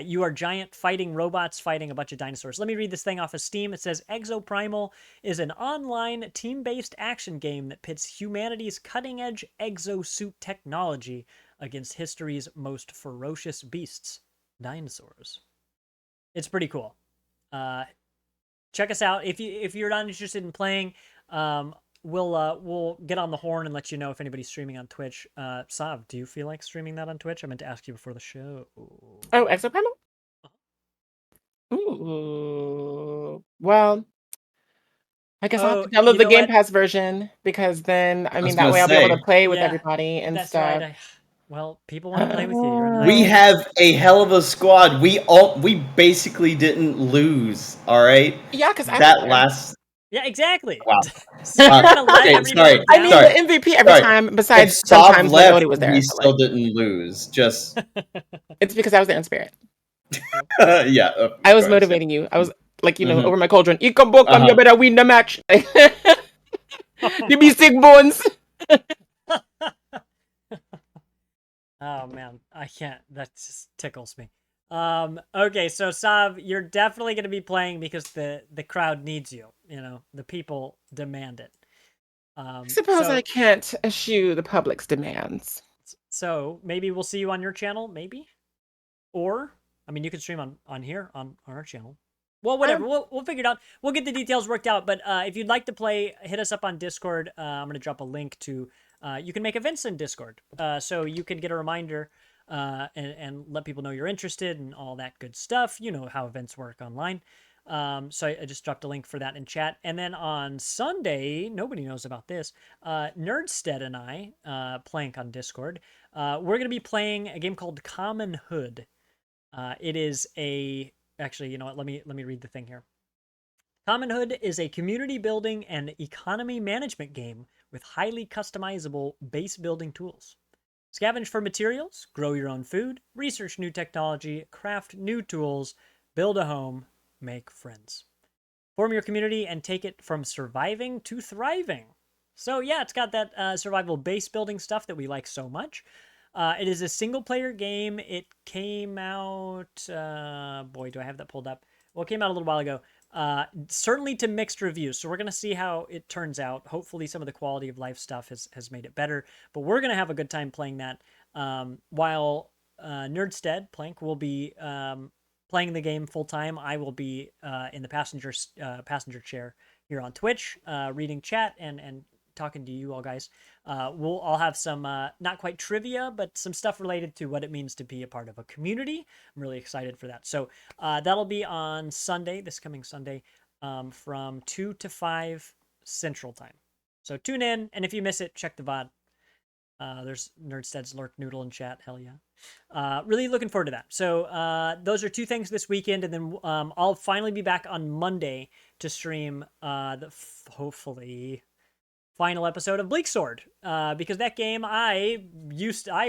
A: You are giant fighting robots fighting a bunch of dinosaurs. Let me read this thing off of Steam. It says, Exoprimal is an online team-based action game that pits humanity's cutting-edge exosuit technology against history's most ferocious beasts, dinosaurs. It's pretty cool. Check us out. If you're not interested in playing, we'll get on the horn and let you know if anybody's streaming on Twitch. Sav, do you feel like streaming that on Twitch? I meant to ask you before the show.
C: Oh, Exoprimal? Ooh. Well, I guess I'll have to download the Game Pass version, because then, that way I'll be able to play with everybody and stuff.
A: Right. Well, people want to play with you.
B: We have a hell of a squad. We basically didn't lose. All right.
C: Yeah, because
A: Yeah, exactly.
B: Wow.
C: I need the MVP every time. Besides, sometimes when Odie was there,
B: we still didn't lose. Just
C: it's because I was there in spirit.
B: Yeah,
C: I was motivating you. I was over my cauldron. You come back, you better win the match. You be sick bones.
A: Oh man, I can't. That just tickles me. Okay, so Sav, you're definitely going to be playing because the crowd needs you. The people demand it.
C: I suppose I can't eschew the public's demands.
A: So maybe we'll see you on your channel, maybe? Or, you can stream on here, on our channel. Well, whatever. We'll figure it out. We'll get the details worked out. But if you'd like to play, hit us up on Discord. I'm going to drop a link to... you can make events in Discord. So you can get a reminder and let people know you're interested and all that good stuff. You know how events work online. So I just dropped a link for that in chat. And then on Sunday, nobody knows about this, Nerdstead and I, Plank on Discord, we're going to be playing a game called Common Hood. It is a... Actually, you know what? Let me read the thing here. Common Hood is a community building and economy management game with highly customizable base building tools. Scavenge for materials, grow your own food, research new technology, craft new tools, build a home, make friends. Form your community and take it from surviving to thriving. So yeah, it's got that survival base building stuff that we like so much. It is a single player game. It came out, boy, do I have that pulled up? Well, it came out a little while ago. Certainly to mixed reviews. So we're going to see how it turns out. Hopefully some of the quality of life stuff has made it better, but we're going to have a good time playing that. While Nerdstead, Plank, will be playing the game full time, I will be in the passenger chair here on Twitch, reading chat and talking to you all guys. I'll have some not quite trivia, but some stuff related to what it means to be a part of a community. I'm really excited for that. So that'll be on Sunday, this coming Sunday, from 2 to 5 Central Time. So tune in, and if you miss it, check the VOD. There's Nerdstead's Lurk Noodle in chat. Hell yeah. Really looking forward to that. So those are 2 things this weekend, and then I'll finally be back on Monday to stream hopefully final episode of Bleak Sword, because that game I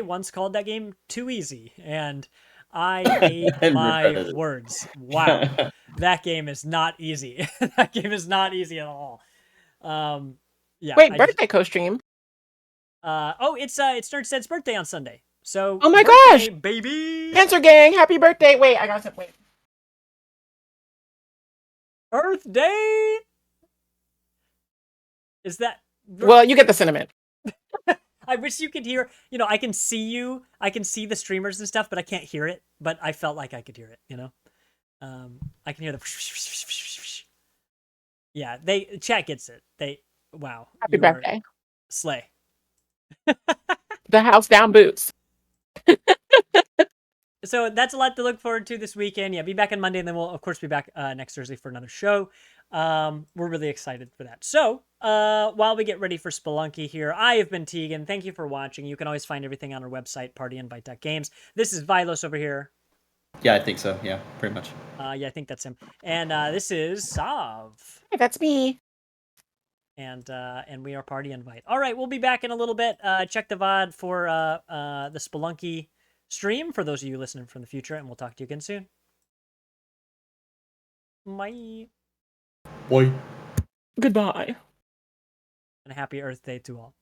A: once called that game too easy, and I ate my words. Wow, that game is not easy. That game is not easy at all. Yeah.
C: Wait, birthday co-stream.
A: It's Nerdstead's birthday on Sunday. So
C: oh my gosh,
A: baby,
C: Cancer Gang, happy birthday! Wait, I got to wait.
A: Earth Day. Is that?
C: Well, you get the sentiment.
A: I wish you could hear. I can see you. I can see the streamers and stuff, but I can't hear it. But I felt like I could hear it. I can hear the. Yeah, chat gets it. Wow.
C: Happy birthday.
A: Slay.
C: The house down boots.
A: So that's a lot to look forward to this weekend. Yeah, be back on Monday, and then we'll of course be back next Thursday for another show. We're really excited for that. So while we get ready for Spelunky here, I have been Tegan. Thank you for watching. You can always find everything on our website, partyinvite.games. This is Vilos over here.
B: Yeah, I think so. Yeah, pretty much.
A: Yeah, I think that's him. And this is Sav.
C: Hey, that's me.
A: And we are Party Invite. All right, we'll be back in a little bit. Check the VOD for the Spelunky stream for those of you listening from the future, and we'll talk to you again soon. Bye.
B: Boy.
C: Goodbye.
A: And a happy Earth Day to all.